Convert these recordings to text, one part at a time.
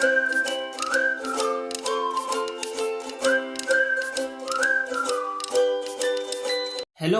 Hello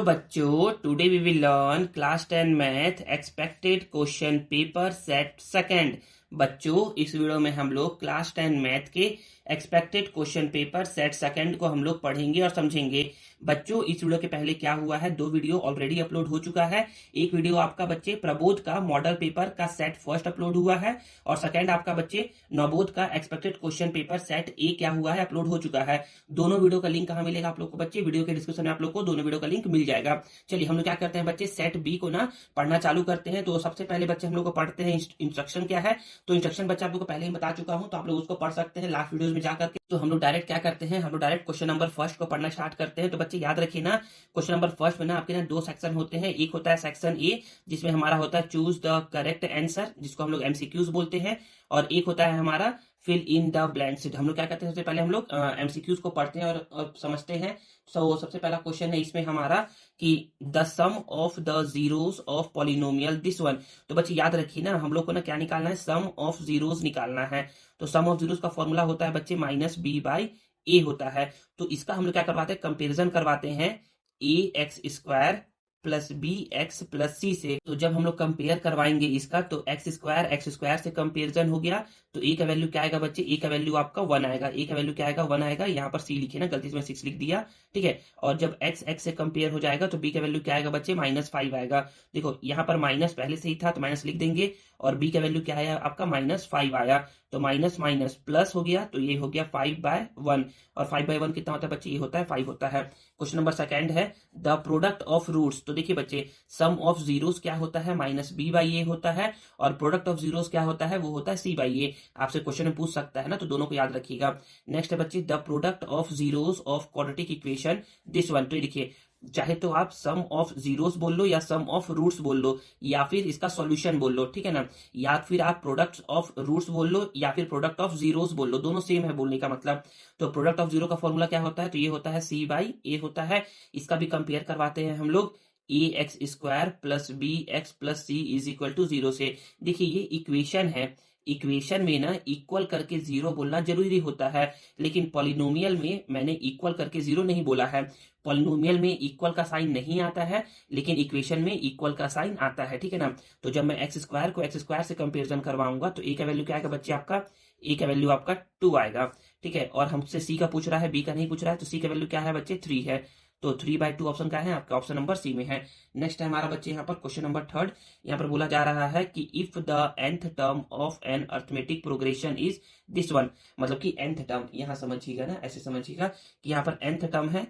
बच्चों, today we will learn class 10 math expected question paper set second. बच्चों, इस video में हम लोग क्लास 10 मैथ के expected question paper set second को हम लोग पढ़ेंगे और समझेंगे। बच्चों, इस वीडियो के पहले क्या हुआ है, 2 वीडियो ऑलरेडी अपलोड हो चुका है। एक वीडियो आपका बच्चे प्रबोध का मॉडल पेपर का सेट फर्स्ट अपलोड हुआ है और सेकंड आपका बच्चे नवोद का एक्सपेक्टेड क्वेश्चन पेपर सेट ए क्या हुआ है, अपलोड हो चुका है। दोनों वीडियो का लिंक कहाँ मिलेगा आप लोग को बच्चे? वीडियो के डिस्क्रिप्शन में आप लोग को दोनों वीडियो का लिंक मिल जाएगा। चलिए हम लोग क्या करते हैं बच्चे, सेट बी को ना पढ़ना चालू करते हैं। तो सबसे पहले बच्चे हम लोग को पढ़ते हैं इंस्ट्रक्शन क्या है। तो इंस्ट्रक्शन बच्चे आप लोग को पहले ही बता चुका हूं, तो आप लोग उसको पढ़ सकते हैं लास्ट वीडियोस में जाकर के। तो हम लोग डायरेक्ट क्या करते हैं, हम लोग डायरेक्ट क्वेश्चन नंबर फर्स्ट को पढ़ना स्टार्ट करते हैं। तो बच्चे याद रखिए ना, क्वेश्चन नंबर फर्स्ट में ना आपके ना 2 सेक्शन होते हैं। एक होता है सेक्शन ए, जिसमें हमारा होता है चूज द करेक्ट आंसर, जिसको हम लोग एमसीक्यूज बोलते हैं। और एक होता है हमारा फिल इन द ब्लैंक्स। हम लोग क्या करते हैं, सबसे पहले हम लोग एमसीक्यूज को पढ़ते हैं और समझते हैं। सबसे पहला क्वेश्चन है इसमें हमारा कि the sum of the zeros of polynomial this one. तो बच्चे याद रखिए ना, हम लोग को ना क्या निकालना है, सम ऑफ जीरोस निकालना है। तो सम ऑफ जीरोस का फॉर्मूला होता है बच्चे माइनस बी बाई ए होता है। तो इसका हम लोग क्या करवाते हैं, कंपेरिजन करवाते हैं a x square plus b x plus c से। तो जब हम लोग कंपेयर करवाएंगे इसका, तो एक्स स्क्वायर से कंपेरिजन हो गया। तो ए का वैल्यू क्या आएगा बच्चे, ए का वैल्यू आपका 1 आएगा। ए का वैल्यू क्या आएगा, 1 आएगा। यहाँ पर सी लिखे ना, गलती से मैं 6 लिख दिया, ठीक है। और जब एक्स एक्स से कंपेयर हो जाएगा तो बी का वैल्यू क्या आएगा बच्चे, -5 आएगा। देखो यहाँ पर माइनस पहले से ही था तो माइनस लिख देंगे, और बी का वैल्यू क्या आया आपका, -5 आया। तो माइनस माइनस प्लस हो गया, तो ये हो गया 5/1। और 5/1 कितना होता है बच्चे, ये होता है 5 होता है। क्वेश्चन नंबर सेकंड है द प्रोडक्ट ऑफ रूट्स। तो देखिए बच्चे, सम ऑफ जीरोस क्या होता है, -b/a होता है। और प्रोडक्ट ऑफ जीरोस क्या होता है, वो होता है c/a। आपसे क्वेश्चन में पूछ सकता है ना, तो दोनों को याद रखिएगा। नेक्स्ट है बच्चे the product of zeros of quadratic equation this one. तो देखिए, चाहे तो आप सम ऑफ जीरोस बोल लो या सम ऑफ रूट्स बोल लो या फिर इसका सॉल्यूशन बोल लो, ठीक है ना। या फिर आप प्रोडक्ट ऑफ रूट्स बोल लो या फिर प्रोडक्ट ऑफ जीरोस बोल लो, दोनों सेम है बोलने का मतलब। तो प्रोडक्ट ऑफ जीरो का फॉर्मूला क्या होता है, तो ये होता है c/a होता है। इसका भी कंपेयर करवाते हैं हम लोग a x square plus b x plus c is equal to 0 से। देखिए ये इक्वेशन है, इक्वेशन में ना इक्वल करके 0 बोलना जरूरी होता है, लेकिन पॉलिनोमियल में मैंने इक्वल करके 0 नहीं बोला है। पॉलिनोमियल में इक्वल का साइन नहीं आता है, लेकिन इक्वेशन में इक्वल का साइन आता है, ठीक है ना। तो जब मैं एक्स स्क्वायर को एक्स स्क्वायर से कंपेरिजन करवाऊंगा तो ए का वैल्यू क्या आएगा बच्चे आपका, ए का वैल्यू आपका 2 आएगा, ठीक है। और हमसे सी का पूछ रहा है, बी का नहीं पूछ रहा है, तो सी का वैल्यू क्या है बच्चे, 3 है। तो 3/2 ऑप्शन का है आपका, ऑप्शन नंबर सी में है। नेक्स्ट है हमारा बच्चे यहाँ पर क्वेश्चन नंबर थर्ड। यहाँ पर बोला जा रहा है कि if the nth term of an arithmetic progression is this one. मतलब कि nth टर्म, यहाँ समझिएगा ना, ऐसे समझिएगा कि यहाँ पर nth टर्म है,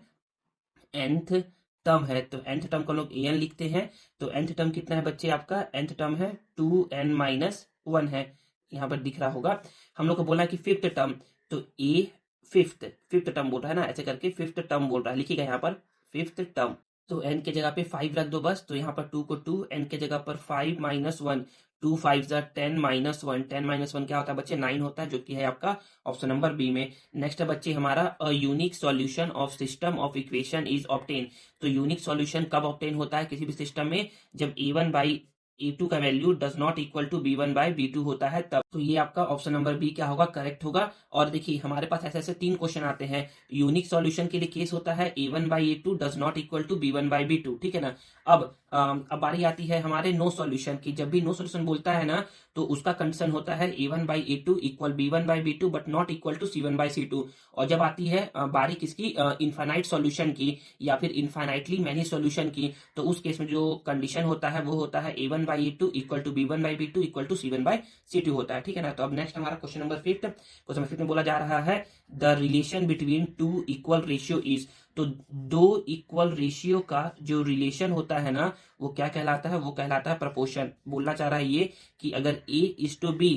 nth टर्म है, तो nth टर्म को लोग an लिखते हैं। तो nth टर्म कितना है बच्चे आपका, nth टर्म है 2n-1 है, यहाँ पर दिख रहा होगा। हम लोग को बोला है कि फिफ्थ टर्म, तो ए फिफ्थ टर्म बोल रहा है ना, ऐसे करके फिफ्थ टर्म बोल रहा है, लिखिएगा यहाँ पर फिफ्थ टर्म। तो n के जगह पे 5 रख दो बस। तो यहाँ पर 2 को 2, n के जगह पर 5-1, 2 5 10 -1, 10 - 1 क्या होता है बच्चे, 9 होता है, जो कि है आपका ऑप्शन नंबर बी में। नेक्स्ट है बच्चे हमारा a unique solution of system of equation is obtain. तो यूनिक सॉल्यूशन कब ऑब्टेन होता है किसी भी सिस्टम में, जब a1/a2 का value does not equal to b1/b2 होता है तब। तो ये आपका ऑप्शन नंबर बी क्या होगा, करेक्ट होगा। और देखिए हमारे पास ऐसे ऐसे 3 क्वेश्चन आते हैं। यूनिक सॉल्यूशन के लिए केस होता है a1/a2 does not equal to b1/b2, ठीक है ना। अब बारी आती है हमारे नो सॉल्यूशन की। जब भी नो सॉल्यूशन बोलता है ना, तो उसका कंडीशन होता है a1/a2 equal b1/b2 but not equal to c1/c2। और जब आती है बारी किसकी, इनफाइनाइट सॉल्यूशन की या फिर इनफाइनाइटली मैनी सॉल्यूशन की, तो उस केस में जो कंडीशन होता है वो होता है a1/a2 equal to b1/b2 equal to c1/c2 होता है, ठीक है ना। तो अब नेक्स्ट हमारा question number fifth. Question number fifth में बोला जा रहा है the relation between two equal ratio is. तो 2 इक्वल रेशियो का जो रिलेशन होता है ना, वो क्या कहलाता है, वो कहलाता है प्रपोर्शन। बोलना चाह रहा है ये कि अगर a/b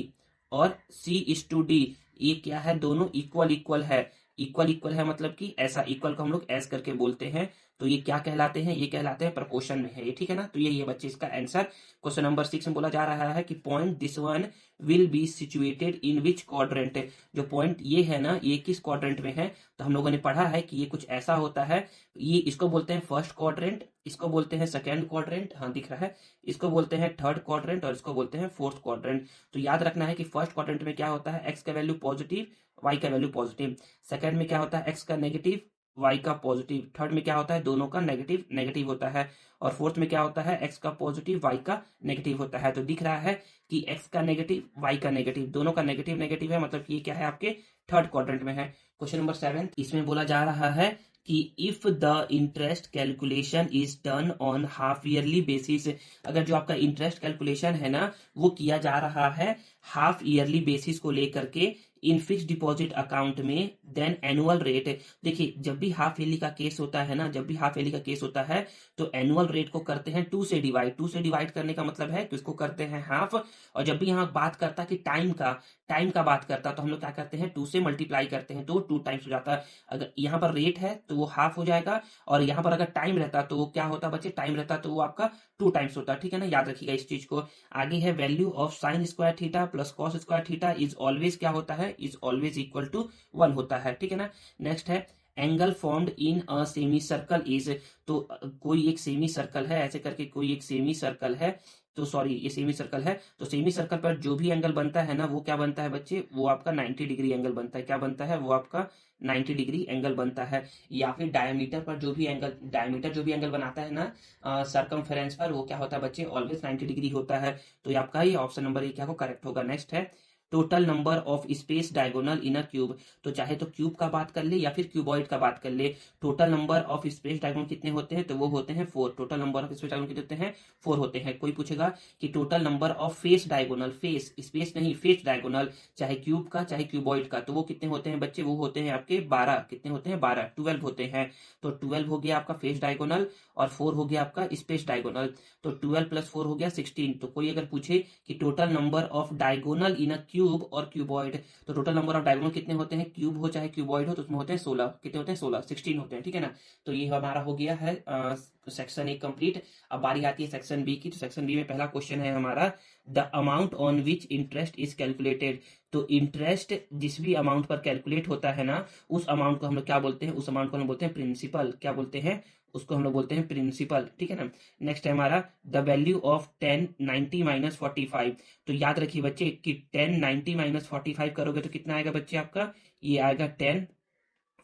और c/d, ये क्या है, दोनों इक्वल इक्वल है। इक्वल इक्वल है मतलब कि ऐसा, इक्वल को हम लोग ऐस करके बोलते हैं। तो ये क्या कहलाते हैं, ये कहलाते हैं प्रपोर्शन में है ये, ठीक है ना। तो यही है बच्चे इसका आंसर। क्वेश्चन नंबर 6 में बोला जा रहा है कि point this one will be situated in which quadrant. जो पॉइंट ये है ना, ये किस क्वाड्रेंट में है, तो हम लोगों ने पढ़ा है कि ये कुछ ऐसा होता है, ये इसको बोलते हैं फर्स्ट क्वाड्रेंट, इसको बोलते हैं सेकंड क्वाड्रेंट, हाँ दिख रहा है, इसको बोलते हैं थर्ड क्वाड्रेंट और इसको बोलते हैं फोर्थ क्वाड्रेंट। तो याद रखना है कि फर्स्ट क्वाड्रेंट में क्या होता है, एक्स का वैल्यू पॉजिटिव, वाई का वैल्यू पॉजिटिव। सेकंड में क्या होता है, एक्स का नेगेटिव, वाई का पॉजिटिव। थर्ड में क्या होता है, दोनों का नेगेटिव नेगेटिव होता है। और फोर्थ में क्या होता है, एक्स का पॉजिटिव, वाई का नेगेटिव होता है। तो दिख रहा है कि एक्स का नेगेटिव, वाई का नेगेटिव, दोनों का नेगेटिव नेगेटिव है, मतलब कि ये क्या है, आपके थर्ड क्वाड्रेंट में है। क्वेश्चन नंबर 7, इसमें बोला जा रहा है कि if the interest calculation is done on half yearly basis. अगर जो आपका इंटरेस्ट कैलकुलेशन है ना, वो किया जा रहा है हाफ ईयरली बेसिस को लेकर के इन फिक्स डिपॉजिट अकाउंट में, देन एनुअल रेट। देखिए जब भी हाफ ईयरली का केस होता है ना, जब भी हाफ ईयरली का केस होता है तो एनुअल रेट को करते हैं 2 से डिवाइड। 2 से डिवाइड करने का मतलब है तो इसको करते हैं हाफ। और जब भी यहाँ बात करता है कि टाइम का बात करता है तो हम लोग क्या करते हैं, 2 से मल्टीप्लाई करते हैं तो 2 टाइम्स हो जाता है। अगर यहाँ पर रेट है तो वो हाफ हो जाएगा, और यहाँ पर अगर टाइम रहता तो वो क्या होता बच्चे, टाइम रहता तो वो आपका 2 टाइम्स होता, ठीक है ना। याद रखिएगा इस चीज को। आगे है value of sine square theta plus cos square theta is always क्या होता है, इज ऑलवेज इक्वल टू 1 होता है, ठीक है ना। नेक्स्ट है angle formed in a semi circle is. तो कोई एक सेमी सर्कल है, ऐसे करके कोई एक सेमी सर्कल है, तो सॉरी ये सेमी सर्कल है, तो सेमी सर्कल पर जो भी एंगल बनता है ना, वो क्या बनता है बच्चे, वो आपका 90 डिग्री एंगल बनता है। क्या बनता है, वो आपका 90 डिग्री एंगल बनता है। या फिर डायमीटर पर जो भी एंगल, डायमीटर जो भी एंगल बनाता है ना सरकमफेरेंस पर, वो क्या होता है बच्चे, ऑलवेज 90 डिग्री होता है। तो ये आपका ये ऑप्शन नंबर ये क्या को करेक्ट होगा। नेक्स्ट है total number of space diagonal in a cube. तो चाहे तो क्यूब का बात कर ले या फिर क्यूबॉइड का बात कर ले, total number of space diagonal कितने होते हैं, तो वो होते हैं 4। Total number of space diagonal कितने होते हैं, 4 होते हैं। कोई पूछेगा कि total number of face diagonal, face space नहीं, फेस डायगोनल, चाहे क्यूब का चाहे क्यूबॉइड का, तो वो कितने होते हैं बच्चे, वो होते हैं आपके 12। कितने होते हैं, 12, 12 होते हैं। तो 12 हो गया आपका फेस डायगोनल और 4 हो गया आपका स्पेस डायगोनल। तो 12 प्लस 4 हो गया 16। तो कोई अगर पूछे कि total number of diagonal in a cube और क्यूबॉइड, तो टोटल नंबर ऑफ डायगोनल कितने होते हैं, क्यूब हो चाहे क्यूबॉइड हो, तो उसमें होते हैं 16। कितने होते हैं, 16, 16 होते हैं, ठीक है ना। तो ये हमारा हो गया है सेक्शन ए कंप्लीट। अब बारी आती है सेक्शन बी की। तो सेक्शन बी में पहला क्वेश्चन है हमारा, the amount on which interest is calculated. तो इंटरेस्ट जिस भी अमाउंट पर कैलकुलेट होता है ना, उस अमाउंट को हम लोग क्या बोलते हैं, उस अमाउंट को हम बोलते हैं प्रिंसिपल। क्या बोलते हैं, उसको हम लोग बोलते हैं प्रिंसिपल, ठीक है ना। नेक्स्ट है हमारा द वैल्यू ऑफ 10 90 माइनस 45। तो याद रखिए बच्चे कि 10 90 माइनस 45 करोगे तो कितना आएगा बच्चे, आपका ये आएगा 10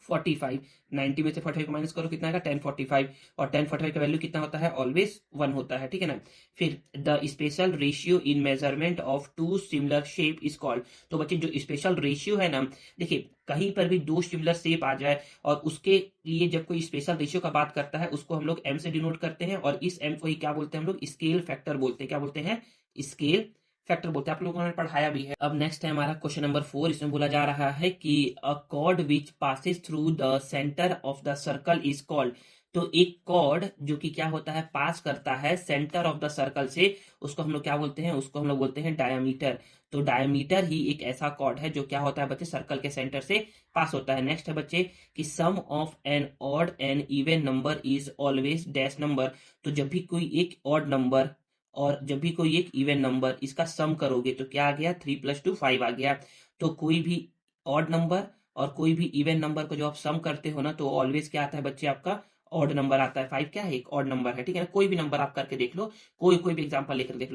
45। 90 में से 45 को माइनस करो, कितना आएगा 10 45। और 10 45 का वैल्यू कितना होता है, ऑलवेज 1 होता है, ठीक है ना। फिर the special ratio in measurement of two similar shape is called. तो बच्चे जो स्पेशल रेशियो है ना, देखिए कहीं पर भी दो सिमिलर शेप आ जाए और उसके लिए जब कोई स्पेशल रेशियो का बात करता है, उसको हम लोग एम से डिनोट करते हैं, और इस एम को ही क्या बोलते हैं हम लोग, स्केल फैक्टर बोलते हैं। क्या बोलते हैं, स्केल फैक्टर बोलते हैं। आप लोगों ने पढ़ाया भी है। अब नेक्स्ट है हमारा क्वेश्चन नंबर 4। इसमें बोला जा रहा है कि अ cord which passes through the centre of the circle is called. तो एक कॉर्ड जो कि क्या होता है, पास करता है सेंटर ऑफ द सर्कल से, उसको हम लोग क्या बोलते हैं, उसको हम लोग बोलते हैं डायमीटर। तो डायमीटर ही एक ऐसा कॉर्ड है जो क्या होता है बच्चे, सर्कल के सेंटर से पास होता है। नेक्स्ट है बच्चे कि sum of an odd and even number is always dash number. तो जब भी कोई एक ऑड नंबर और जब भी कोई एक इवन नंबर, इसका सम करोगे तो क्या आ गया, 3 + 2 5 आ गया। तो कोई भी ऑड नंबर और कोई भी इवन नंबर को जो आप सम करते हो ना, तो ऑलवेज क्या आता है बच्चे, आपका ऑड नंबर आता है। 5 क्या है, एक ऑड नंबर है, ठीक है ना। कोई भी नंबर आप करके देख लो, कोई भी एग्जांपल लेकर देख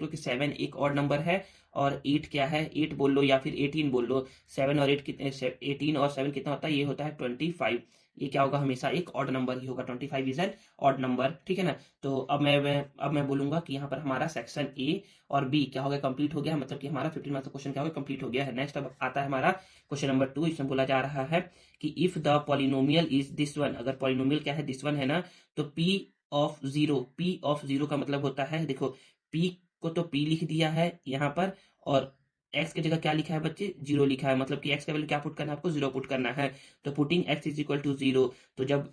लो कि 7 एक ऑड नंबर है और 8 क्या है, 8 बोल लो या फिर 18 बोल लो। 7 और 8 कितने, 18 और 7 कितना होता है, ये होता है 25। ये क्या होगा, हमेशा एक ऑड नंबर ही होगा। 25 इज एन ऑड नंबर, ठीक है ना। तो अब मैं बोलूंगा कि यहाँ पर हमारा सेक्शन ए और बी क्या हो गया, कंप्लीट हो गया। मतलब कि हमारा 15 मार्क्स का क्वेश्चन क्या हो गया, कंप्लीट हो गया है। नेक्स्ट अब आता है हमारा क्वेश्चन नंबर 2। इसमें बोला जा रहा है कि if the polynomial is this one. अगर पॉलिनोमियल क्या है, दिस वन है ना, तो पी ऑफ जीरो का मतलब होता है, देखो पी को तो पी लिख दिया है यहाँ पर, और एक्स की जगह क्या लिखा है बच्चे, जीरो लिखा है। मतलब कि एक्स का वैल्यू क्या पुट करना है आपको, जीरो पुट करना है। तो putting x is equal to zero, तो जब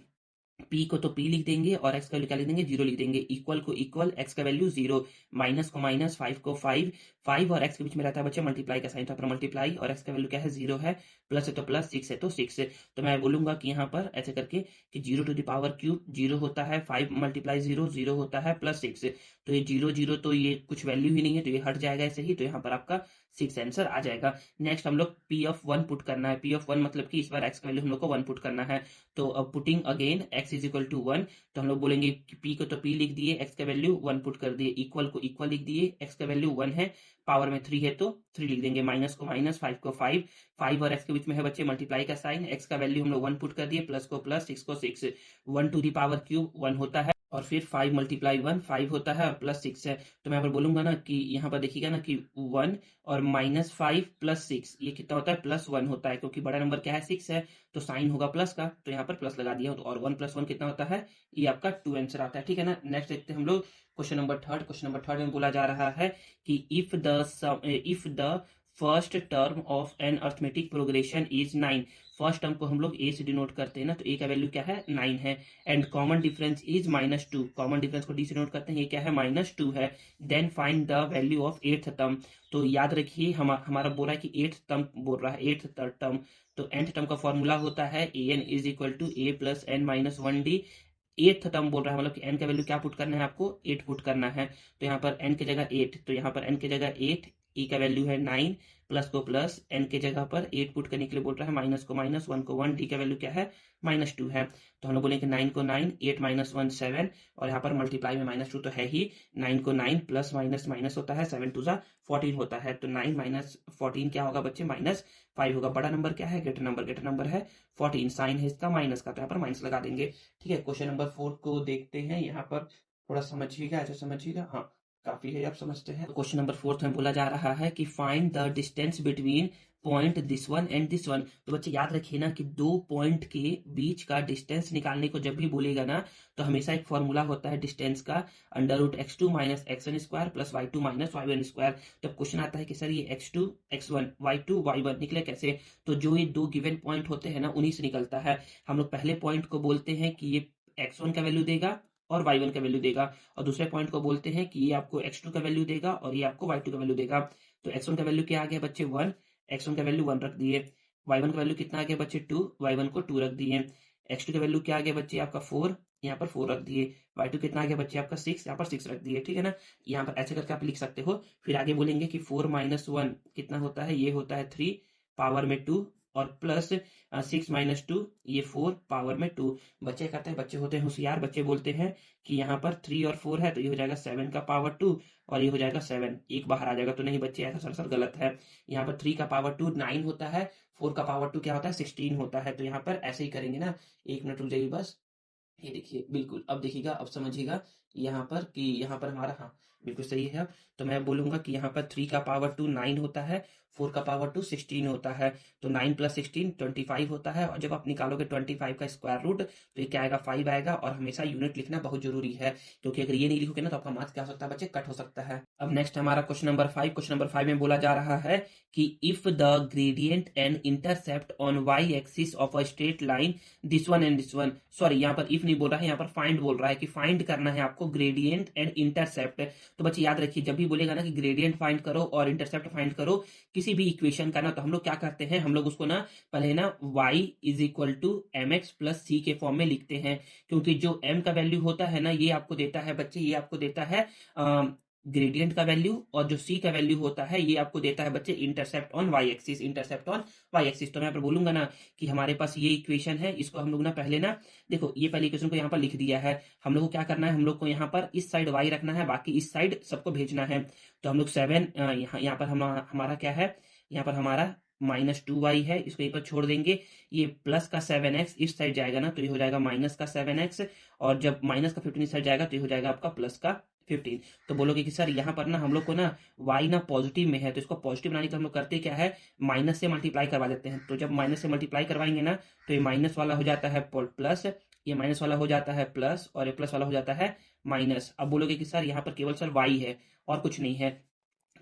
पी को तो पी लिख देंगे और एक्स का वैल्यू क्या लिख देंगे, 0 लिख देंगे। इक्वल को इक्वल, एक्स का वैल्यू 0, माइनस को माइनस, 5 को 5, 5 और एक्स के बीच में रहता है बच्चे मल्टीप्लाई का साइन, तो यहाँ पर मल्टीप्लाई, और एक्स का वैल्यू क्या है, 0 है, प्लस है तो प्लस, 6 है तो 6। तो मैं बोलूंगा कि यहाँ पर ऐसे करके कि 0 टू द पावर क्यूब 0 होता है, 5 मल्टीप्लाई 0 0 होता है, प्लस 6। तो ये 0 0 तो ये कुछ वैल्यू ही नहीं है, तो ये हट जाएगा ऐसे ही, तो यहाँ पर आपका 6 आंसर आ जाएगा। नेक्स्ट हम लोग पी ऑफ 1 पुट करना है। पी ऑफ 1 मतलब कि इस बार एक्स का वैल्यू हम लोग को 1 पुट करना है। तो अब putting again x is equal to 1, तो हम लोग बोलेंगे कि पी को तो पी लिख दिए, एक्स का वैल्यू 1 पुट कर दिए, इक्वल को इक्वल लिख दिए, एक्स का वैल्यू 1 है, पावर में 3 है तो 3 लिख देंगे, माइनस को माइनस, 5 को 5, 5 और एक्स के बीच में है बच्चे मल्टीप्लाई का साइन, एक्स का वैल्यू हम लोग 1 पुट कर दिए, प्लस को प्लस, 6 को 6, 1 टू दी पावर क्यूब 1 होता है, और फिर 5 मल्टीप्लाई 1 5 होता है, और प्लस 6 है। तो मैं यहाँ पर बोलूंगा ना कि यहाँ पर देखिएगा ना कि 1 और माइनस 5 प्लस 6 ये कितना होता है, प्लस 1 होता है, क्योंकि बड़ा नंबर क्या है, 6 है, तो साइन होगा प्लस का, तो यहाँ पर प्लस लगा दिया, तो और 1 प्लस 1 कितना होता है, ये आपका 2 आंसर आता है। ठीक है ना। नेक्स्ट देखते हैं हम लोग question number third. Question number third में बोला जा रहा है कि if the first term of an arithmetic progression is 9, first term को हम लोग ए से डिनोट करते हैं ना, तो ए का वैल्यू क्या है, 9 है, and common difference is -2, common difference को डी से डिनोट करते हैं, ये क्या है, -2 है, then find the value of eighth term. तो याद रखिए हमारा बोल रहा है कि एट्थ टर्म बोल रहा है, एट्थ टर्म, तो nth टर्म का फॉर्मूला होता है an is equal to a plus n minus 1d। Eighth term बोल रहा है, मतलब कि n का वैल्यू क्या पुट करना है आपको, 8 पुट करना है, तो यहाँ पर n की जगह 8, तो यहाँ पर n की जगह 8, e का वैल्यू है 9, प्लस को प्लस, n की जगह पर 8 पुट करने के लिए बोल रहा है, माइनस को माइनस, 1 को 1, d का वैल्यू क्या है, -2 है, तो हम लोग बोलेंगे 9 को 9, 8 माइनस 1 7, और यहाँ पर मल्टीप्लाई में -2 तो है ही, 9 को 9 प्लस माइनस माइनस होता है, 7 टू 14 होता है, तो 9 माइनस 14 क्या होगा बच्चे, -5 होगा। बड़ा नंबर क्या है, ग्रेटर नंबर है 14, साइन है इसका माइनस का, तो यहाँ पर माइनस लगा देंगे। ठीक है, क्वेश्चन नंबर 4 को देखते हैं। यहाँ पर थोड़ा समझिएगा, ऐसे समझिएगा, हाँ काफी है, आप समझते हैं। क्वेश्चन नंबर 4 में बोला जा रहा है कि find the distance between point this one and this one. तो बच्चे याद रखिए ना कि दो पॉइंट के बीच का डिस्टेंस निकालने को जब भी बोलेगा ना, तो हमेशा एक फॉर्मूला होता है डिस्टेंस का, √x2 minus x1 square plus y2 minus y1 square. तो क्वेश्चन आता है कि सर ये x2 x1 y2 y1 निकले कैसे, तो जो ये दो गिवन पॉइंट होते हैं ना, उन्हीं से निकलता है। हम लोग पहले पॉइंट को बोलते हैं कि ये x1 का वैल्यू देगा और y1 का वैल्यू देगा, और दूसरे पॉइंट को बोलते हैं कि ये आपको x2 का वैल्यू देगा और ये आपको y2 का वैल्यू देगा। तो x1 का वैल्यू क्या आ गया बच्चे, 1, x1 का वैल्यू 1 रख दिए, y1 का वैल्यू कितना आ गया बच्चे, 2, y1 को 2 रख दिए, x2 का वैल्यू क्या आ गया बच्चे आपका 4, यहाँ पर 4 रख दिए, y2 कितना आ गया बच्चे आपका 6, यहाँ पर 6 रख दिए। ठीक है ना, यहाँ पर ऐसे करके आप लिख सकते हो। फिर आगे बोलेंगे कि 4 माइनस 1 कितना होता है, ये होता है 3 पावर में 2, और प्लस 6 माइनस 2 ये 4 पावर में 2। बच्चे कहते हैं, बच्चे होते हैं होशियार, बच्चे बोलते हैं कि यहाँ पर 3 और 4 है, तो ये हो जाएगा 7 का पावर 2, और ये हो जाएगा 7, एक बाहर आ जाएगा, तो नहीं बच्चे ऐसा सर गलत है। यहाँ पर 3 का पावर 2 9 होता है, 4 का पावर 2 क्या होता है, 16 होता है। तो यहाँ पर ऐसे ही करेंगे ना, 1 मिनट रुक जाइए बस, ये देखिए बिल्कुल, अब देखिएगा, अब समझिएगा यहाँ पर कि यहाँ पर हमारा, हाँ बिल्कुल सही है। तो मैं बोलूंगा कि यहाँ पर 3 का पावर 2 9 होता है, 4 का पावर 2 16 होता है, तो 9 प्लस 16 25 होता है, और जब आप निकालोगे 25 का स्क्वायर रूट, तो ये क्या आएगा, 5 आएगा। और हमेशा यूनिट लिखना बहुत जरूरी है, क्योंकि अगर ये नहीं लिखोगे ना, तो आपका मार्क्स क्या हो सकता है बच्चे, कट हो सकता है। अब नेक्स्ट हमारा क्वेश्चन नंबर 5। क्वेश्चन नंबर 5 में बोला जा रहा है कि if the gradient and intercept on y axis of a straight line this one and this one, sorry यहाँ पर इफ नहीं बोल रहा है, यहाँ पर फाइंड बोल रहा है कि फाइंड करना है आपको ग्रेडियंट एंड इंटरसेप्ट। तो बच्चे याद रखिए, जब भी बोलेगा ना कि ग्रेडियंट फाइंड करो और इंटरसेप्ट फाइंड करो किसी भी इक्वेशन का ना, तो हम लोग क्या करते हैं, हम लोग उसको ना पहले ना y is equal to m x plus c के फॉर्म में लिखते हैं, क्योंकि जो m का वैल्यू होता है ना, ये आपको देता है बच्चे, ये आपको देता है ग्रेडियंट का वैल्यू, और जो c का वैल्यू होता है ये आपको देता है बच्चे intercept on y axis, intercept on y axis. तो मैं यहाँ पर बोलूंगा ना कि हमारे पास ये इक्वेशन है, इसको हम लोग ना पहले ना, देखो ये पहले इक्वेशन को यहाँ पर लिख दिया है, हम लोग को क्या करना है, हम लोग को यहाँ पर इस साइड y रखना है, बाकी इस साइड सबको भेजना है। तो हम लोग 7 यहाँ पर हमारा क्या है, यहाँ पर हमारा -2y है, इसको यहीं पर छोड़ देंगे, ये प्लस का 7x इस साइड जाएगा ना, तो ये हो जाएगा माइनस का 7x, और जब माइनस का 15 इस साइड जाएगा, तो ये हो जाएगा आपका प्लस का 15। तो बोलोगे कि सर यहाँ पर ना हम लोग को ना y ना पॉजिटिव में है, तो इसको पॉजिटिव बनाने के हम लोग करते क्या है, माइनस से मल्टीप्लाई करवा देते हैं। तो जब माइनस से मल्टीप्लाई करवाएंगे ना, तो ये माइनस वाला हो जाता है प्लस, ये माइनस वाला हो जाता है प्लस, और ये प्लस वाला हो जाता है माइनस। अब बोलोगे कि सर यहाँ पर केवल सर y है और कुछ नहीं है,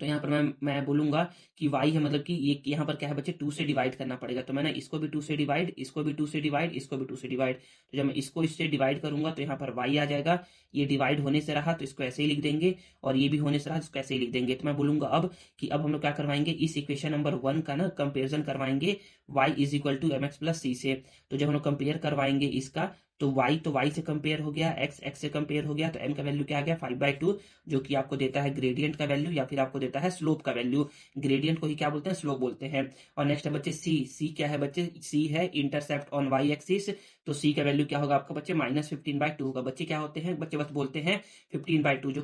तो यहाँ पर मैं बोलूंगा कि y है, मतलब कि ये यहाँ पर क्या है बच्चे, 2 से डिवाइड करना पड़ेगा। तो मैंने इसको भी 2 से डिवाइड, इसको भी 2 से डिवाइड, इसको भी 2 से डिवाइड। तो जब मैं इसको इससे डिवाइड करूंगा तो यहाँ पर y आ जाएगा। ये डिवाइड होने से रहा तो इसको ऐसे ही लिख देंगे, और ये भी होने से रहा तो इसको ऐसे ही लिख देंगे। तो मैं बोलूंगा अब कि अब हम लोग क्या करवाएंगे, इस इक्वेशन नंबर 1 का ना कंपेरिजन करवाएंगे y is equal to m x plus c से। तो जब हम लोग कंपेयर करवाएंगे इसका, तो y से कंपेयर हो गया, x से कंपेयर हो गया, तो m का वैल्यू क्या आ गया 5/2, जो कि आपको देता है ग्रेडियंट का वैल्यू या फिर आपको देता है स्लोप का वैल्यू। ग्रेडियंट को ही क्या बोलते हैं, स्लोप बोलते हैं। और नेक्स्ट है बच्चे c क्या है बच्चे, c है इंटरसेप्ट ऑन y एक्सिस। तो c का वैल्यू क्या होगा आपका बच्चे -15/2 होगा। बच्चे क्या होते हैं, बच्चे बस बोलते हैं 15/2, जो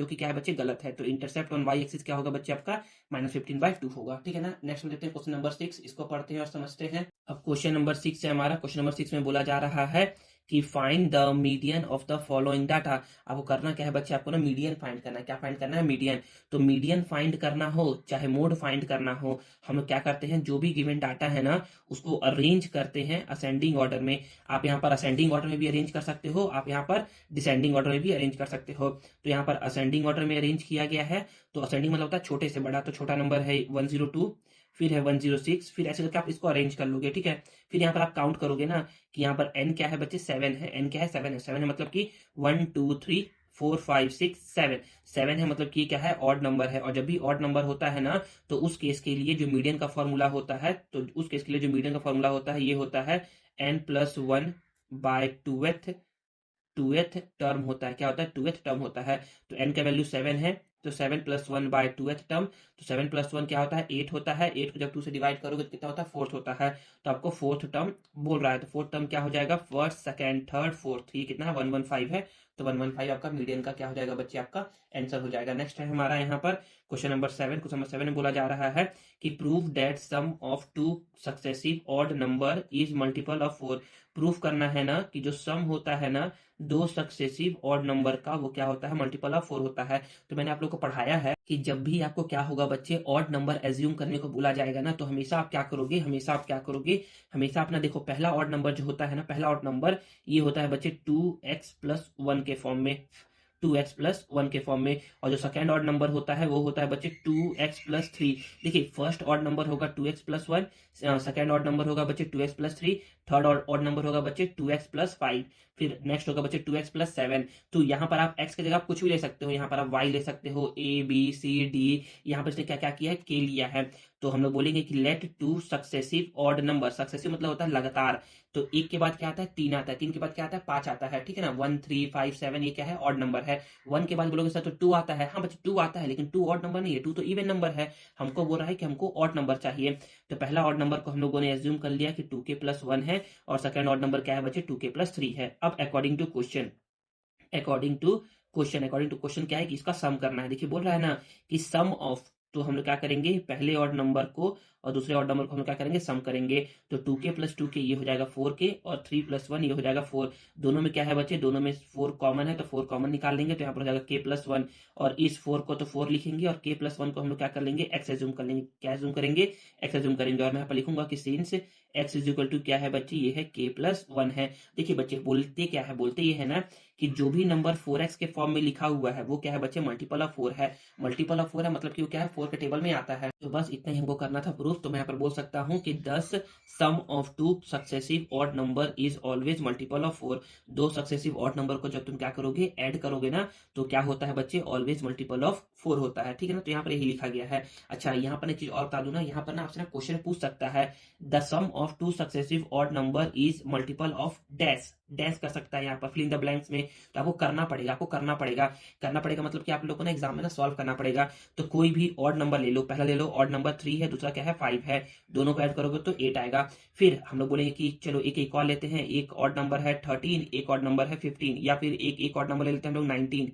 कि क्या है बच्चे गलत है। तो इंटरसेप्ट ऑन y एक्सिस क्या होगा बच्चे आपका -15/2 होगा। ठीक है ना। नेक्स्ट में देखते हैं क्वेश्चन नंबर 6, इसको पढ़ते हैं और समझते हैं। अब क्वेश्चन नंबर 6 है हमारा। क्वेश्चन नंबर 6 में बोला जा रहा है कि find the median of the following data. आपको करना क्या है बच्चे, आपको ना मीडियन फाइंड करना है। क्या फाइंड करना है, मीडियन। तो मीडियन फाइंड करना हो चाहे मोड फाइंड करना हो, हम लोग क्या करते हैं, जो भी गिवन डाटा है ना उसको अरेंज करते हैं असेंडिंग ऑर्डर में। आप यहाँ पर असेंडिंग ऑर्डर में भी अरेंज कर सकते हो, आप यहाँ पर डिसेंडिंग ऑर्डर में भी अरेंज कर सकते हो। तो यहाँ पर असेंडिंग ऑर्डर में अरेंज किया गया है। तो असेंडिंग मतलब होता है छोटे से बड़ा, तो छोटा नंबर है 102, फिर है 106, फिर ऐसे करके आप इसको अरेंज कर लोगे। ठीक है। फिर यहाँ पर आप काउंट करोगे ना कि यहाँ पर n क्या है बच्चे, 7 है। n क्या है, 7 है। 7 है मतलब कि 1 2 3 4 5 6 7। 7 है मतलब कि क्या है, ऑड नंबर है। और जब भी ऑड नंबर होता है ना, तो उस केस के लिए जो मीडियन का फॉर्मूला होता है, तो उस केस के लिए जो मीडियन का फॉर्मूला होता है ये होता है n+1/2th टर्म होता है। क्या होता है, 2th टर्म होता है। तो n का वैल्यू 7 है, तो 7+1/2th टर्म। तो 7+1 क्या होता है, 8 होता है। 8 को जब 2 से डिवाइड करोगे तो कितना होता है, 4th होता है। तो आपको 4th टर्म बोल रहा है। तो 4th टर्म क्या हो जाएगा, फर्स्ट सेकंड थर्ड फोर्थ, ये कितना है 115 है। तो 115 आपका मीडियन का क्या हो जाएगा बच्चे, आपका आंसर हो जाएगा। नेक्स्ट है हमारा यहाँ पर क्वेश्चन नंबर 7। क्वेश्चन नंबर 7 में बोला जा रहा है कि prove that sum of 2 successive odd number is multiple of 4। Proof करना है ना कि जो सम होता है ना 2 सक्सेसिव ऑड नंबर का, वो क्या होता है, मल्टीपल ऑफ 4 होता है। तो मैंने आप लोग को पढ़ाया है कि जब भी आपको क्या होगा बच्चे, ऑड नंबर एज्यूम करने को बोला जाएगा ना, तो हमेशा आप क्या करोगे, हमेशा अपना देखो, पहला ऑड नंबर जो होता है ना, पहला ऑड नंबर ये होता है बच्चे 2x+1 के फॉर्म में, 2x+1 के फॉर्म में। और जो सेकेंड ऑड नंबर होता है वो होता है बच्चे 2x+3। देखिए फर्स्ट ऑड नंबर होगा 2x+1, सेकेंड ऑड नंबर होगा बच्चे 2x+3, थर्ड ऑड नंबर होगा बच्चे 2x+5, फिर नेक्स्ट होगा बच्चे 2x+7। तो यहाँ पर आप x की जगह आप कुछ भी ले सकते हो, यहाँ पर आप y ले सकते हो, a b c d। यहाँ पर इसने क्या क्या किया है, k लिया है। तो हम लोग बोलेंगे कि let 2 successive odd number, successive मतलब होता है लगातार। तो एक के बाद क्या आता है, 3 आता है, 3 के बाद क्या आता है, 5 आता है। ठीक है ना। 1 3 5 7 ये क्या है, ऑड नंबर है। 1 के बाद बोलोगे सर तो 2 आता है। हाँ बच्चे 2 आता है, लेकिन 2 ऑड नंबर नहीं है, 2 तो इवन नंबर है। हमको बोल रहा है कि हमको ऑड नंबर चाहिए। तो पहला ऑड नंबर को हम लोगों ने एज्यूम कर लिया कि 2k+1 है, और सेकंड ऑड नंबर क्या है बच्चे, 2k+3 है। अब अकॉर्डिंग टू क्वेश्चन क्या है कि इसका सम करना है। देखिए बोल रहा है ना कि सम ऑफ, तो हम लोग क्या करेंगे, पहले ऑड नंबर को और दूसरे ऑड नंबर को हम लोग क्या करेंगे, सम करेंगे। तो 2k+2k ये हो जाएगा 4k, और 3+1 ये हो जाएगा 4। दोनों में क्या है बच्चे, दोनों में 4 कॉमन है, तो 4 कॉमन निकाल लेंगे। तो यहाँ पर हो जाएगा k+1, और इस 4 को तो 4 लिखेंगे, और k+1 को हम लोग क्या कर लेंगे, x एज्यूम कर लेंगे। क्या एज्यूम करेंगे, x एज्यूम करेंगे। और मैं यहाँ पर लिखूंगा कि since x is equal to क्या है बच्चे, ये है k+1 है। देखिए बच्चे बोलते क्या है, बोलते ये है ना कि जो भी नंबर 4x के फॉर्म में लिखा हुआ है वो क्या है बच्चे, मल्टीपल ऑफ 4 है। मल्टीपल ऑफ 4 है मतलब कि वो क्या है, 4 के टेबल में आता है। तो बस इतना ही हमको करना था प्रूफ। तो मैं यहाँ पर बोल सकता हूँ कि 10 sum of 2 successive odd number is always multiple of 4। 2 successive odd number को जब तुम क्या करोगे, ऐड करोगे ना, तो क्या होता है बच्चे, ऑलवेज मल्टीपल ऑफ 4 होता है। ठीक है ना। तो यहाँ पर यही लिखा गया है। अच्छा यहाँ पर एक चीज और बता दूं ना, यहाँ पर ना आपसे ना क्वेश्चन पूछ सकता है, the sum of 2 successive odd number is multiple of dash. Dash कर सकता है यहाँ पर फिल इन द ब्लैंक्स में। तो आपको करना पड़ेगा मतलब कि आप लोगों को ना एग्जाम में ना सॉल्व करना पड़ेगा। तो कोई भी ऑड नंबर ले लो, पहला ले लो ऑड नंबर 3 है, दूसरा क्या है 5 है, दोनों को ऐड करोगे तो 8 आएगा। फिर हम लोग बोलेंगे कि चलो एक और लेते हैं, एक ऑड नंबर है 13, एक ऑड नंबर है 15, या फिर एक ऑड नंबर ले लेते हैं हम लोग 19।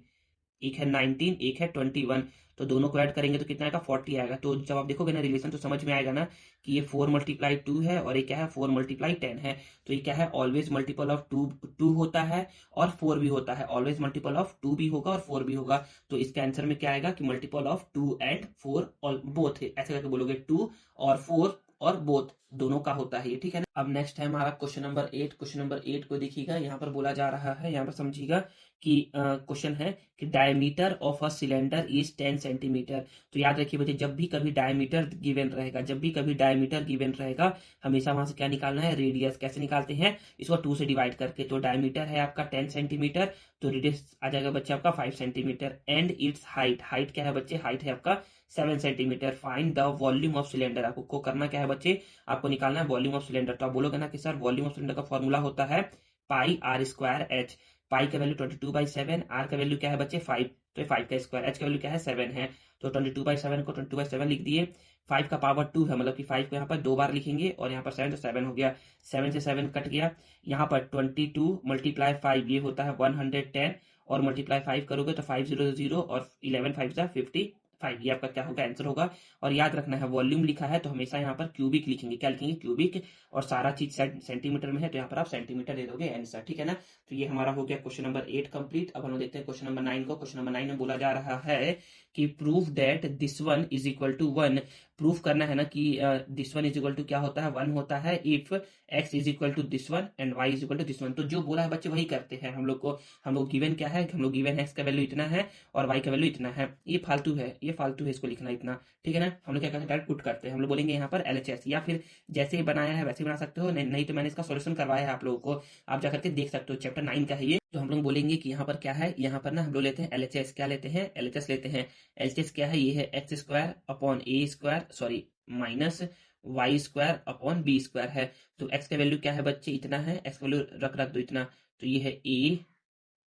एक है 19, एक है 21। तो दोनों को ऐड करेंगे तो कितना आएगा, 40 आएगा। तो जब आप देखोगे ना रिलेशन तो समझ में आएगा ना कि ये 4 × 2 है, और ये क्या है 4 × 10 है। तो ये क्या है, ऑलवेज मल्टीपल ऑफ 2 होता है, और 4 भी होता है। ऑलवेज मल्टीपल ऑफ 2 भी होगा और 4 भी होगा। तो इसके आंसर में क्या आएगा कि मल्टीपल ऑफ 2 एंड 4 बोथ है। ऐसे करके बोलोगे 2 और 4 और बोथ दोनों का होता है ये, ठीक है ना। अब नेक्स्ट है हमारा क्वेश्चन नंबर 8। क्वेश्चन नंबर 8 को देखिएगा, यहाँ पर बोला जा रहा है, यहाँ पर समझिएगा कि क्वेश्चन है कि diameter of a cylinder is 10 centimetre. तो याद रखिए बच्चे, जब भी कभी डायमीटर गिवन रहेगा, जब भी कभी डायमीटर गिवन रहेगा, हमेशा वहां से क्या निकालना है, रेडियस। कैसे निकालते हैं, इसको 2 से डिवाइड करके। तो डायमीटर है आपका 10 सेंटीमीटर, तो रेडियस आ जाएगा बच्चे आपका 5 centimetre. And it's height, height क्या है बच्चे, हाइट है आपका 7 centimetre. Find the volume of cylinder, आपको करना क्या है बच्चे, आपको निकालना है वॉल्यूम ऑफ सिलेंडर। तो आप बोलोगे ना कि सर वॉल्यूम ऑफ सिलेंडर का फॉर्मूला होता है पाई आर स्क्वायर एच। पाई का वैल्यू 22/7, आर का वैल्यू क्या है बच्चे 5, तो 5 का स्क्वायर, एच का वैल्यू क्या है 7 है, तो 22/7 को 22/7 लिख दिए। 5 का पावर 2 है, मतलब कि 5 को यहाँ पर 2 बार लिखेंगे, और यहाँ पर 7 तो 7 हो गया, 7 से 7 कट गया। यहाँ पर 22 मल्टीप्लाई 5 ये होता है 110, और मल्टीप्लाई 5 करोगे तो 500 और 11 5 जा 55, ये आपका क्या होगा, आंसर होगा। और याद रखना है वॉल्यूम लिखा है तो हमेशा यहाँ पर क्यूबिक लिखेंगे, क्या लिखेंगे, क्यूबिक। और सारा चीज सेंटीमीटर में है तो यहाँ पर आप सेंटीमीटर दे दोगे आंसर, ठीक है ना। तो ये हमारा हो गया क्वेश्चन नंबर 8 कंप्लीट। अब हम लोग देखते हैं क्वेश्चन नंबर 9 को। क्वेश्चन नंबर 9 में बोला जा रहा है कि proof that this one is equal to 1। Proof करना है ना कि this one is equal to क्या होता है, 1 होता है, if x is equal to this one and y is equal to this one. तो जो बोला है बच्चे वही करते हैं हम लोग को। हम लोग गिवन क्या है, हम लोग गिवन एक्स का वैल्यू इतना है और वाई का वैल्यू इतना है। ये फालतू है, ये फालतू है, इसको लिखना इतना, ठीक है ना। हम लोग क्या करते हैं, डायरेक्ट पुट करते हैं। हम लोग बोलेंगे यहाँ पर एलएचएस, या फिर जैसे ही बनाया है वैसे ही बना सकते हो, नहीं तो मैंने इसका सॉल्यूशन करवाया है आप लोगों को, आप जाकर के देख सकते हो, चैप्टर 9 का है ये। तो हम लोग बोलेंगे कि यहाँ पर क्या है, यहाँ पर ना हम लोग लेते हैं एलएचएस, क्या लेते हैं, एलएचएस लेते हैं। एलएचएस क्या है, ये है x square upon a square, sorry minus y square upon b square है। तो एक्स का वैल्यू क्या है बच्चे, इतना है, एक्स वैल्यू रख रख दो इतना। तो ये है ए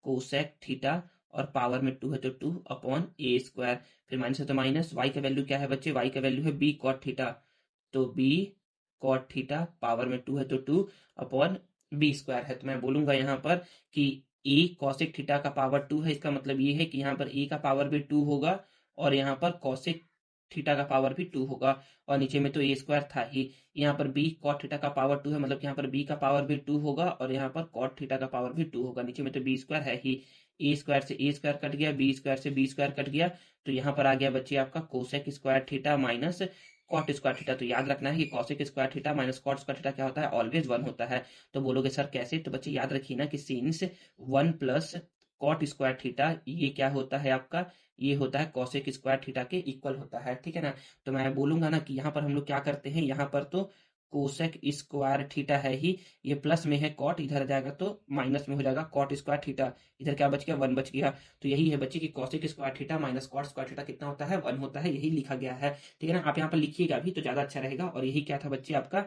कोसेक थीटा, और पावर में 2 है तो 2 अपॉन ए स्क्वायर, फिर माइनस है तो माइनस। वाई का वैल्यू क्या है बच्चे, वाई का वैल्यू है बी कॉट थीटा, तो बी कॉट थीटा, पावर में 2 है तो 2 अपॉन बी स्क्वायर है। तो मैं बोलूंगा यहाँ पर कि ए कॉसेक थीटा का पावर 2 है, इसका मतलब ये है कि यहाँ पर ए का पावर भी 2 होगा, और यहाँ पर कॉसेक थीटा का पावर भी 2 होगा, और नीचे में तो ए स्क्वायर था ही। यहाँ पर बी कॉट थीटा का पावर 2 है, मतलब यहाँ पर बी का पावर भी 2 होगा, और यहाँ पर कॉट थीटा का पावर भी 2 होगा, नीचे में तो बी स्क्वायर है ही। ए स्क्वायर से ए स्क्वायर कट गया, बी स्क्वायर से बी स्क्वायर कट गया, तो यहाँ पर आ गया बच्चे आपका cosec square theta minus cot square theta. तो याद रखना है कि cosec square theta minus cot square theta क्या होता है, ऑलवेज 1 होता है। तो बोलोगे सर कैसे, तो बच्चे याद रखिए ना कि since 1 plus cot square theta ये क्या होता है आपका, ये होता है कॉसेक स्क्वायर थीटा के इक्वल होता है, ठीक है ना। तो मैं बोलूंगा ना कि यहाँ पर हम लोग क्या करते हैं, यहाँ पर तो कोसेक स्क्वायर थीटा है ही, ये प्लस में है कॉट, इधर आ जाएगा तो माइनस में हो जाएगा कॉट स्क्वायर थीटा, इधर क्या बच गया 1 बच गया। तो यही है बच्चे कि cosec square theta minus cot square theta कितना होता है, 1 होता है, यही लिखा गया है, ठीक है ना। आप यहाँ पर लिखिएगा भी तो ज्यादा अच्छा रहेगा। और यही क्या था बच्चे आपका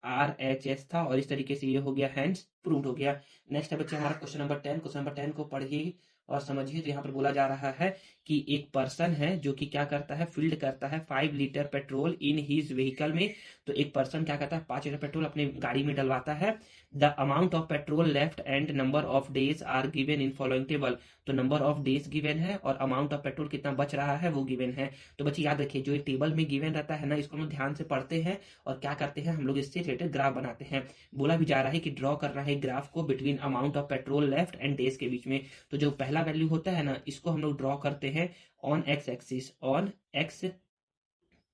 आर एच एस था, और इस तरीके से ये हो गया हैंड्स प्रूव्ड हो गया। नेक्स्ट है बच्चे हमारा क्वेश्चन नंबर 10। क्वेश्चन नंबर 10 को पढ़िए और समझिए। तो यहाँ पर बोला जा रहा है कि एक पर्सन है जो कि क्या करता है, फील्ड करता है 5 litre petrol in his vehicle में। तो एक पर्सन क्या करता है, 5 लीटर पेट्रोल अपने गाड़ी में डलवाता है। The amount of petrol left and number of days are given in following table. तो नंबर ऑफ डेज गिवन है और अमाउंट ऑफ पेट्रोल कितना बच रहा है वो गिवन है। तो बच्चे याद रखिए जो टेबल में गिवन रहता है ना, इसको हम ध्यान से पढ़ते हैं और क्या करते हैं, हम लोग इससे रिलेटेड ग्राफ बनाते हैं। बोला भी जा रहा है कि ड्रॉ कर रहा है ग्राफ को between amount of petrol left and days के बीच में। तो जो पहला वैल्यू होता है ना, इसको हम लोग ड्रॉ करते हैं on x axis, on x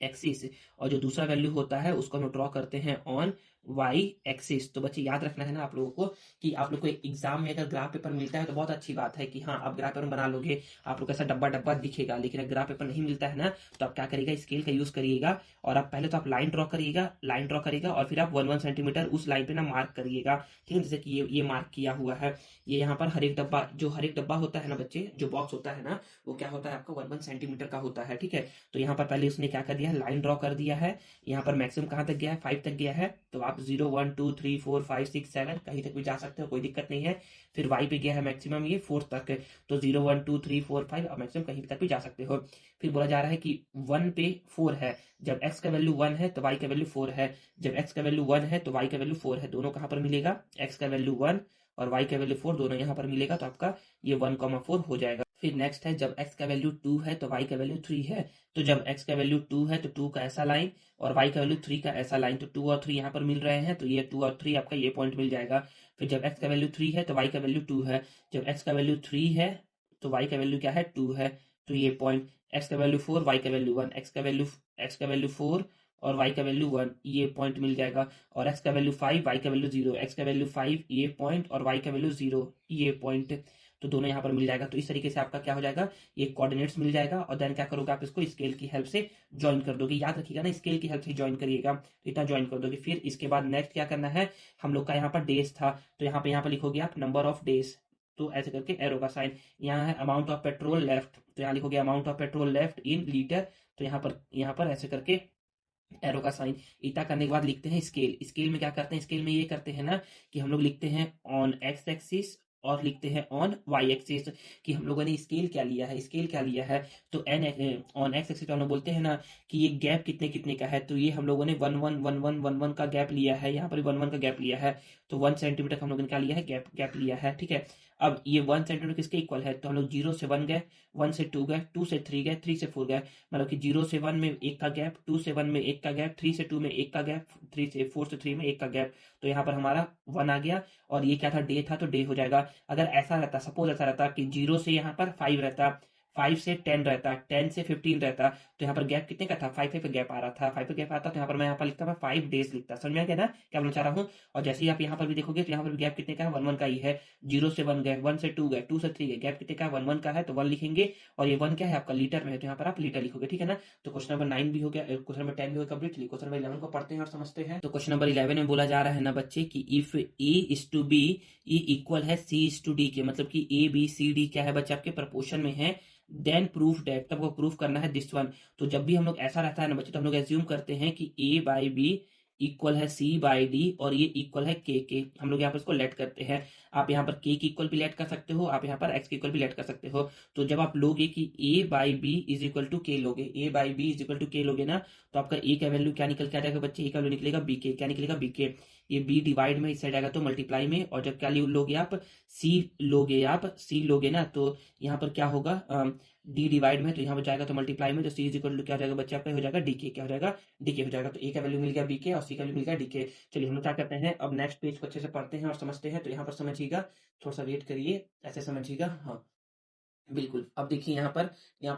axis, और जो दूसरा वैल्यू होता है उसको हम ड्रॉ करते हैं ऑन वाई एक्सिस। तो बच्चे याद रखना है ना आप लोगों को कि आप लोग को एग्जाम में अगर ग्राफ पेपर मिलता है तो बहुत अच्छी बात है कि हाँ आप ग्राफ पेपर बना लोगे, आप लोग ऐसा डब्बा डब्बा दिखेगा। लेकिन अगर ग्राफ पेपर नहीं मिलता है ना, तो आप क्या करिएगा, स्केल का यूज करिएगा, और आप पहले तो आप लाइन ड्रॉ करिएगा, लाइन ड्रॉ करिएगा, और फिर आप 1 सेंटीमीटर उस लाइन पे ना मार्क करिएगा, ठीक है। जैसे कि ये मार्क किया हुआ है, ये यहाँ पर हर एक डब्बा, जो हर एक डब्बा होता है ना बच्चे, जो बॉक्स होता है ना, वो क्या होता है आपका 1 सेंटीमीटर का होता है, ठीक है। तो यहाँ पर पहले उसने क्या कर दिया है, लाइन ड्रॉ कर दिया है। यहाँ पर मैक्सिमम कहाँ तक गया है, 5 तक गया है, तो आप 0 1 2 3 4 5 6 7 कहीं तक भी जा सकते हो, कोई दिक्कत नहीं है। फिर वाई पे गया है मैक्सिमम ये 4 तक, तो 0 1 2 3 4 5 और मैक्सिमम कहीं तक भी जा सकते हो। फिर बोला जा रहा है कि 1 पे 4 है, जब x का वैल्यू 1 है तो y का वैल्यू 4 है, जब x का वैल्यू 1 है तो y का वैल्यू 4 है, दोनों कहाँ पर मिलेगा, x का वैल्यू 1 और y का वैल्यू 4 दोनों यहाँ पर मिलेगा, तो आपका ये 1,4 हो जाएगा। फिर नेक्स्ट है जब x का वैल्यू 2 है तो y का वैल्यू 3 है, तो जब x का वैल्यू 2 है तो 2 का ऐसा लाइन, और y का वैल्यू 3 का ऐसा लाइन, तो 2 और 3 यहाँ पर मिल रहे हैं, तो ये 2 और 3 आपका ये पॉइंट मिल जाएगा। फिर जब x का वैल्यू 3 है तो y का वैल्यू 2 है, जब x का वैल्यू 3 है तो y का वैल्यू क्या है 2 है, तो ये पॉइंट। x का वैल्यू 4, y का वैल्यू 1, x का वैल्यू 4 और y का वैल्यू 1, ये पॉइंट मिल जाएगा। और x का वैल्यू 5, y का वैल्यू 0, x का वैल्यू 5 ये पॉइंट और y का वैल्यू 0 ये पॉइंट, तो दोनों यहाँ पर मिल जाएगा। तो इस तरीके से आपका क्या हो जाएगा, ये कोऑर्डिनेट्स मिल जाएगा। और देन क्या करोगे आप इसको स्केल की हेल्प से ज्वाइन कर दोगे, याद रखिएगा ना, स्केल की हेल्प से ज्वाइन करिएगा, तो इतना ज्वाइन कर दोगे। फिर इसके बाद नेक्स्ट क्या करना है, हम लोग का यहाँ पर डेज था, तो यहाँ पर लिखोगे आप नंबर ऑफ डेज, तो ऐसे करके एरो का साइन। यहाँ है अमाउंट ऑफ पेट्रोल लेफ्ट, तो यहाँ लिखोगे amount of petrol left in litre, तो यहाँ पर ऐसे करके एरो का साइन। इतना करने के बाद लिखते हैं स्केल। स्केल में क्या करते हैं, स्केल में ये करते हैं ना कि हम लोग लिखते हैं ऑन एक्स एक्सिस और लिखते हैं ऑन वाई एक्सिस, कि हम लोगों ने स्केल क्या लिया है, स्केल क्या लिया है। तो एन ऑन एक्स एक्सिस हम लोग बोलते हैं ना कि ये गैप कितने कितने का है, तो ये हम लोगों ने 1 1 1 1 1 1 का गैप लिया है, यहाँ पर भी 1 1 का गैप लिया है, तो 1 सेंटीमीटर का हम लोगों ने क्या लिया है, गैप गैप लिया है, ठीक है। अब ये 1 सेंटीमीटर किसके इक्वल है, तो हम लोग 0 से 1 गए, 1 से 2 गए, 2 से 3 गए, 3 से 4 गए, मतलब कि 0 से 1 में 1 का गैप, 2 से 1 में 1 का गैप, 3 से 2 में 1 का गैप, 3 से 4 से 3 में 1 का गैप, तो यहाँ पर हमारा 1 आ गया। और ये क्या था, डे था, तो डे हो जाएगा। अगर ऐसा रहता, सपोज ऐसा रहता कि 0 से यहाँ पर 5 रहता, 5 से 10 रहता, 10 से 15 रहता, तो यहाँ पर गैप कितने का था, 5 का गैप आ रहा था, 5 का गैप आता, तो यहाँ पर मैं यहाँ पर लिखता था 5 डेज लिखता। समझ में आ गया ना क्या बोलना चाह रहा हूँ। और जैसे ही आप यहाँ पर भी देखोगे तो यहाँ पर भी गैप कितने का है, 1 1 का ही है। 0 से 1 गए, 1 से 2 गए, 2 से 3 गए, गैप कितने का है, 1 1 का है, तो 1 लिखेंगे। और ये 1 क्या है आपका, लीटर में है, तो यहाँ पर आप लीटर लिखोगे, ठीक है ना। तो क्वेश्चन नंबर 9 भी हो गया, क्वेश्चन नंबर 10 भी हो गया कंप्लीटली। क्वेश्चन नंबर 11 को पढ़ते हैं और समझते हैं। तो क्वेश्चन नंबर 11 में बोला जा रहा है ना बच्चे कि if A is to B, E equal है सी इज टू डी के, मतलब कि ए बी सी डी क्या है बच्चे, आपके प्रपोर्शन में है, देन प्रूफ डेट, तब वो प्रूफ करना है दिस वन। तो जब भी हम लोग ऐसा रहता है ना बच्चे, तो हम लोग एज्यूम करते हैं कि ए बाई बी इक्वल है सी बाई डी और ये इक्वल है के। हम लोग यहाँ पर इसको लेट करते हैं। आप यहाँ पर के की इक्वल भी लेट कर सकते हो, आप यहाँ पर एक्स की इक्वल भी लेट कर सकते हो। तो जब आप लोगे कि a by b is equal to k लोगे, a by b is equal to k लोगे ना, तो आपका ए का वैल्यू क्या निकल के आ जाएगा बच्चे, ए का वैल्यू निकलेगा बी के, क्या निकलेगा बी के। ये बी डिवाइड में इस साइड आएगा तो मल्टीप्लाई में, और जब क्या लोगे आप, सी लोगे ना, तो यहाँ पर क्या होगा, डी डिवाइड में, तो यहाँ पर जाएगा तो मल्टीप्लाई में, तो सी इज इक्वल टू क्या हो जाएगा बच्चे आपका, हो जाएगा डी के, क्या हो जाएगा, डी के हो जाएगा। तो ए का वैल्यू मिल गया बी के और सी का वैल्यू मिल गया डी के। चलिए हम लोग क्या करते हैं, अब नेक्स्ट पेज को अच्छे से पढ़ते हैं और समझते हैं। तो यहाँ पर समझिएगा, थोड़ा सा वेट करिए, ऐसे समझिएगा, हाँ बिल्कुल। अब देखिए यहाँ पर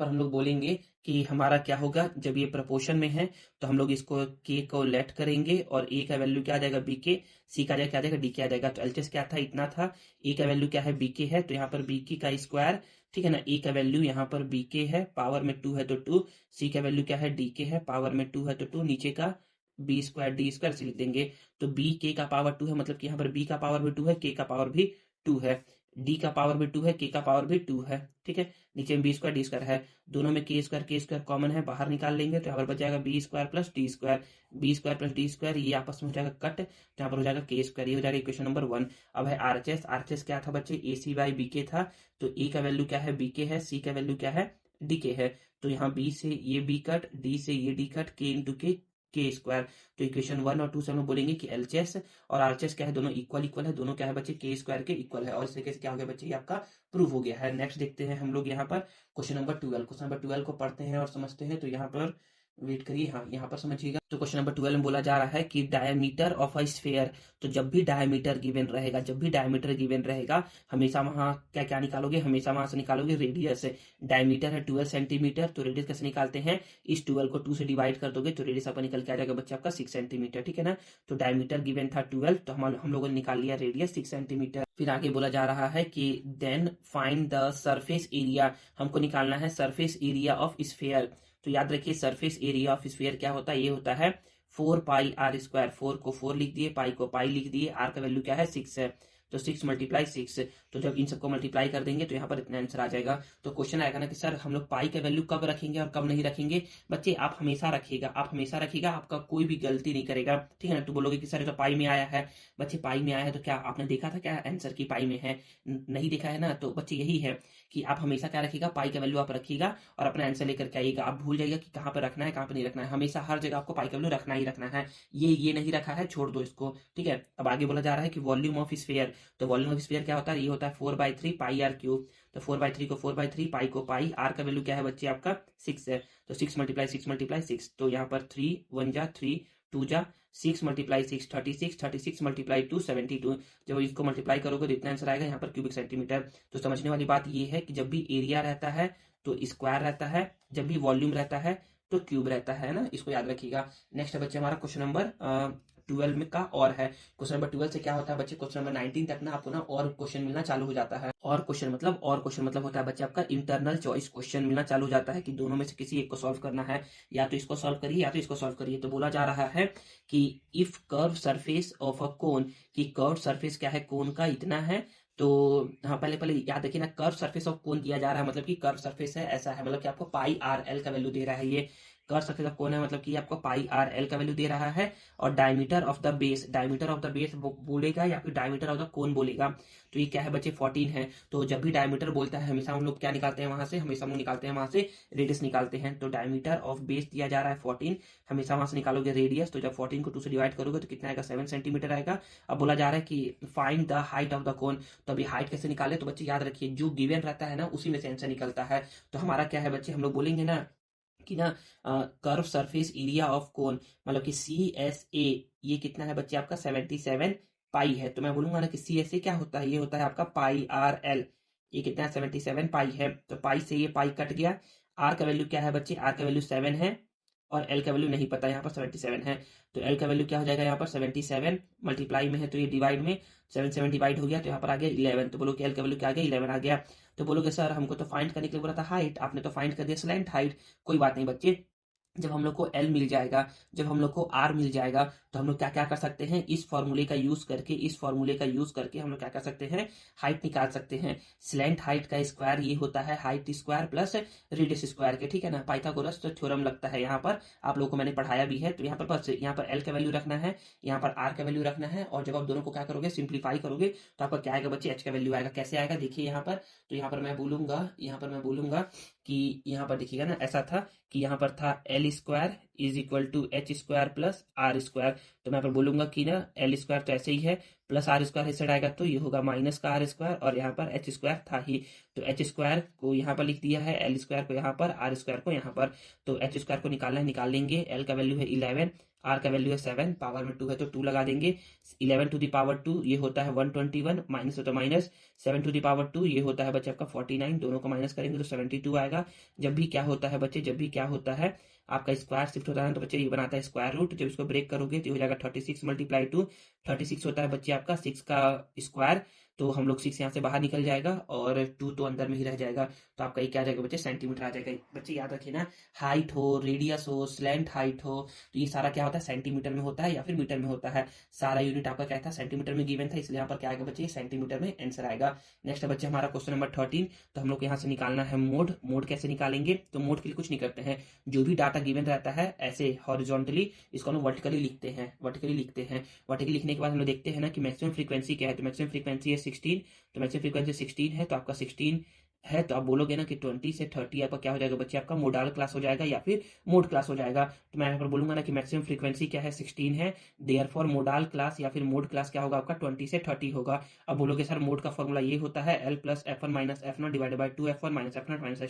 हम लोग बोलेंगे कि हमारा क्या होगा, जब ये प्रपोर्शन में है तो हम लोग इसको के को लेट करेंगे और ए का वैल्यू क्या आ जाएगा बी के, सी का क्या आ जाएगा डी के आ जाएगा। तो एलसीएस क्या था, इतना था, ए का वैल्यू क्या है बी के है, तो यहाँ पर बी के का स्क्वायर, ठीक है ना, ए का वैल्यू यहाँ पर बी के है, पावर में 2 है तो 2, सी का वैल्यू क्या है डी के है, पावर में 2 है तो 2, नीचे का बी स्क्वायर डी स्क्वायर से लिख देंगे। तो बी के का पावर 2 है, मतलब कि यहाँ पर बी का पावर भी 2 है, के का पावर भी 2 है, डी का पावर भी 2 है, के का पावर भी 2 है, ठीक है। नीचे में बी स्क्वायर डी स्क्वायर है, दोनों में के स्क्वायर कॉमन है, बाहर निकाल लेंगे तो यहाँ पर बच जाएगा B square plus D square, B square plus D square, ये आपस में हो जाएगा कट, तो यहाँ पर हो जाएगा के स्क्वायर, ये हो जाएगा इक्वेशन नंबर 1। अब है आरएचएस, आरएचएस क्या था बच्चे, ए सी बाई बी के था, तो ए का वैल्यू क्या है बी के है, सी का वैल्यू क्या है डी के है, तो यहाँ बी से ये बी कट, डी से ये डी कट, के इंटू के स्क्वायर। तो इक्वेशन 1 और 2 से हम लोग बोलेंगे कि एलसीएस और आरएचएस क्या है, दोनों इक्वल इक्वल है, दोनों क्या है बच्चे के स्क्वायर के इक्वल है, और इस तरीके से क्या हो गया बच्चे, ये आपका प्रूव हो गया है। नेक्स्ट देखते हैं हम लोग यहाँ पर क्वेश्चन नंबर 12, क्वेश्चन नंबर 12 को पढ़ते हैं और समझते हैं। तो यहाँ पर वेट करिए, हाँ यहाँ पर समझिएगा। तो क्वेश्चन नंबर 12 में बोला जा रहा है कि डायमीटर ऑफ अ स्फेयर, तो जब भी डायमीटर गिवन रहेगा, जब भी डायमीटर गिवन रहेगा, हमेशा वहां क्या क्या निकालोगे, हमेशा वहां से निकालोगे रेडियस। डायमीटर है 12 सेंटीमीटर, तो रेडियस कैसे निकालते हैं, इस 12 को 2 से डिवाइड कर दोगे तो रेडियस आपका निकल के आ जाएगा बच्चे आपका 6 सेंटीमीटर, ठीक है ना। तो डायमीटर गिवन था 12, तो हम लोगों ने निकाल लिया रेडियस 6 सेंटीमीटर। फिर आगे बोला जा रहा है कि then find the surface area, हमको निकालना है सरफेस एरिया ऑफ स्फेयर। तो याद रखिए सरफेस एरिया ऑफ स्फीयर क्या होता है, ये होता है 4 पाई आर स्क्वायर, 4 को 4 लिख दिए, पाई को पाई लिख दिए, आर का वैल्यू क्या है 6 है, तो 6 मल्टीप्लाई 6, तो जब इन सबको मल्टीप्लाई कर देंगे तो यहाँ पर इतना आंसर आ जाएगा। तो क्वेश्चन आएगा ना कि सर हम लोग पाई का वैल्यू कब रखेंगे और कब नहीं रखेंगे। बच्चे आप हमेशा रखिएगा, आप हमेशा रखिएगा, आपका कोई भी गलती नहीं करेगा, ठीक है ना। तो बोलोगे कि सर तो पाई में आया है, बच्चे पाई में आया है तो क्या आपने देखा था क्या आंसर की पाई में है, नहीं देखा है ना। तो बच्चे यही है कि आप हमेशा क्या रखिएगा, पाई का वैल्यू आप रखिएगा और अपना आंसर लेकर के आइएगा। आप भूल जाइएगा कि कहाँ पर रखना है कहाँ पर नहीं रखना है, हमेशा हर जगह आपको पाई का वैल्यू रखना ही रखना है। ये नहीं रखा है छोड़ दो इसको, ठीक है। अब आगे बोला जा रहा है कि वॉल्यूम ऑफ स्फीयर, तो वॉल्यूम ऑफ स्फीयर क्या होता है, ये होता है 4/3 पाई आर क्यूब। तो 4/3 को 4/3, पाई को पाई, आर का वैल्यू क्या है बच्चे आपका 6 है, तो 6 मल्टीप्लाई 6 मल्टीप्लाई 6, तो यहाँ पर 3 1 जा 3 2 जा 6 मल्टीप्लाई 6 36, 36 मल्टीप्लाई 2 72, जब इसको मल्टीप्लाई करोगे तो इतना आंसर आएगा यहाँ पर क्यूबिक सेंटीमीटर। तो समझने वाली बात ये है कि जब भी एरिया रहता है तो स्क्वायर रहता है, जब भी वॉल्यूम रहता है तो क्यूब रहता है ना, इसको याद रखिएगा। नेक्स्ट है बच्चे हमारा क्वेश्चन नंबर 12 में का और है। क्वेश्चन नंबर 12 से क्या होता है बच्चे, क्वेश्चन नंबर 19 तक ना आपको ना और क्वेश्चन मिलना चालू हो जाता है। और क्वेश्चन मतलब होता है बच्चे आपका इंटरनल चॉइस क्वेश्चन मिलना चालू हो जाता है कि दोनों में से किसी एक को सॉल्व करना है, या तो इसको सॉल्व करिए या तो इसको सॉल्व करिए। तो बोला जा रहा है कि if curve surface of a cone, कि कर्व सरफेस क्या है, कोन का इतना है। तो हाँ, पहले पहले याद रखिए ना, कर्व सरफेस ऑफ कोन दिया जा रहा है, मतलब कि कर्व सरफेस है ऐसा है, मतलब कि आपको पाई आर एल का वैल्यू दे रहा है। ये कर्व सरफेस ऑफ कोन है, मतलब कि आपको पाई आर एल का वैल्यू दे रहा है। और diameter of the base, diameter of the base बोलेगा या फिर डायमीटर ऑफ द कोन बोलेगा। तो ये क्या है बच्चे 14 है। तो जब भी डायमीटर बोलता है हमेशा हम लोग क्या निकालते हैं वहां से, हमेशा हम लोग निकालते हैं वहां से रेडियस निकालते हैं। तो डायमीटर ऑफ बेस दिया जा रहा है 14, हमेशा वहां से निकालोगे रेडियस। तो जब 14 को 2 से डिवाइड करोगे तो कितना आएगा, 7 सेंटीमीटर आएगा। अब बोला जा रहा है कि find the height of the cone. तो अभी हाइट कैसे निकाले, तो बच्चे याद रखिए जो गिवन रहता है ना उसी में से आंसर निकलता है। तो हमारा क्या है बच्चे, हम लोग बोलेंगे ना कि ना curve surface area of cone, मतलब कि सी एस ए, ये कितना है बच्चे आपका 77 पाई है। तो मैं बोलूंगा ना कि सी एस ए क्या होता है, ये होता है आपका पाई आर एल। ये कितना है 77 पाई है। तो पाई से ये पाई कट गया। आर का वैल्यू क्या है बच्चे, आर का वैल्यू 7 है, और एल का वैल्यू नहीं पता, यहाँ पर 77 है। तो एल का वैल्यू क्या हो जाएगा यहाँ पर 77, मल्टीप्लाई में है तो ये डिवाइड में 7 डिवाइड हो गया, तो यहाँ पर आ गया 11। तो बोलो कि एल का वैल्यू क्या आ गया, 11 आ गया। तो बोलोगे सर हमको तो फाइंड करने के लिए बोला था हाइट, आपने तो फाइंड कर दिया स्लैंट हाइट। कोई बात नहीं बच्चे, जब हम लोग को L मिल जाएगा, जब हम लोग को R मिल जाएगा, तो हम लोग क्या क्या कर सकते हैं, इस फॉर्मूले का यूज करके, हम लोग क्या कर सकते हैं, हाइट निकाल सकते हैं। स्लैंट हाइट का स्क्वायर ये होता है height square plus radius square के, ठीक है ना। पाइथागोरस तो थ्योरम लगता है यहाँ पर, आप लोगों को मैंने पढ़ाया भी है। तो यहाँ पर बस यहाँ पर L का वैल्यू रखना है, यहाँ पर R का वैल्यू रखना है, और जब आप दोनों को क्या करोगे, सिंप्लीफाई करोगे, तो आपका क्या आएगा बच्चे, H का वैल्यू आएगा। कैसे आएगा देखिए यहाँ पर। तो यहाँ पर मैं बोलूंगा कि यहाँ पर देखिएगा ना, ऐसा था कि यहाँ पर था L square is equal to H square plus R square. तो मैं यहाँ पर बोलूंगा कि ना एल स्क्वायर तो ऐसे ही है, प्लस आर स्क्वायर इस साइड आएगा तो ये होगा माइनस का आर स्क्वायर, और यहाँ पर एच स्क्वायर था ही। तो एच स्क्वायर को यहाँ पर लिख दिया है, एल स्क्वायर को यहाँ पर, आर स्क्वायर को यहाँ पर। तो एच स्क्वायर को निकालना है, निकाल लेंगे। एल का वैल्यू है 11, आर का वैल्यू है 7, पावर में 2 है तो 2 लगा देंगे। 11 टू द पावर 2 ये होता है 121, माइनस है तो माइनस। 7 टू द पावर 2 ये होता है बच्चे आपका 49, दोनों को माइनस करेंगे तो 72 आएगा। जब भी क्या होता है बच्चे, जब भी क्या होता है आपका स्क्वायर शिफ्ट होता है तो बच्चे ये बनाता है स्क्वायर रूट। जब इसको ब्रेक करोगे तो ये हो जाएगा 36 मल्टीप्लाई टू, 36 होता है बच्चे आपका 6 का स्क्वायर। तो हम लोग 6 यहाँ से बाहर निकल जाएगा और 2 तो अंदर में ही रह जाएगा। तो आपका ये क्या आ जाएगा बच्चे, सेंटीमीटर आ जाएगा। बच्चे याद रखिए ना, हाइट हो, रेडियस हो, स्लैंट हाइट हो, तो ये सारा क्या होता है, सेंटीमीटर में होता है या फिर मीटर में होता है। सारा यूनिट आपका क्या था, सेंटीमीटर में गिवन था, इसलिए यहाँ पर क्या आएगा बच्चे, सेंटीमीटर में आंसर आएगा। नेक्स्ट है बच्चे हमारा क्वेश्चन नंबर 13। तो हम लोग यहाँ से निकालना है मोड। मोड कैसे निकालेंगे, तो मोड के लिए कुछ नहीं करते हैं, जो भी डाटा गिवन रहता है ऐसे हॉरिजॉन्टली इसको हम वर्टिकली लिखते हैं, वर्टिकली लिखने के बाद हम लोग देखते हैं ना कि मैक्सिमम फ्रीक्वेंसी क्या है। तो मैक्सिमम फ्रीक्वेंसी है 16, तो मैक्सिमम फ्रीक्वेंसी 16 है, तो आपका 16 है। तो आप बोलोगे ना कि 20 से 30 आपका क्या हो जाएगा बच्चे, आपका मोडाल क्लास हो जाएगा या फिर मोड क्लास हो जाएगा। तो मैं यहाँ पर बोलूंगा ना कि मैक्सिमम फ्रीक्वेंसी क्या है, 16 है, देयरफॉर मोडाल क्लास या फिर मोड क्लास क्या होगा आपका 20 से 30 होगा। अब बोलोगे सर मोड का फॉर्मूला ये होता है L plus F1 minus F0 divided by 2F1 minus F0 minus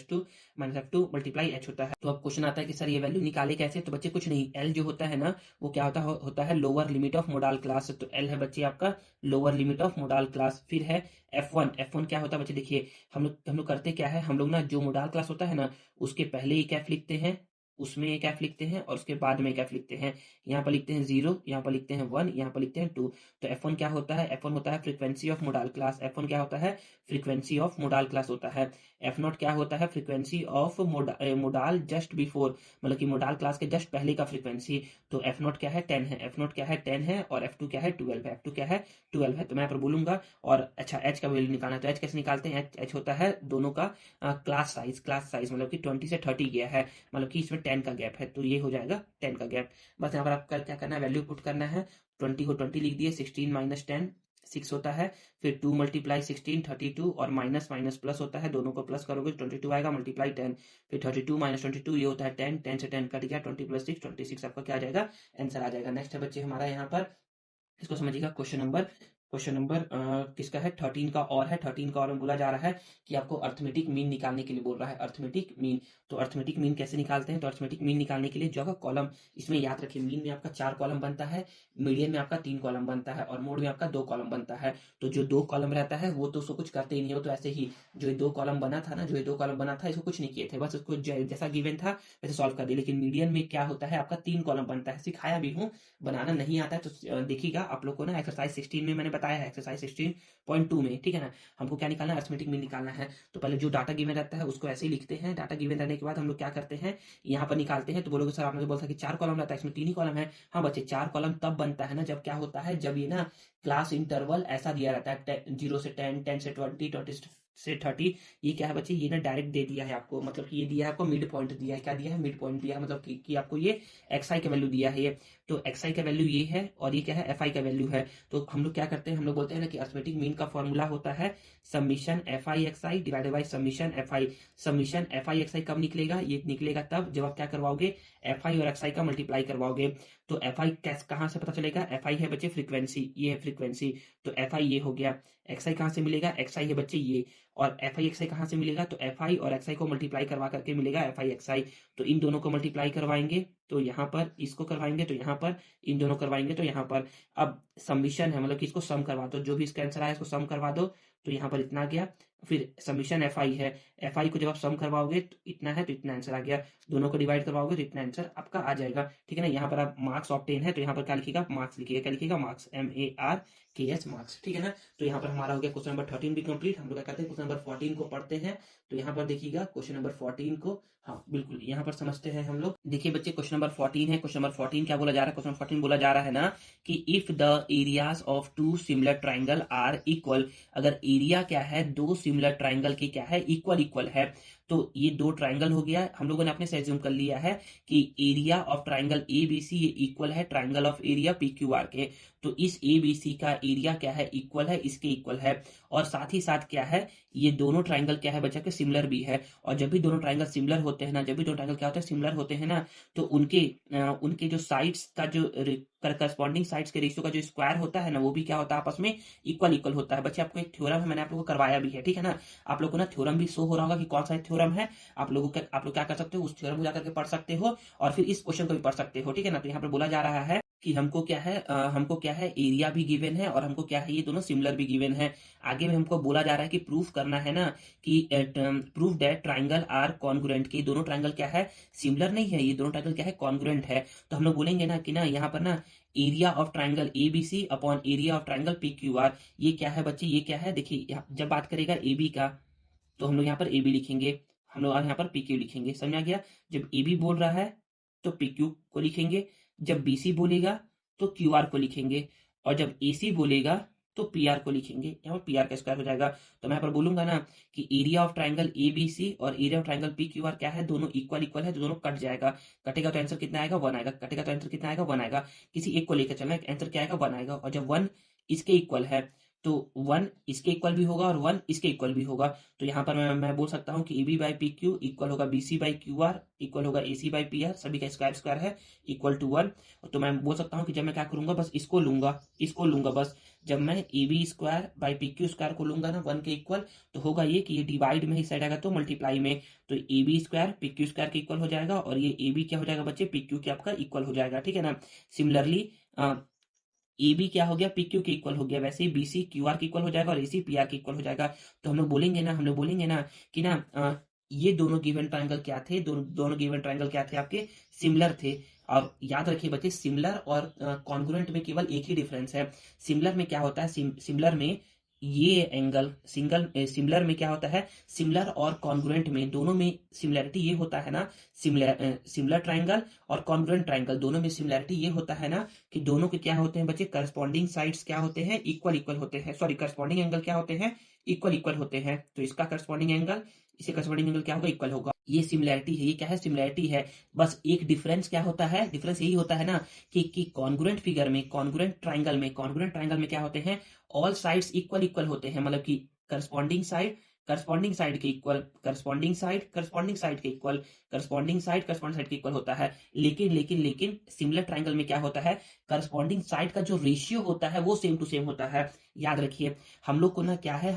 F2 multiply H होता है। तो अब क्वेश्चन आता है कि सर ये वैल्यू निकाले कैसे, तो बच्चे कुछ नहीं, L जो होता है ना वो क्या होता है lower limit of modal class. तो L है बच्चे आपका lower limit of modal class. फिर है F1 क्या होता है बच्चे, देखिए हम लोग करते क्या है, हम लोग ना जो मोडाल क्लास होता है ना उसके पहले एक एफ लिखते हैं, उसमें एक एफ लिखते हैं, और उसके बाद में एक एफ लिखते हैं। यहाँ पर लिखते हैं 0, यहाँ पर लिखते हैं 1, यहाँ पर लिखते हैं 2। तो F1 क्या होता है, F1 होता है frequency of modal class. F1 क्या होता है, फ्रीक्वेंसी ऑफ मोडाल क्लास होता है। F0 क्या होता है, frequency of modal just before, मतलब कि मोडाल क्लास के जस्ट पहले का फ्रीक्वेंसी। तो F0 क्या है 10 है, F0 क्या है 10 है, और F2 क्या है 12 है, F2 क्या है 12 है। तो मैं यहाँ पर बोलूंगा। और अच्छा एच का वैल्यू निकालना है, तो एच कैसे निकालते हैं, एच होता है दोनों का क्लास साइज मतलब कि 20 से 30 गया है, मतलब कि इसमें 10 का गैप है, तो ये हो जाएगा 10 का गैप। बस यहाँ पर आपका क्या करना है, वैल्यू पुट करना है। 20 को 20 लिख दिए, 16 माइनस 10 6 होता है, फिर 2 मल्टीप्लाई 16 32, और माइनस माइनस प्लस होता है, दोनों को प्लस करोगे 22 आएगा, मल्टीप्लाई 10, फिर 32 माइनस 22 ये होता है 10, 10 से 10 कट गया, 20 प्लस 6 26 आपका क्या आ जाएगा, आंसर आ जाएगा। नेक्स्ट है बच्चे हमारा यहाँ पर, इसको समझिएगा क्वेश्चन नंबर क्वेश्चन नंबर किसका है, 13 का और है। 13 का और में बोला जा रहा है कि आपको अर्थमेटिक मीन निकालने के लिए बोल रहा है, अर्थमेटिक मीन। तो अर्थमेटिक मीन कैसे निकालते हैं, तो अर्थमेटिक मीन निकालने के लिए जो कॉलम, इसमें याद रखिए मीन में आपका 4 कॉलम बनता है, मीडियन में आपका 3 कॉलम बनता है और मोड में आपका 2 कॉलम बनता है। तो जो 2 कॉलम रहता है वो तो उसको कुछ करते ही नहीं हो, तो ऐसे ही जो ये 2 कॉलम बना था ना, जो ये 2 कॉलम बना था इसको कुछ नहीं किए थे, बस उसको जैसा गिवन था वैसे सॉल्व कर दिया। लेकिन मीडियन में क्या होता है, आपका 3 कॉलम बनता है, सिखाया भी हूँ, बनाना नहीं आता है तो देखिएगा आप लोग को ना, एक्सरसाइज 16 में मैंने बताया है, एक्सरसाइज 16.2 में, ठीक है ना। हमको क्या निकालना है, अर्थमेटिक मीन निकालना है। तो पहले जो डाटा गिवन रहता है उसको ऐसे ही लिखते हैं, डाटा गिवन रहने के बाद हम लोग क्या करते हैं, यहाँ पर निकालते हैं। तो बोलोगे सर आपने तो बोला था कि 4 कॉलम रहता है, इसमें 3 ही कॉलम है। हाँ बच्चे, 4 कॉलम तब बनता है ना जब क्या होता है, जब ये ना क्लास इंटरवल ऐसा दिया रहता है, 0 से 10, 10 से 20, 20 से 30। ये क्या है बच्चे, ये ना डायरेक्ट दे दिया है आपको, मतलब कि ये दिया है आपको मिड पॉइंट दिया है, क्या दिया है, मिड पॉइंट दिया है, मतलब कि आपको ये एक्स आई का वैल्यू दिया है ये। तो एक्स आई का वैल्यू ये है और ये क्या है, एफ आई का वैल्यू है। तो हम लोग क्या करते हैं, हम लोग बोलते हैं ना कि अर्थमेटिक मीन का फॉर्मूला होता है summation f i x i divided by summation f i. Summation f i x i कब निकलेगा, ये निकलेगा तब जब आप क्या करवाओगे, एफ आई और एक्स आई का मल्टीप्लाई करवाओगे। तो एफ आई कहाँ से पता चलेगा, एफ आई है बच्चे फ्रीक्वेंसी, ये है फ्रीक्वेंसी। तो एफ आई ये हो गया, एक्स आई कहाँ से मिलेगा, एक्स आई है बच्चे ये, और एफ आई एक्स आई कहाँ से मिलेगा, तो एफ आई और एक्स आई को मल्टीप्लाई करवा करके मिलेगा एफ आई एक्स आई। तो इन दोनों को मल्टीप्लाई करवाएंगे तो यहाँ पर इसको करवाएंगे, तो यहाँ पर इन दोनों करवाएंगे तो यहाँ पर। अब समीशन है, मतलब कि इसको सम करवा दो, जो भी इसका आंसर आया इसको सम करवा दो, तो यहाँ पर इतना आ गया। फिर समीशन एफ आई है, एफ आई को जब आप सम करवाओगे तो इतना है, तो इतना आंसर आ गया। दोनों को डिवाइड करवाओगे तो इतना आंसर आपका आ जाएगा, ठीक है ना। यहाँ पर आप मार्क्स ऑब्टेन है, तो यहाँ पर क्या लिखिएगा, मार्क्स लिखिएगा, क्या लिखिएगा, मार्क्स, MARKS मार्क्स, ठीक है ना। तो यहाँ पर हमारा हो गया क्वेश्चन नंबर 13 भी कंप्लीट। हम लोग क्या करते हैं, क्वेश्चन नंबर 14 को पढ़ते हैं। तो यहाँ पर देखिएगा क्वेश्चन नंबर 14 को, हाँ बिल्कुल यहाँ पर समझते हैं हम लोग। देखिए बच्चे क्वेश्चन नंबर 14 है, क्वेश्चन नंबर 14 क्या बोला जा रहा है, क्वेश्चन 14 बोला जा रहा है ना कि if the areas of 2 similar triangle are equal, अगर एरिया क्या है, 2 सिमिलर ट्राइंगल की क्या है, इक्वल इक्वल है। तो ये 2 ट्राइंगल हो गया, हम लोगों ने अपने से एज्यूम कर लिया है कि एरिया ऑफ ट्राइंगल ABC ये इक्वल है ट्राइंगल ऑफ एरिया PQR के। तो इस ABC का एरिया क्या है, इक्वल है, इसके इक्वल है। और साथ ही साथ क्या है, ये दोनों ट्राइंगल क्या है बच्चा के, सिमिलर भी है। और जब भी दोनों ट्राइंगल सिमिलर होते हैं ना, जब भी दोनों ट्राइंगल क्या होते हैं, सिमिलर होते हैं ना, तो उनके जो साइड्स का जो करस्पॉन्डिंग साइड्स के रेशियो का जो स्क्वायर होता है ना, वो भी क्या होता है, आपस में इक्वल इक्वल होता है। बच्चे आपको एक थ्योरम है, मैंने आप लोगों को करवाया भी है, ठीक है ना। आप लोग को ना थ्योरम भी शो हो रहा होगा कि कौन सा थ्योरम है। आप लोग क्या कर सकते हो, उस थ्योरम को जाकर के पढ़ सकते हो और फिर इस क्वेश्चन को भी पढ़ सकते हो, ठीक है ना। तो यहाँ पर बोला जा रहा है कि हमको क्या है, एरिया भी गिवन है और हमको क्या है, ये दोनों सिमिलर भी गिवन है। आगे में हमको बोला जा रहा है कि प्रूफ करना है ना कि proof that triangle are congruent, की दोनों ट्राइंगल क्या है, सिमिलर नहीं है, ये दोनों ट्राइंगल क्या है, कॉन्ग्रुएंट है। तो हम लोग बोलेंगे ना कि ना यहाँ पर ना area of triangle ABC upon area of triangle PQR, ये क्या है बच्चे, ये क्या है, देखिए जब बात करेगा AB का तो हम लोग यहाँ पर AB लिखेंगे, हम लोग यहाँ पर PQ लिखेंगे, समझ आ गया। जब AB बोल रहा है तो PQ को लिखेंगे, जब BC बोलेगा तो QR को लिखेंगे, और जब AC बोलेगा तो PR को लिखेंगे, यहाँ पर PR का स्क्वायर हो जाएगा। तो मैं यहाँ पर बोलूंगा ना कि एरिया ऑफ ट्राइंगल ABC और एरिया ऑफ ट्राइंगल PQR क्या है, दोनों इक्वल इक्वल है, तो दोनों कट जाएगा। कटेगा तो आंसर कितना आएगा, 1 आएगा, कटेगा तो आंसर कितना आएगा, 1 आएगा। किसी एक को लेकर चलना है, आंसर क्या आएगा, 1 आएगा। और जब 1 इसके इक्वल है तो 1 इसके इक्वल भी होगा और 1 इसके इक्वल भी होगा। तो यहाँ पर मैं बोल सकता हूँ कि AB बाई PQ इक्वल होगा BC बाई QR इक्वल होगा AC बाई PR, सभी का स्क्वायर स्क्वायर है इक्वल टू 1। तो मैं बोल सकता हूँ कि जब मैं क्या करूंगा, बस इसको लूंगा बस। जब मैं AB square by PQ square को लूंगा ना 1 के इक्वल, तो होगा ये कि ये डिवाइड में ही साइड आएगा तो मल्टीप्लाई में, तो AB स्क्वायर PQ स्क्वायर के इक्वल हो जाएगा और ये AB क्या हो जाएगा बच्चे, PQ के आपका इक्वल हो जाएगा, ठीक है ना। सिमिलरली AB क्या हो गया, PQ के इक्वल हो गया, वैसे ही BC QR के इक्वल हो जाएगा और AC PR के इक्वल हो जाएगा। तो हम लोग बोलेंगे ना कि ना ये दोनों गिवन ट्रायंगल क्या थे, दोनों गिवन ट्रायंगल क्या थे, आपके सिमिलर थे। और याद रखिए बच्चे, सिमिलर और कॉन्ग्रुएंट में केवल एक ही डिफरेंस है। सिमिलर में क्या होता है, सिमिलर में ये एंगल सिमिलर में क्या होता है, सिमिलर और कॉन्ग्रुएंट में दोनों में सिमिलरिटी ये होता है ना, सिमिलर ट्राइंगल और कॉन्ग्रुएंट ट्राइंगल दोनों में सिमिलरिटी ये होता है ना कि दोनों के क्या होते हैं बच्चे, करस्पॉन्डिंग साइड्स क्या होते हैं, इक्वल इक्वल होते हैं, सॉरी करस्पॉन्डिंग एंगल क्या होते हैं, इक्वल इक्वल होते हैं। तो इसका करस्पॉन्डिंग एंगल, इसे करस्पॉन्डिंग एंगल क्या होगा, इक्वल होगा। ये सिमिलरिटी है, ये क्या है, सिमिलरिटी है। बस एक डिफरेंस क्या होता है, डिफरेंस यही होता है ना कि कॉन्ग्रुएंट फिगर में, कॉन्ग्रुएंट ट्राइंगल में क्या होते हैं, ऑल साइड्स इक्वल इक्वल होते हैं, मतलब कि करस्पॉन्डिंग साइड के इक्वल, करस्पॉन्डिंग साइड के इक्वल, करस्पॉन्डिंग साइड के इक्वल होता है। लेकिन सिमिलर ट्राइंगल में क्या होता है, करस्पॉन्डिंग साइड का जो रेशियो होता है वो सेम टू सेम होता है। याद रखिए हम लोग को ना क्या है,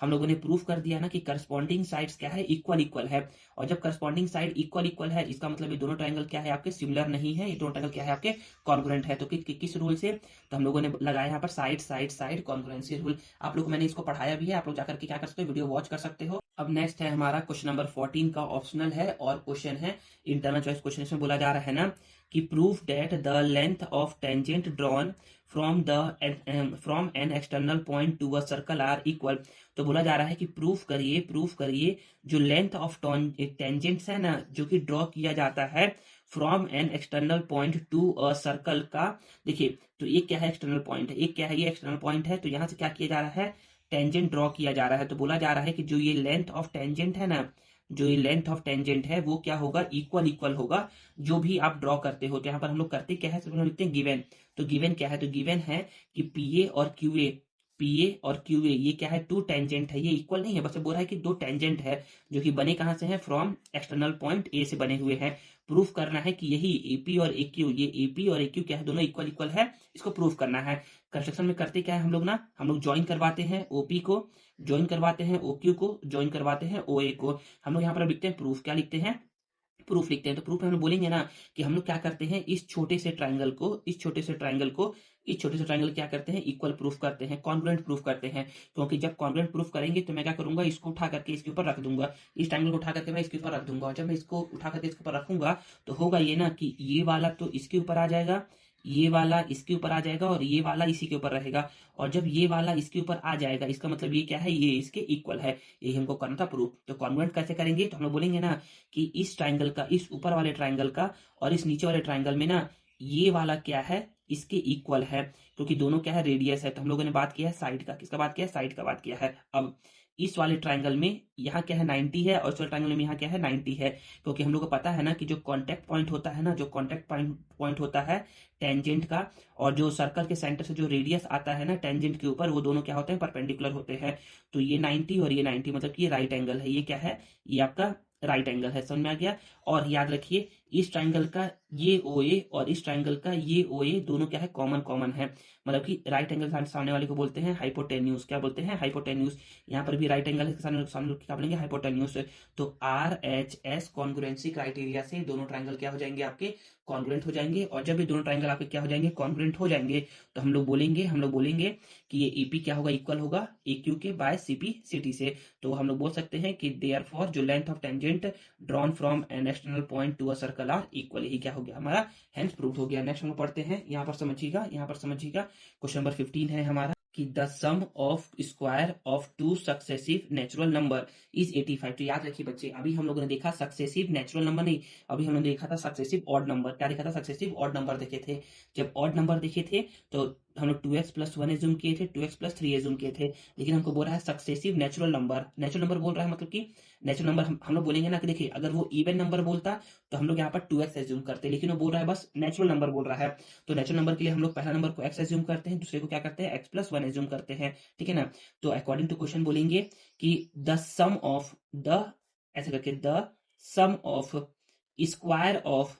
हम लोगों ने प्रूफ कर दिया ना कि करस्पॉन्डिंग साइड्स क्या है, इक्वल इक्वल है। और जब करस्पॉन्डिंग साइड इक्वल इक्वल है, इसका मतलब ये दोनों ट्रायंगल क्या है आपके सिमिलर नहीं है, ये दोनों ट्रायंगल क्या है आपके कॉन्ग्रुएंट है। तो किस रूल से, तो हम लोगों ने लगाया यहाँ पर side side side congruency rule. आप लोग मैंने इसको पढ़ाया भी है, आप लोग जाकर के क्या कर सकते हो, वीडियो वॉच कर सकते हो। अब नेक्स्ट है हमारा क्वेश्चन नंबर 14 का ऑप्शनल है और क्वेश्चन है इंटरनल चॉइस क्वेश्चन। इसमें बोला जा रहा है ना कि proof that the length of tangent drawn from an external point to a circle are equal. तो बोला जा रहा है कि प्रूफ करिए जो लेंथ ऑफ टेंजेंट्स है ना, जो कि ड्रॉ किया जाता है from an external point to a circle का। देखिए तो ये क्या है, एक्सटर्नल पॉइंट है, एक क्या है, ये एक्सटर्नल पॉइंट है। तो यहां से क्या किया जा रहा है, टेंजेंट ड्रॉ किया जा रहा है। तो बोला जा रहा है कि जो ये लेंथ ऑफ टेंजेंट है ना, जो ये लेंथ ऑफ टेंजेंट है वो क्या होगा, इक्वल इक्वल होगा जो भी आप ड्रॉ करते हो। तो यहाँ पर हम लोग करते क्या है, सिर्फ हम लिखते हैं गिवन। तो गिवन क्या है, तो गिवन है कि पीए और क्यूए ये क्या है, टू टेंजेंट है, ये इक्वल नहीं है, बस बोल रहा है कि दो टेंजेंट है जो कि बने कहां से हैं, फ्रॉम एक्सटर्नल पॉइंट ए से बने हुए हैं। प्रूफ करना है कि यही एपी और एक्यू, ये एपी और एक्यू क्या है, दोनों इक्वल इक्वल है, इसको प्रूफ करना है। कंस्ट्रक्शन में करते क्या है हम लोग ना, हम लोग ज्वाइन करवाते हैं ओपी को, ज्वाइन करवाते हैं ओक्यू को, ज्वाइन करवाते हैं ओए को। हम लोग यहाँ पर लिखते हैं प्रूफ, क्या लिखते हैं, प्रूफ लिखते हैं। तो प्रूफ में हम बोलेंगे ना कि हम लोग क्या करते हैं, इस छोटे से ट्रायंगल क्या करते हैं, इक्वल प्रूफ करते हैं, कॉन्ग्रुएंट प्रूफ करते हैं। क्योंकि जब कॉन्ग्रुएंट प्रूफ करेंगे तो मैं क्या करूंगा, इसको उठा करके इसके ऊपर रख दूंगा, इस ट्रायंगल को उठा करके मैं इसके ऊपर रख दूंगा। और जब मैं इसको उठा करके इसके ऊपर रखूंगा तो होगा ये ना कि ये वाला तो इसके ऊपर आ जाएगा, ये वाला इसके ऊपर आ जाएगा और ये वाला इसी के ऊपर रहेगा। और जब ये वाला इसके ऊपर आ जाएगा, इसका मतलब ये क्या है, ये इसके इक्वल है। यही हमको करना था प्रूफ। तो कॉन्ग्रुएंट कैसे करेंगे, तो हम लोग बोलेंगे ना कि इस ट्राइंगल का, इस ऊपर वाले ट्राइंगल का और इस नीचे वाले ट्राइंगल में ना ये वाला क्या है, इसके इक्वल है। क्योंकि दोनों क्या है, रेडियस है। तो हम लोगों ने बात किया है साइड का, किसका बात किया है, साइड का बात किया है। अब इस वाले ट्राइंगल में यहाँ क्या है 90 है और इस वाले ट्राइंगल में यहाँ क्या है 90 है। क्योंकि हम लोग को पता है ना कि जो कॉन्टेक्ट पॉइंट होता है ना, जो कॉन्टेक्ट पॉइंट होता है टेंजेंट का, और जो सर्कल के सेंटर से जो रेडियस आता है ना टेंजेंट के ऊपर, वो दोनों क्या होते हैं, परपेंडिकुलर होते हैं। तो ये 90 और ये 90 मतलब कि ये राइट एंगल है। ये क्या है, ये आपका राइट एंगल है, समझ में आ गया। और याद रखिए इस ट्राइंगल का ये ओए और इस ट्राइंगल का ये ओए दोनों क्या है, कॉमन है। मतलब कि राइट एंगल सामने वाले को बोलते हैं हाइपोटेन्यूज, क्या बोलते हैं, हाइपोटेन्यूज। यहाँ पर भी राइट एंगल के सामने क्या बोलेंगे, हाइपोटेन्यूज। तो R H S congruency criteria से दोनों ट्राइंगल क्या हो जाएंगे आपके, कॉन्ग्रुएंट हो जाएंगे। और जब ये दोनों ट्राइंगल आपके क्या हो जाएंगे, कॉन्ग्रुएंट हो जाएंगे, तो हम लोग बोलेंगे कि ये ईपी क्या होगा, इक्वल होगा एक्यू के बाय सीपी सिटी से। तो हम लोग बोल सकते हैं कि देयरफॉर जो length of tangent drawn from an external point to a circle are equal, यही क्या हो गया हमारा, हेंस प्रूव्ड हो गया। नेक्स्ट हम लोग पढ़ते हैं, यहाँ पर समझिएगा क्वेश्चन नंबर 15 है हमारा कि the sum of square of two successive natural number is 85। तो याद रखिए बच्चे, अभी हम लोगों ने देखा सक्सेसिव नेचुरल नंबर नहीं, अभी हम लोगों ने देखा था सक्सेसिव ऑड नंबर। क्या देखा था, सक्सेसिव ऑड नंबर देखे थे। जब ऑड नंबर देखे थे तो हम लोग 2x+1 एज्यूम किए थे, 2x+3 एज्यूम किए थे। लेकिन हमको बोल रहा है सक्सेसिव नेचुरल नंबर बोल रहा है, मतलब कि नेचुरल नंबर हम लोग बोलेंगे ना कि देखिए अगर वो इवन नंबर बोलता तो हम लोग यहाँ पर 2x एज्यूम करते, लेकिन वो बोल रहा है बस नेचुरल नंबर बोल रहा है। तो नेचुरल नंबर के लिए हम लोग पहला नंबर को x एज्यूम करते हैं, दूसरे को क्या करते हैं, x+1 एज्यूम करते हैं, ठीक है ना। तो अकॉर्डिंग टू क्वेश्चन बोलेंगे कि द सम ऑफ द, ऐसे करके the sum of square of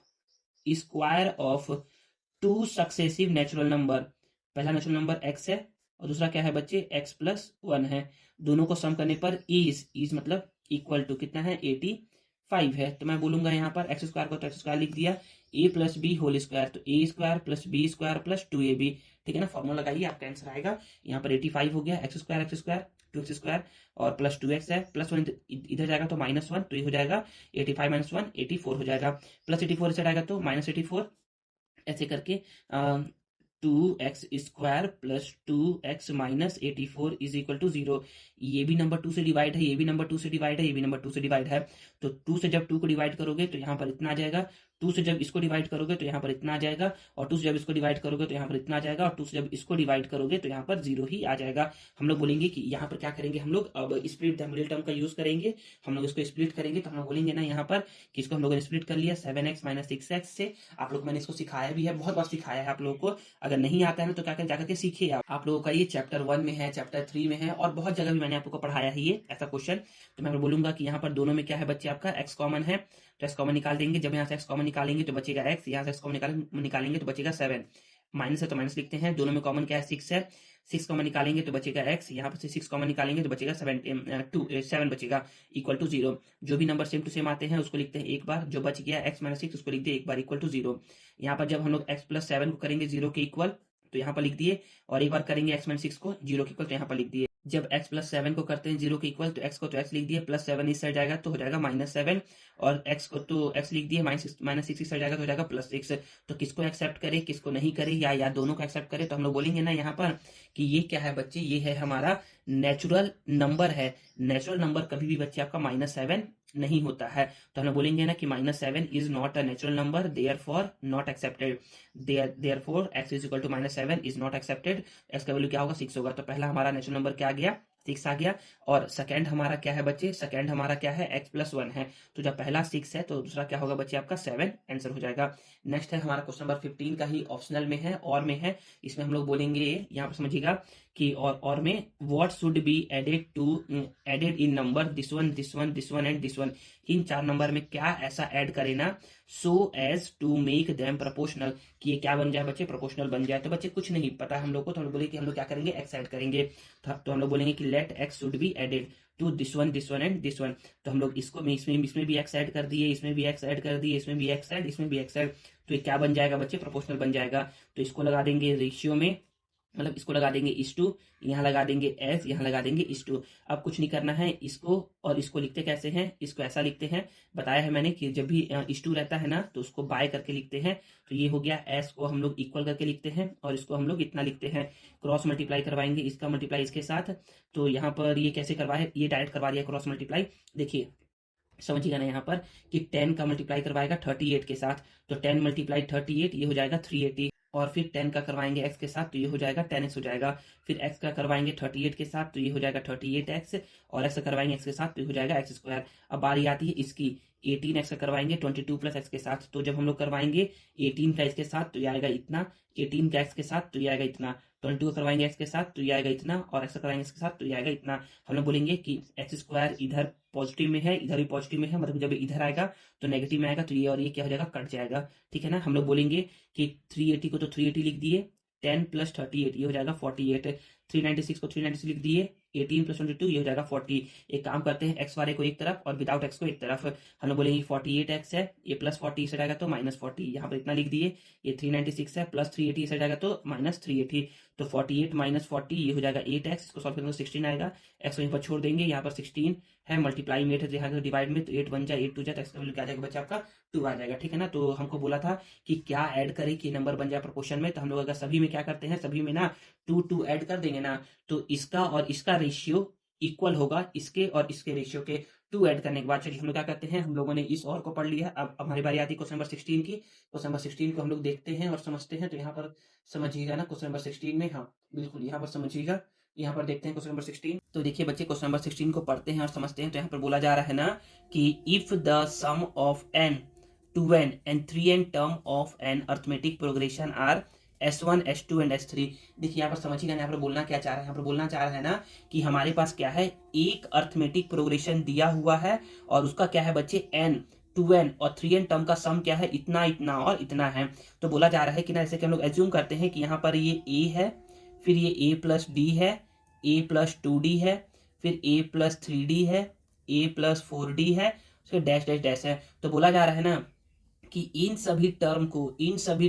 two successive natural number, पहला नेचुरल नंबर x है और दूसरा क्या है बच्चे, x+1 है। दोनों को सम करने पर इज मतलब इक्वल टू कितना है, 85 है। तो मैं बोलूंगा यहाँ पर एक्स स्क्वायर को तो एक्स स्क्वायर लिख दिया, a plus b whole square, तो a square plus b square plus 2ab, ठीक है ना। फॉर्मूला लगाइए, आपका आंसर आएगा। यहाँ पर 85 हो गया, एक्स स्क्वायर 2x² और प्लस 2x है, +1 इधर जाएगा तो -1, तो ये हो जाएगा 85 - 1 84 हो जाएगा, प्लस 84 इधर आएगा तो -84, ऐसे करके 2x² plus 2x minus 84 is equal to 0। ये भी नंबर 2 से डिवाइड है, ये भी नंबर 2 से डिवाइड है, ये भी नंबर 2 से डिवाइड है। तो 2 से जब 2 को डिवाइड करोगे तो यहाँ पर इतना आ जाएगा, 2 से जब इसको डिवाइड करोगे तो यहाँ पर इतना आ जाएगा, और 2 से जब इसको डिवाइड करोगे तो यहाँ पर इतना आ जाएगा, और 2 से जब इसको डिवाइड करोगे तो यहाँ पर 0 ही आ जाएगा। हम लोग बोलेंगे कि यहाँ पर क्या करेंगे, हम लोग अब स्प्लिट द मिडिल टर्म का यूज करेंगे। हम लोग इसको स्प्लिट करेंगे तो हम लोग बोलेंगे ना यहाँ पर कि इसको हम लोगों ने स्प्लिट कर लिया 7x - 6x से। आप लोग मैंने इसको सिखाया भी है, बहुत बार सिखाया है आप लोगों को। अगर नहीं आता है ना तो क्या कर जाकर के सीखिए आप लोगों का ये चैप्टर 1 में है, चैप्टर 3 में है, और बहुत जगह भी मैंने आप लोगों को पढ़ाया है ये ऐसा क्वेश्चन। तो मैं बोलूंगा कि यहाँ पर दोनों में क्या है बच्चे, आपका x कॉमन है, तो x कॉमन निकाल देंगे। जब यहाँ से x कॉमन निकालेंगे तो बचेगा x, यहाँ से x कॉमन निकालेंगे तो बचेगा 7। माइनस है तो माइनस लिखते हैं, दोनों में कॉमन क्या है 6 है, 6 कॉमन निकालेंगे तो बचेगा x, यहाँ पर से 6 कॉमन निकालेंगे तो बचेगा 7 बचेगा इक्वल टू 0। जो भी नंबर सेम टू सेम आते हैं उसको लिखते हैं एक बार, जो बच गया x माइनस 6 उसको लिख दिए एक बार इक्वल टू 0। यहाँ पर जब हम लोग x प्लस 7 को करेंगे 0 के इक्वल तो यहाँ पर लिख दिए, और एक बार करेंगे x माइनस 6 को 0 के इक्वल तो यहाँ पर लिख दिए। जब x प्लस 7 को करते हैं 0 के इक्वल तो x को तो x लिख दिए, प्लस 7 इस साइड जाएगा तो हो जाएगा -7, और x को तो x लिख दिए, -6 इस साइड जाएगा तो हो जाएगा +6। तो किसको एक्सेप्ट करे किसको नहीं करे, या दोनों को एक्सेप्ट करे, तो हम लोग बोलेंगे ना यहाँ पर कि ये क्या है बच्चे, ये है हमारा नेचुरल नंबर है। नेचुरल नंबर कभी भी बच्चे आपका -7 नहीं होता है, तो हम लोग बोलेंगे ना कि -7 is not a natural number, therefore not accepted. Therefore x is equal to -7 is not accepted. x का वैल्यू क्या होगा 6 होगा, तो पहला हमारा नेचुरल नंबर क्या आ गया 6 आ गया। और सेकंड हमारा क्या है बच्चे, सेकंड हमारा क्या है x प्लस 1 है, तो जब पहला 6 है तो दूसरा क्या होगा बच्चे आपका 7 आंसर हो जाएगा। नेक्स्ट है हमारा क्वेश्चन नंबर 15 का ही ऑप्शनल में है और में है, इसमें हम लोग बोलेंगे यहाँ पर समझिएगा कि और में what should be added in number this one this one this one and this one. इन 4 नंबर में क्या ऐसा ऐड करे ना so as to make them proportional, कि ये क्या बन जाए बच्चे प्रोपोर्शनल बन जाए। तो बच्चे कुछ नहीं पता हम लोग को, तो हम लोग बोले कि हम लोग क्या करेंगे एक्स ऐड करेंगे, तो हम लोग बोलेंगे कि let x should be added to this one and this one. तो हम लोग इसको इसमें भी एक्स ऐड कर दिए, इसमें भी एक्स ऐड कर दिए, इसमें भी एक्स ऐड, इसमें भी एक्स ऐड, तो ये क्या बन जाएगा बच्चे प्रोपोर्शनल बन जाएगा। तो इसको लगा देंगे रेशियो में, मतलब इसको लगा देंगे इस टू, यहाँ लगा देंगे एस, यहाँ लगा देंगे इस टू। अब कुछ नहीं करना है, इसको और इसको लिखते कैसे हैं, इसको ऐसा लिखते हैं, बताया है मैंने कि जब भी इस टू रहता है ना तो उसको बाय करके लिखते हैं। तो ये हो गया एस को हम लोग इक्वल करके लिखते हैं, और इसको हम लोग इतना लिखते हैं, क्रॉस मल्टीप्लाई करवाएंगे इसका मल्टीप्लाई इसके साथ। तो यहाँ पर ये कैसे करवाए, ये डायरेक्ट करवा दिया क्रॉस मल्टीप्लाई। देखिए समझिएगा ना यहाँ पर कि 10 का मल्टीप्लाई करवाएगा 38 के साथ, तो 10 मल्टीप्लाई 38 ये हो जाएगा 380, और फिर 10 का करवाएंगे x के साथ तो ये हो जाएगा 10x हो जाएगा, फिर x का करवाएंगे 38 के साथ तो ये हो जाएगा 38x, और x का करवाएंगे x के साथ तो ये हो जाएगा x स्क्वायर। अब बारी आती है इसकी, 18x का करवाएंगे 22 प्लस x के साथ, तो जब हम लोग करवाएंगे 18 का इसके साथ तो ये आएगा इतना, 18 का x के साथ तो ये आएगा इतना, 22 का करवाएंगे x के साथ तो ये आएगा इतना, और x का कराएंगे इसके साथ तो ये आएगा इतना। हम लोग बोलेंगे कि x स्क्वायर इधर पॉजिटिव में है इधर भी पॉजिटिव में है, मतलब जब इधर आएगा तो नेगेटिव में आएगा, तो ये और ये क्या हो जाएगा कट जाएगा, ठीक है ना। हम लोग बोलेंगे कि 380 को तो 380 लिख दिए, 10 प्लस 38 ये हो जाएगा 48, 396 को 396 लिख दिए, 18 प्लस 22 ये हो जाएगा 40। एक काम करते हैं एक्स वाले को एक तरफ और विदाउट एक्स को एक तरफ, हम लोग बोलेंगे 48x है, ये प्लस 40 से जाएगा तो -40, यहाँ पर इतना लिख दिए, ये 396 है प्लस 380 से जाएगा तो -380, तो 48 माइनस 40 ये हो जाएगा 8x, इसको सॉल्व करेंगे तो 16 आएगा, x को यहीं पर छोड़ देंगे, यहाँ पर 16 है मल्टीप्लाई में 8 है यहाँ पर डिवाइड में, तो 8 बन जाए 8 टू जाए, तो एक्स का वैल्यू क्या आ जाएगा बच्चा आपका 2 आ जाएगा, ठीक है ना। तो हमको बोला था कि क्या ऐड करें कि नंबर बन जाए प्रोपोर्शन में, तो हम लोग अगर सभी में क्या करते हैं, सभी में ना 2 ऐड कर देंगे ना, तो इसका और इसका रेशियो इक्वल होगा इसके और इसके रेशियो के। 2 ऐड करने के बाद चलिए हम लोग क्या करते हैं, हम लोगों ने इस और को पढ़ लिया, अब हमारी बारी आती है क्वेश्चन नंबर 16 की। क्वेश्चन नंबर 16 को हम लोग देखते हैं और समझते हैं, तो यहाँ पर समझिएगा ना क्वेश्चन नंबर 16 में, हाँ बिल्कुल यहाँ पर समझिएगा, यहाँ पर देखते हैं क्वेश्चन नंबर 16। तो देखिए बच्चे क्वेश्चन नंबर 16 को पढ़ते हैं और समझते हैं। तो यहाँ पर बोला जा रहा है ना कि if the sum of n 2n and 3n term of an arithmetic progression are S1 S2 and S3। देखिए यहाँ पर समझिएगा यहाँ पर बोलना क्या चाह रहा है, यहाँ पर बोलना चाह रहा है ना कि हमारे पास क्या है, एक अर्थमेटिक प्रोग्रेशन दिया हुआ है और उसका क्या है बच्चे n 2n और 3n टर्म का सम क्या है, इतना इतना और इतना है। तो बोला जा रहा है कि ना जैसे कि हम लोग एज्यूम करते हैं कि यहाँ पर ये a है, फिर ये a प्लस डी है, a प्लस 2d है, फिर a प्लस 3d है, a प्लस 4d है, उसके डैश डैश डैश है। तो बोला जा रहा है ना कि इन सभी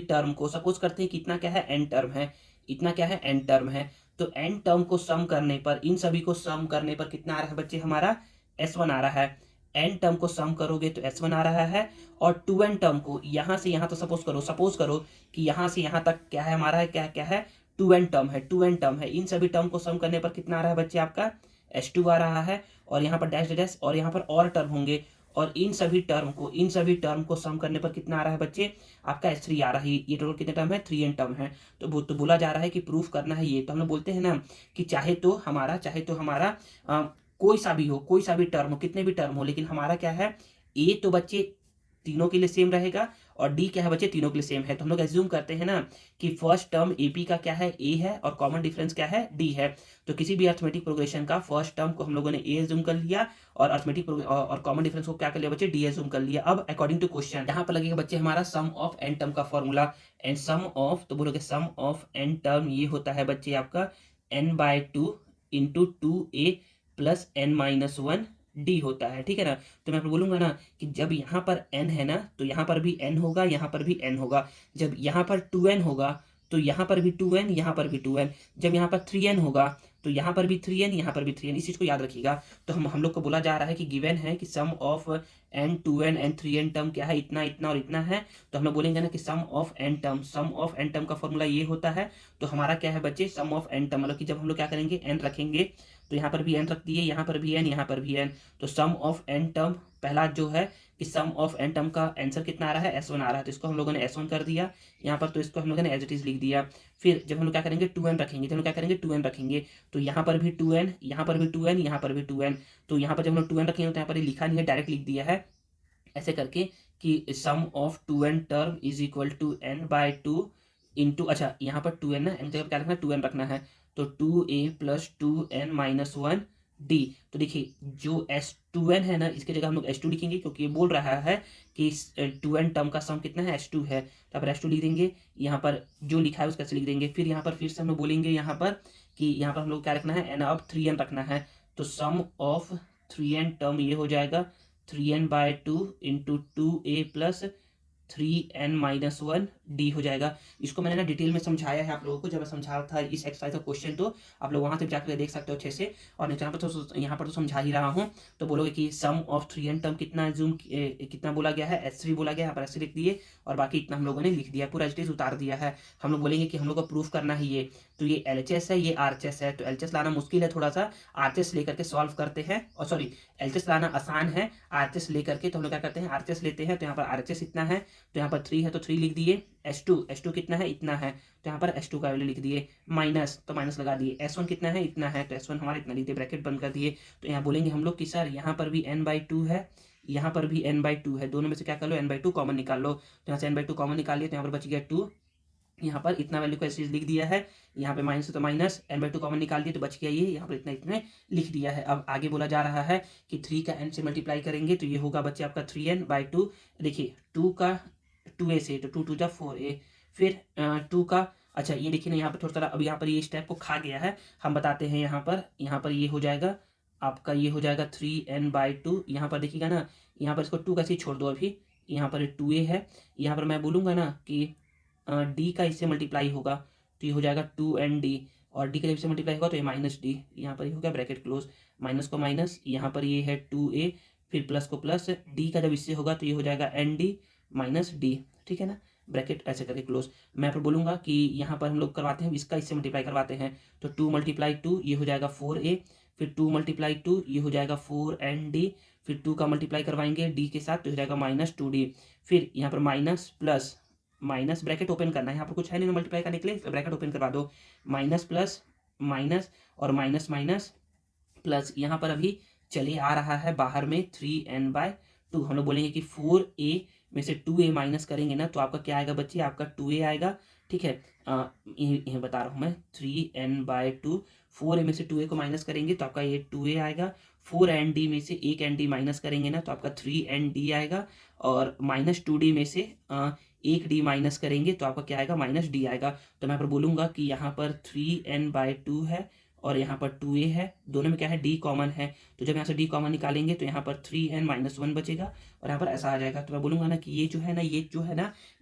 टर्म को सपोज करते हैं कि इतना क्या है n टर्म है, इतना क्या है n टर्म है, तो n टर्म को सम करने पर, इन सभी को सम करने पर कितना आ रहा है बच्चे हमारा S1 आ रहा है। n टर्म को सम करोगे तो S1 आ रहा है, और 2n टर्म को यहाँ से यहाँ तो सपोज करो कि यहाँ से यहाँ तक क्या है हमारा है, क्या क्या है 2n टर्म है, इन सभी टर्म को सम करने पर कितना आ रहा है बच्चे आपका S2 आ रहा है, और यहाँ पर डैश डैश और यहाँ पर और टर्म होंगे, और इन सभी टर्म को सम करने पर कितना आ रहा है बच्चे आपका S3 आ रहा है। ये टोटल कितने टर्म है 3n टर्म है। तो बोला जा रहा है कि प्रूफ करना है ये, तो हम लोग बोलते हैं ना कि चाहे तो हमारा कोई सा भी टर्म हो, कितने भी टर्म हो, लेकिन हमारा क्या है ए तो बच्चे तीनों के लिए सेम रहेगा, और डी क्या है बच्चे, तीनों के लिए सेम है। तो हम लोग एज्यूम करते हैं ना कि फर्स्ट टर्म एपी का क्या है, ए है, और कॉमन डिफरेंस क्या है, डी है। तो किसी भी अर्थमेटिक प्रोग्रेशन का फर्स्ट टर्म को हम लोगों ने ए एज्यूम कर लिया और अर्थमेटिक और कॉमन डिफरेंस को क्या कर लिया बच्चे, डी एज्यूम कर लिया। अब अकॉर्डिंग टू क्वेश्चन यहाँ पर लगेगा बच्चे हमारा सम ऑफ एन टर्म का फॉर्मूला, एंड सम ऑफ, तो बोलोगे सम ऑफ एन टर्म ये होता है बच्चे आपका n/2 into 2a plus n-1 D होता है, ठीक है ना। तो मैं बोलूंगा ना कि जब यहाँ पर n है ना तो यहाँ पर भी n होगा, यहाँ पर भी n होगा। जब यहाँ पर 2n होगा तो यहाँ पर भी 2n, यहाँ पर भी 2n। जब यहाँ पर 3n होगा तो यहाँ पर भी 3n, यहाँ पर भी 3n। इस चीज को याद रखिएगा। तो हम लोग को बोला जा रहा है कि गिवन है कि sum of n 2n and 3n term क्या है, इतना इतना और इतना है। तो हम लोग बोलेंगे ना कि sum of n term, sum of n term का फॉर्मूला ये होता है। तो हमारा क्या है बच्चे, सम ऑफ n टर्म, मतलब कि जब हम लोग क्या करेंगे, n रखेंगे तो यहाँ पर भी n रख दिए, यहाँ पर भी n, यहाँ पर भी n। तो सम ऑफ n टर्म पहला जो है कि सम ऑफ n टर्म का आंसर कितना आ रहा है, S1 आ रहा है। तो इसको हम लोगों ने S1 कर दिया यहाँ पर, तो इसको हम लोगों ने एज इट इज लिख दिया। फिर जब हम लोग क्या करेंगे, 2n रखेंगे, जब हम लोग क्या करेंगे 2n रखेंगे तो यहाँ पर भी 2n, यहाँ पर भी 2n, यहाँ पर भी 2n। तो यहाँ पर जब हम लोग 2n रखेंगे तो यहाँ पर लिखा नहीं है, डायरेक्ट लिख दिया है ऐसे करके कि sum of 2n term is equal to n/2 into, अच्छा यहाँ पर 2n ना, n जगह क्या रखना है, 2n रखना है। तो 2a प्लस 2n-1 डी। तो देखिए जो S2n है ना, इसके जगह हम लोग S2 लिखेंगे क्योंकि ये बोल रहा है कि 2n टर्म का सम कितना है, S2 है। तो आप S2 लिख देंगे, यहाँ पर जो लिखा है उसका लिख देंगे। फिर यहाँ पर फिर से हम लोग बोलेंगे यहाँ पर कि यहाँ पर हम लोग क्या रखना है, n ऑफ 3n रखना है। तो सम ऑफ 3n टर्म ये हो जाएगा 3n/2 into 2a plus 3n-1 D हो जाएगा। इसको मैंने ना डिटेल में समझाया है आप लोगों को, जब मैं समझा था इस एक्सरसाइज का क्वेश्चन, तो आप लोग वहां से जाकर देख सकते हो अच्छे से। और यहाँ पर तो समझा ही रहा हूँ। तो बोलोगे कि सम ऑफ 3n टर्म कितना जूम कितना बोला गया है, S3 बोला गया, यहाँ पर S3 लिख दिए और बाकी इतना हम लोगों ने लिख दिया, पूरा एज उतार दिया है। हम लोग बोलेंगे कि हम लोग को प्रूफ करना है ये, तो ये LHS है, ये RHS है। तो LHS लाना मुश्किल है थोड़ा सा, RHS लेकर के सॉल्व करते हैं, और सॉरी LHS लाना आसान है, RHS लेकर के। तो हम लोग क्या करते हैं, RHS लेते हैं। तो यहाँ पर RHS इतना है, तो यहाँ पर 3 है तो 3 लिख दिए। S2 कितना है, इतना है, तो यहाँ पर S2 का वैल्यू लिख दिए। माइनस, तो माइनस लगा दिए। S1 कितना है, इतना है, तो S1 हमारा इतना लिख दिए, ब्रैकेट बंद कर दिए। तो यहाँ बोलेंगे हम लोग कि सर यहाँ पर भी n/2 है, यहाँ पर भी n/2 है, दोनों में से क्या कर लो, n/2 कॉमन निकाल लो। तो यहाँ से n/2 कॉमन निकाल लिया, तो यहाँ पर बच गया 2। यहाँ पर इतना वैल्यू को ऐसे लिख दिया है, यहाँ पे माइनस है तो माइनस, n/2 कॉमन निकाल दिया तो बच गया ये, यहाँ पर इतना इतने लिख दिया है। अब आगे बोला जा रहा है कि 3 का n से मल्टीप्लाई करेंगे तो ये होगा बच्चे आपका 3n/2। देखिए 2 का 2a से, तो 2 2 जा 4a। फिर 2 का, अच्छा ये देखिए ना यहाँ पर थोड़ा सा, अब यहाँ पर ये स्टेप को खा गया है, हम बताते हैं। यहाँ पर ये हो जाएगा आपका, ये हो जाएगा 3n/2। यहाँ पर देखिएगा ना, यहाँ पर इसको 2 कैसे छोड़ दो अभी, यहाँ पर 2a है। यहाँ पर मैं बोलूँगा ना कि डी का इससे मल्टीप्लाई होगा तो ये हो जाएगा 2n/d, और डी का जब इससे मल्टीप्लाई होगा तो ये -d, यहाँ पर ये हो गया ब्रैकेट क्लोज, माइनस को माइनस, यहाँ पर ये है 2a, फिर प्लस को प्लस, डी का जब इससे होगा तो ये हो जाएगा n/d माइनस डी, ठीक है ना, ब्रैकेट ऐसे करके क्लोज। मैं पर बोलूँगा कि यहाँ पर हम लोग करवाते हैं, इसका इससे मल्टीप्लाई करवाते हैं। तो 2 × 2 ये हो जाएगा 4a, फिर 2 × 2 ये हो जाएगा 4n/d, फिर 2 का मल्टीप्लाई करवाएंगे डी के साथ तो हो जाएगा -2d। फिर यहाँ पर minus plus minus, bracket open करना है, यहाँ पर कुछ है नहीं मल्टीप्लाई करने के लिए, ब्रैकेट ओपन करवा दो। माइनस प्लस माइनस और माइनस माइनस प्लस, यहाँ पर अभी चले आ रहा है बाहर में 3n/2। हम लोग बोलेंगे कि 4a में से 2a माइनस करेंगे ना तो आपका क्या आएगा बच्चे, आपका 2a आएगा, ठीक है। ये बता रहा हूँ मैं, 3n/2, 4a में से 2a को माइनस करेंगे तो आपका ये 2a आएगा। 4n/d में से 1n/d माइनस करेंगे ना तो आपका 3n/d आएगा, और -2d में से 1d माइनस करेंगे तो आपका क्या आएगा, -d आएगा। तो मैं यहाँ पर बोलूँगा कि यहाँ पर 3n/2 है और यहाँ पर 2a है, दोनों में क्या है, d कॉमन है। तो जब यहाँ से d कॉमन निकालेंगे तो यहाँ पर 3n-1 बचेगा और यहाँ पर ऐसा आ जाएगा। तो मैं बोलूँगा ना कि ये जो है ना,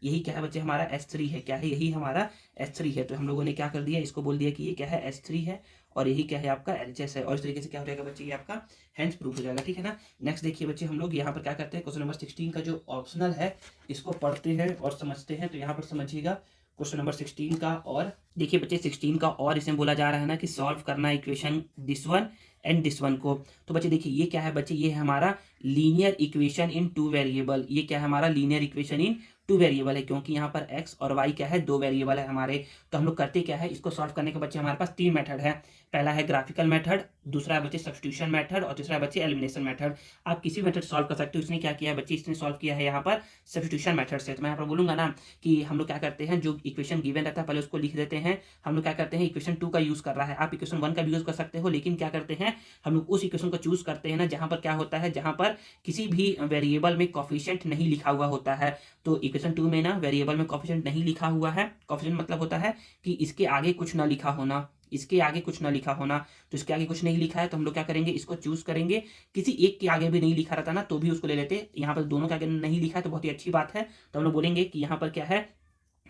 यही क्या है बच्चे, हमारा S3 है। क्या है, यही हमारा S3 है। तो हम लोगों ने क्या कर दिया, इसको बोल दिया कि ये क्या है, S3 है, और यही क्या है आपका LHS है। और इस तरीके से क्या हो जाएगा बच्चे, ये आपका हैंड्स प्रूफ हो जाएगा, ठीक है ना। नेक्स्ट देखिए बच्चे, हम लोग यहाँ पर क्या करते हैं, क्वेश्चन नंबर 16 का जो ऑप्शनल है इसको पढ़ते हैं और समझते हैं। तो यहाँ पर समझिएगा क्वेश्चन नंबर 16 का, और देखिए बच्चे 16 का, और इसमें बोला जा रहा है ना कि सॉल्व करना equation this one and this one को। तो बच्चे देखिए ये क्या है बच्चे, ये है हमारा linear equation in two variable. ये क्या है हमारा linear equation in two variable है, क्योंकि यहाँ पर x और y क्या है, दो वेरिएबल है हमारे। तो हम लोग करते क्या है, इसको सॉल्व करने के बच्चे हमारे पास तीन मेथड है। पहला है ग्राफिकल मेथड, दूसरा है बच्चे सब्स्टिट्यूशन मेथड, और तीसरा है बच्चे एलिमिनेशन मेथड। आप किसी मेथड सॉल्व कर सकते हो। इसने क्या किया है बच्चे, इसने सॉल्व किया है यहाँ पर सब्स्टिट्यूशन मेथड से। तो मैं यहाँ पर बोलूंगा ना कि हम लोग क्या करते हैं, जो इक्वेशन गिवन रहता है पहले उसको लिख देते हैं। हम लोग क्या करते हैं, इक्वेशन 2 का यूज कर रहा है, आप इक्वेशन 1 का भी यूज कर सकते हो, लेकिन क्या करते हैं हम लोग उस इक्वेशन को चूज करते हैं ना जहां पर क्या होता है, जहां पर किसी भी वेरिएबल में कोफिशिएंट नहीं लिखा हुआ होता है। तो इक्वेशन 2 में ना वेरिएबल में कोफिशिएंट नहीं लिखा हुआ है। कोफिशिएंट मतलब होता है कि इसके आगे कुछ ना लिखा होना, इसके आगे कुछ ना लिखा होना। तो इसके आगे कुछ नहीं लिखा है तो हम लोग क्या करेंगे, इसको चूज करेंगे। किसी एक के आगे भी नहीं लिखा रहता ना तो भी उसको ले लेते। यहाँ पर दोनों के आगे नहीं लिखा है तो बहुत ही अच्छी बात है। तो हम लोग बोलेंगे कि यहाँ पर क्या है,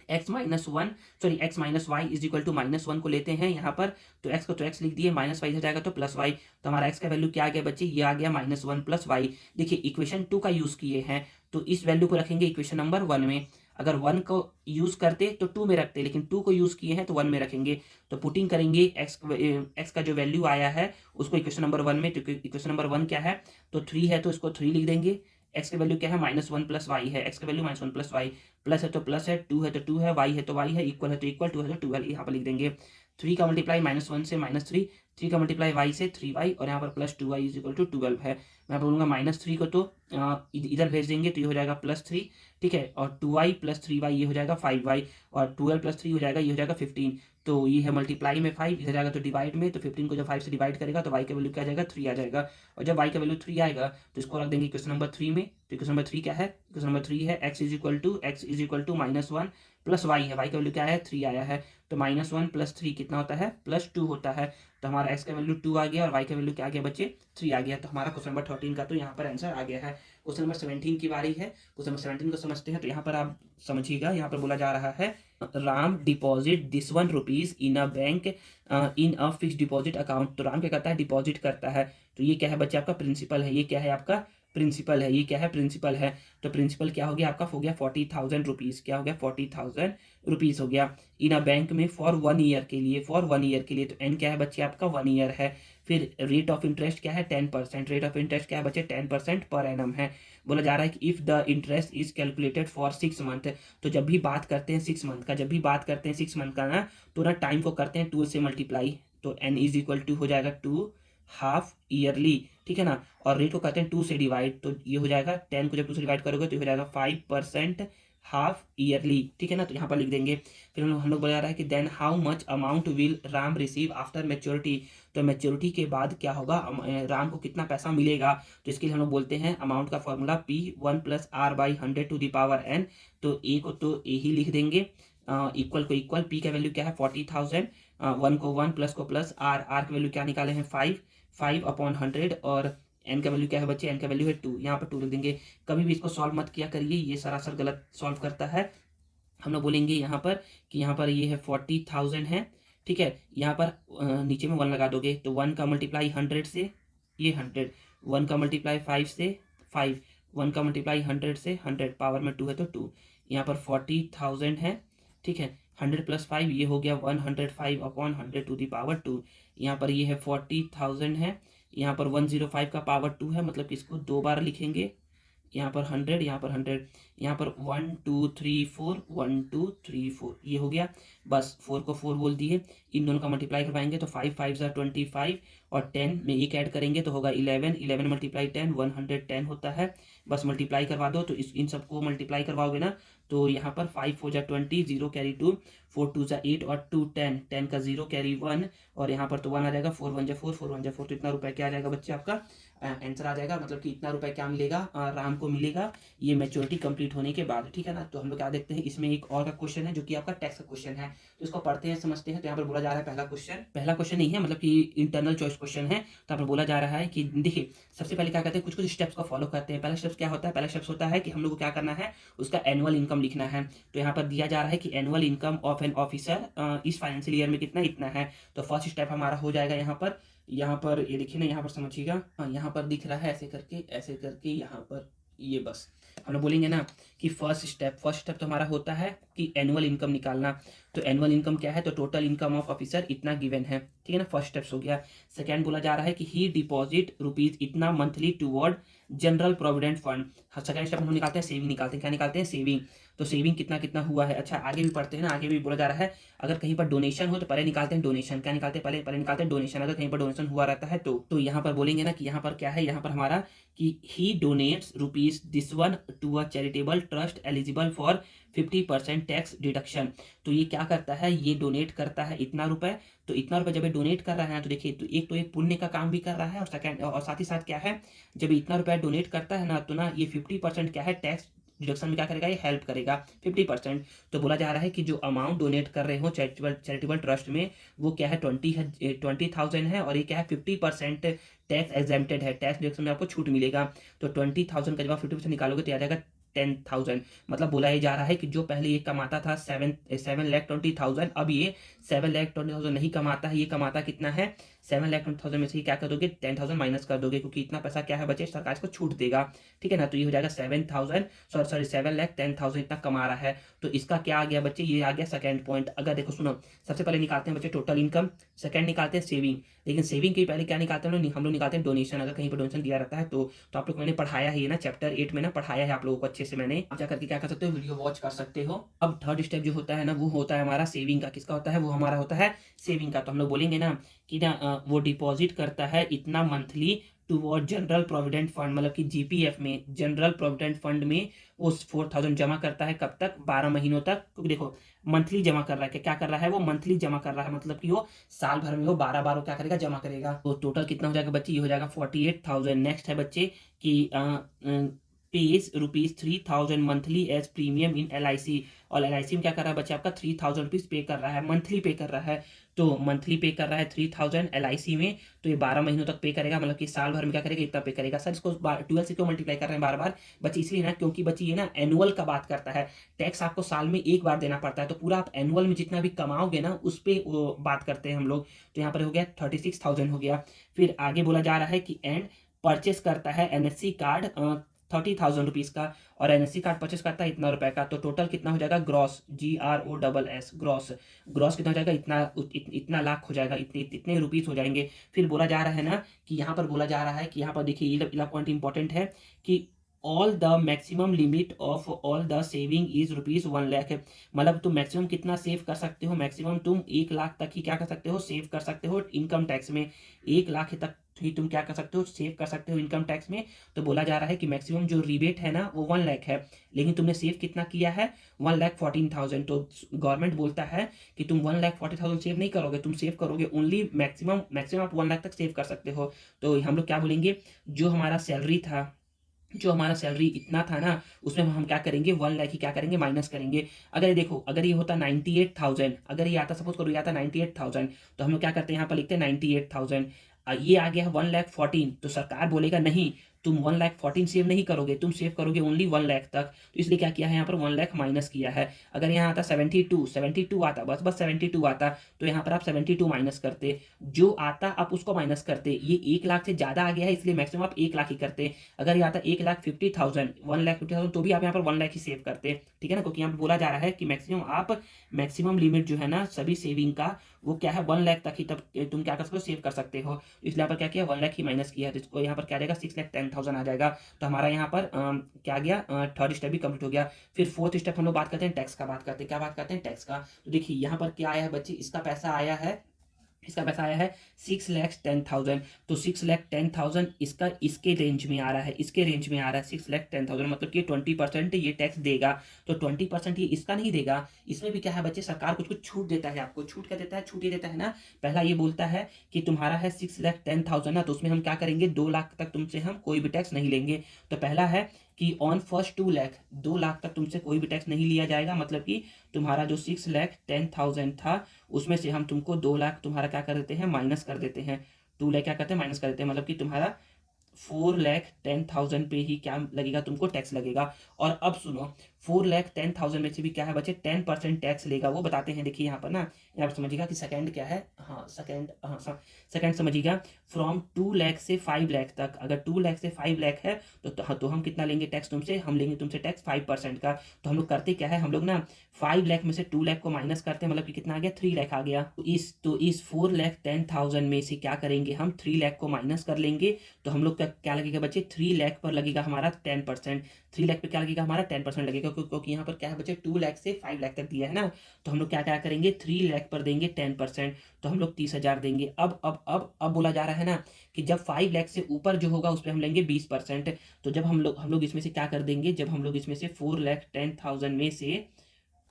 x minus one sorry x minus y is equal to -1 को लेते हैं यहाँ पर। तो x को तो x लिख दिए, माइनस वाई हो जाएगा तो प्लस वाई। तो हमारा x का वैल्यू क्या आ गया बच्चे, ये आ गया -1 प्लस वाई। देखिए इक्वेशन 2 का यूज किए हैं तो इस वैल्यू को रखेंगे इक्वेशन नंबर 1 में। अगर 1 को यूज करते तो 2 में रखते, लेकिन 2 को यूज किए हैं तो 1 में रखेंगे। तो पुटिंग करेंगे x का जो वैल्यू आया है उसको इक्वेशन नंबर 1 में। तो इक्वेशन नंबर 1 क्या है, तो 3 है तो इसको 3 लिख देंगे। x की वैल्यू क्या है, -1 प्लस वाई है, x की वैल्यू -1 प्लस वाई। प्लस है तो प्लस है, टू है तो टू है, वाई है तो वाई है, इक्वल है तो इक्वल, टू है तो 12 यहाँ पर लिख देंगे। 3 का मल्टीप्लाई -1 से -3, 3 का मल्टीप्लाई वाई से 3y, और यहाँ पर plus 2y is equal to 12 है। मैं बोलूँगा -3 को तो इधर भेज देंगे तो ये हो जाएगा +3, ठीक है, और 2y प्लस 3y ये हो जाएगा 5y, और 12 प्लस 3 हो जाएगा, ये हो जाएगा 15। तो ये है मल्टीप्लाई में 5, इधर जाएगा तो डिवाइड में। तो 15 को जब 5 से डिवाइड करेगा तो y का वैल्यू क्या आ जाएगा, 3 आ जाएगा। और जब y का वैल्यू 3 आएगा तो इसको रख देंगे क्वेश्चन नंबर 3 में। तो क्वेश्चन नंबर 3 क्या है, क्वेश्चन नंबर 3 है x is equal to -1 plus y है, वाई का वैल्यू क्या है, 3 आया है। तो -1 प्लस 3 कितना होता है, +2 होता है। तो हमारा x का वैल्यू 2 आ गया और y का वैल्यू क्या आ गया बच्चे, 3 आ गया। तो हमारा क्वेश्चन नंबर 13 का तो यहाँ पर आंसर आ गया है। क्वेश्चन नंबर 17 की बारी है। क्वेश्चन नंबर 17 को समझते हैं। तो यहाँ पर आप समझिएगा, यहाँ पर बोला जा रहा है Ram deposit this 1 rupees in a bank in a fix deposit account. तो राम क्या करता है, डिपॉजिट करता है। तो ये क्या है बच्चे, आपका प्रिंसिपल है। ये क्या है आपका प्रिंसिपल है, ये क्या है प्रिंसिपल है। तो प्रिंसिपल क्या हो गया आपका, हो गया 40,000 रुपीज़। क्या हो गया, 40,000 रुपीज़ हो गया इन अ बैंक में फॉर 1 ईयर के लिए, फॉर 1 ईयर के लिए। तो एन क्या है बच्चे आपका, 1 ईयर है। फिर रेट ऑफ इंटरेस्ट क्या है, 10%। रेट ऑफ इंटरेस्ट क्या है बच्चे, 10% पर एनम है। बोला जा रहा है कि if the interest is calculated for 6 month. तो जब भी बात करते हैं 6 मंथ का, जब भी बात करते हैं 6 मंथ का ना, तो ना टाइम को करते हैं 2 से मल्टीप्लाई। तो एन इज इक्वल टू हो जाएगा 2 हाफ ईयरली, ठीक है ना। और रेट को कहते हैं 2 से डिवाइड। तो ये हो जाएगा 10 को जब 2 से डिवाइड करोगे तो ये हो जाएगा 5% हाफ ईयरली, ठीक है ना। तो यहाँ पर लिख देंगे। फिर हम लोग बोला जा रहा है कि then how much amount will Ram receive after maturity. तो मेच्योरिटी के बाद क्या होगा, राम को कितना पैसा मिलेगा। तो इसके लिए हम लोग बोलते हैं अमाउंट का formula P1 + R/100 to the power n। तो ए को तो ए ही लिख देंगे, इक्वल को इक्वल। पी का वैल्यू क्या है 40,000, 1 को 1, प्लस को प्लस, आर का वैल्यू क्या निकाले हैं 5/100, और एन का वैल्यू क्या है बच्चे, एन का वैल्यू है 2। यहाँ पर 2 लिख देंगे। कभी भी इसको सॉल्व मत किया करिए, ये सरासर गलत सॉल्व करता है। हम लोग बोलेंगे यहाँ पर कि यहाँ पर ये है 40,000 है, ठीक है। यहाँ पर नीचे में 1 लगा दोगे तो 1 का मल्टीप्लाई 100 से ये 100, 1 का मल्टीप्लाई 5 से 5, 1 का मल्टीप्लाई 100 से 100, पावर में 2 है तो 2। यहाँ पर 40,000 है, ठीक है। 100 + 5 ये हो गया 105/100 टू दी पावर 2। यहाँ पर ये है 40,000 है, यहाँ पर 105 का पावर 2 है, मतलब कि इसको 2 बार लिखेंगे। यहाँ पर 100, यहाँ पर 100, यहाँ पर 1 2 3 4, 1 2 3 4 ये हो गया। बस 4 को 4 बोल दिए। इन दोनों का मल्टीप्लाई करवाएंगे तो 5 5 ज़ा 25, और 10 में एक ऐड करेंगे तो होगा 11, 11 मल्टीप्लाई 10, 110 होता है। बस मल्टीप्लाई करवा दो। तो इन सबको मल्टीप्लाई करवाओगे ना तो यहाँ पर 5 4 ज़ा 20, 0 कैरी 2, 4 2 ज़ा 8, और 2 10, 10 का 0 कैरी 1, और यहाँ पर तो 1 आ जाएगा। 4 1 ज़ा 4, 4 1 ज़ा 4, तो इतना रुपये क्या आ जाएगा बच्चे आपका आंसर आ जाएगा। मतलब कि इतना रुपए क्या मिलेगा, राम को मिलेगा ये मैच्योरिटी कंप्लीट होने के बाद, ठीक है ना। तो हम लोग क्या देखते हैं, इसमें एक और का क्वेश्चन है जो कि आपका टैक्स का क्वेश्चन है। तो इसको पढ़ते हैं, समझते हैं। तो यहाँ पर बोला जा रहा है पहला क्वेश्चन नहीं है, मतलब कि इंटरनल चॉइस क्वेश्चन है। तो यहाँ पर बोला जा रहा है कि देखिए सबसे पहले क्या करते हैं, कुछ कुछ स्टेप्स को फॉलो करते हैं। पहला स्टेप्स क्या होता है, पहला स्टेप्स होता है कि हम लोग को क्या करना है, उसका एनुअल इनकम लिखना है। तो यहाँ पर दिया जा रहा है कि annual income of an officer इस फाइनेंशियल ईयर में कितना, इतना है। तो फर्स्ट स्टेप हमारा हो जाएगा यहाँ पर ये देखिए ना, यहाँ पर समझिएगा। हाँ यहाँ पर दिख रहा है ऐसे करके यहाँ पर ये बस हम लोग बोलेंगे ना कि फर्स्ट स्टेप तो हमारा होता है कि एनुअल इनकम निकालना। तो एनुअल इनकम क्या है, तो टोटल इनकम ऑफ ऑफिसर इतना गिवन है, ठीक है ना, फर्स्ट स्टेप्स हो गया। सेकंड बोला जा रहा है कि ही डिपॉजिट रुपीज इतना monthly toward general provident fund. Second step हम लोग निकालते हैं सेविंग, निकालते हैं, क्या निकालते हैं, सेविंग। तो सेविंग कितना कितना हुआ है। अच्छा आगे भी पढ़ते हैं ना, आगे भी बोला जा रहा है अगर कहीं पर डोनेशन हो तो पहले निकालते हैं डोनेशन, क्या निकालते हैं, पहले पहले निकालते हैं डोनेशन, अगर कहीं पर डोनेशन हुआ रहता है तो यहाँ पर बोलेंगे ना कि यहाँ पर क्या है, यहाँ पर हमारा कि he donates rupees this one to a charitable trust eligible for 50% tax deduction. तो ये क्या करता है, ये डोनेट करता है इतना रुपए। तो इतना रुपए जब ये डोनेट कर रहा है तो देखिए तो एक पुण्य का काम भी कर रहा है, और सेकंड और साथ ही साथ क्या है, जब इतना रुपया डोनेट करता है ना तो ना ये 50% क्या है, टैक्स डिडक्शन में क्या करेगा, ये हेल्प करेगा 50%। तो बोला जा रहा है कि जो अमाउंट डोनेट कर रहे हो चैरिटेबल ट्रस्ट में वो क्या है 20,000 है, और ये क्या है 50% टैक्स एग्जेम्प्टेड है, टैक्स डिडक्शन में आपको छूट मिलेगा। तो 20,000 का जब आप 50% निकालोगे तो आ जाएगा 10,000। मतलब बोला ये जा रहा है कि जो पहले ये कमाता था 7,20,000, अब ये 7,20,000 नहीं कमाता है, ये कमाता कितना है 7,20,000 में से क्या कर दोगे 10,000 माइनस कर दोगे, क्योंकि इतना पैसा क्या है बचे, सरकार इसको छूट देगा, ठीक है ना। तो ये हो जाएगा 7,10,000 इतना कमा रहा है। तो इसका क्या आ गया बच्चे, ये आ गया सेकंड पॉइंट। अगर देखो सुनो, सबसे पहले निकालते हैं बच्चे टोटल इनकम, सेकंड निकालते हैं सेविंग। लेकिन सेविंग के पहले क्या निकालते हैं हम लोग निकालते हैं डोनेशन। अगर कहीं पर डोनेशन दिया रहता है तो आप लोग मैंने पढ़ाया ही है ना, चैप्टर 8 में ना पढ़ाया है आप लोगों को अच्छे से, मैंने आप जा करके क्या कर सकते हो, वीडियो वॉच कर सकते हो। अब थर्ड स्टेप जो होता है ना वो होता है हमारा सेविंग का। किसका होता है, वो हमारा होता है सेविंग का। तो हम लोग बोलेंगे ना कि ना वो डिपॉजिट करता है इतना monthly toward general provident fund, मतलब कि जीपीएफ में, जनरल प्रोविडेंट फंड में वो 4,000 जमा करता है। कब तक, 12 महीनों तक। क्योंकि देखो मंथली जमा कर रहा है, क्या कर रहा है, वो मंथली जमा कर रहा है, मतलब कि वो साल भर में वो 12 बार क्या करेगा, जमा करेगा। तो टोटल कितना हो जाएगा बच्चे, ये हो जाएगा 48,000। नेक्स्ट है बच्चे कि pays rupees 3,000 monthly as premium in LIC। और LIC में क्या कर रहा है बच्चे, आपका 3,000 रुपीज पे कर रहा है, मंथली पे कर रहा है। तो मंथली पे कर रहा है 3,000 LIC में, तो ये 12 महीनों तक पे करेगा, मतलब कि साल भर में क्या करेगा, इतना पे करेगा। सर इसको 12 से क्यों मल्टीप्लाई कर रहे हैं बार बार बच्चे, इसलिए ना क्योंकि बच्चे ये ना एनुअल का बात करता है, टैक्स आपको साल में एक बार देना पड़ता है। तो पूरा आप एनुअल में जितना भी कमाओगे ना उस पर वो बात करते हैं हम लोग। तो यहाँ पर हो गया 36,000 हो गया। फिर आगे बोला जा रहा है कि एंड परचेस करता है NSC कार्ड 30,000 रुपीज का, और NSC कार्ड परचेस करता है इतना रुपए का। तो टोटल कितना हो जाएगा, ग्रॉस GROSS ग्रॉस, ग्रॉस कितना हो जाएगा, इतना लाख हो जाएगा, इतने रुपीज हो जाएंगे। फिर बोला जा रहा है ना कि यहाँ पर बोला जा रहा है कि यहाँ पर देखिए ये पॉइंट इंपॉर्टेंट है कि all the maximum limit of all the saving is ₹1,00,000। मतलब तुम मैक्सिमम कितना सेव कर सकते हो, मैक्सिमम तुम 1,00,000 तक ही क्या कर सकते हो, सेव कर सकते हो इनकम टैक्स में। 1,00,000 तक ही तुम क्या कर सकते हो, सेव कर सकते हो इनकम टैक्स में। तो बोला जा रहा है कि मैक्सिमम जो रिबेट है ना वो 1,00,000 है, लेकिन तुमने सेव कितना किया है, 1,14,000। तो गवर्नमेंट बोलता है कि तुम 1,40,000 सेव नहीं करोगे, तुम सेव करोगे ओनली मैक्सिमम आप 1,00,000 तक सेव कर सकते हो। तो हम लोग क्या बोलेंगे, जो हमारा सैलरी था, जो हमारा सैलरी इतना था ना उसमें हम क्या करेंगे, 1,00,000 ही क्या करेंगे, माइनस करेंगे। अगर ये देखो, अगर ये होता 98,000, अगर ये आता, सपोज करो ये आता 98,000, तो हम लोग क्या करते हैं, यहाँ पर लिखते हैं 98,000। ये आ गया 1,14,000, तो सरकार बोलेगा नहीं तुम 1,14,000 सेव नहीं करोगे, तुम सेव करोगे ओनली 1,00,000 तक। तो इसलिए क्या किया है, यहाँ पर 1,00,000 माइनस किया है। अगर यहाँ आता 72 आता, बस 72 आता, तो यहाँ पर आप 72 माइनस करते, जो आता आप उसको माइनस करते। ये 1,00,000 से ज्यादा आ गया है इसलिए मैक्सिमम आप 1,00,000 ही करते। अगर ये आता 1,50,000 1,50,000 तो भी आप यहाँ पर 1,00,000 ही सेव करते, ठीक है ना। क्योंकि यहाँ पर बोला जा रहा है कि मैक्सिमम लिमिट जो है ना सभी सेविंग का वो क्या है, 1,00,000 तक ही, तब तुम क्या कर सकते हो, सेव कर सकते हो। इसलिए यहाँ पर क्या किया, 1,00,000 ही माइनस किया है, तो इसको यहाँ पर क्या आएगा, 6,10,000 आ जाएगा। तो हमारा यहाँ पर क्या गया, थर्ड स्टेप भी कंप्लीट हो गया। फिर फोर्थ स्टेप हम लोग बात करते हैं टैक्स का, बात करते हैं, क्या बात करते हैं, टैक्स का। तो देखिए यहाँ पर क्या आया है बच्चे, इसका पैसा आया है 6,10,000। तो 6,10,000 इसका इसके रेंज में आ रहा है, 6,10,000, मतलब कि 20% ये टैक्स देगा। तो 20% ये इसका नहीं देगा, इसमें भी क्या है बच्चे, सरकार कुछ कुछ छूट देता है आपको। छूट क्या देता है, छूट ये देता है ना, पहला ये बोलता है कि तुम्हारा है 6,10,000 ना, तो उसमें हम क्या करेंगे, 2,00,000 तक तुमसे हम कोई भी टैक्स नहीं लेंगे। तो पहला है कि ऑन फर्स्ट 2,00,000 तक तुमसे कोई भी टैक्स नहीं लिया जाएगा। मतलब कि तुम्हारा जो 6,10,000 था उसमें से हम तुमको 2,00,000 तुम्हारा क्या कर देते हैं, माइनस कर देते हैं। 2,00,000 क्या करते हैं, माइनस कर देते हैं, मतलब कि तुम्हारा 4,10,000 पे ही क्या लगेगा, तुमको टैक्स लगेगा। और अब सुनो, 4,10,000 में से भी क्या है बच्चे 10% टैक्स लेगा, वो बताते हैं। देखिए यहाँ पर ना, यहाँ पर समझिएगा कि सेकंड क्या है, हाँ सेकंड, हाँ सेकंड समझिएगा। फ्रॉम 2 लाख से 5 लाख तक, अगर 2 लाख से 5 लाख है तो हम कितना लेंगे टैक्स तुमसे, हम लेंगे तुमसे टैक्स 5% का। तो हम लोग करते क्या है, हम लोग ना 5 लाख में से 2 लाख को माइनस करते हैं, मतलब कि कितना आ गया 3 लाख आ गया। तो इस 4,10,000 में से क्या करेंगे हम 3 लाख को माइनस कर लेंगे। तो हम लोग का क्या लगेगा बच्चे, 3 लाख पर लगेगा हमारा 10%। 3 लाख पे क्या लगेगा हमारा 10% लगेगा, क्योंकि यहाँ पर क्या है बच्चे 2 लाख से 5 लाख तक दिया है ना। तो हम लोग क्या क्या करेंगे, 3 लाख पर देंगे 10%, तो हम लोग 30,000 देंगे। अब बोला जा रहा है ना कि जब 5 लाख से ऊपर जो होगा उस पर हम लेंगे 20%। तो जब हम लोग इसमें से क्या कर देंगे, जब हम लोग इसमें से 4,10,000 में से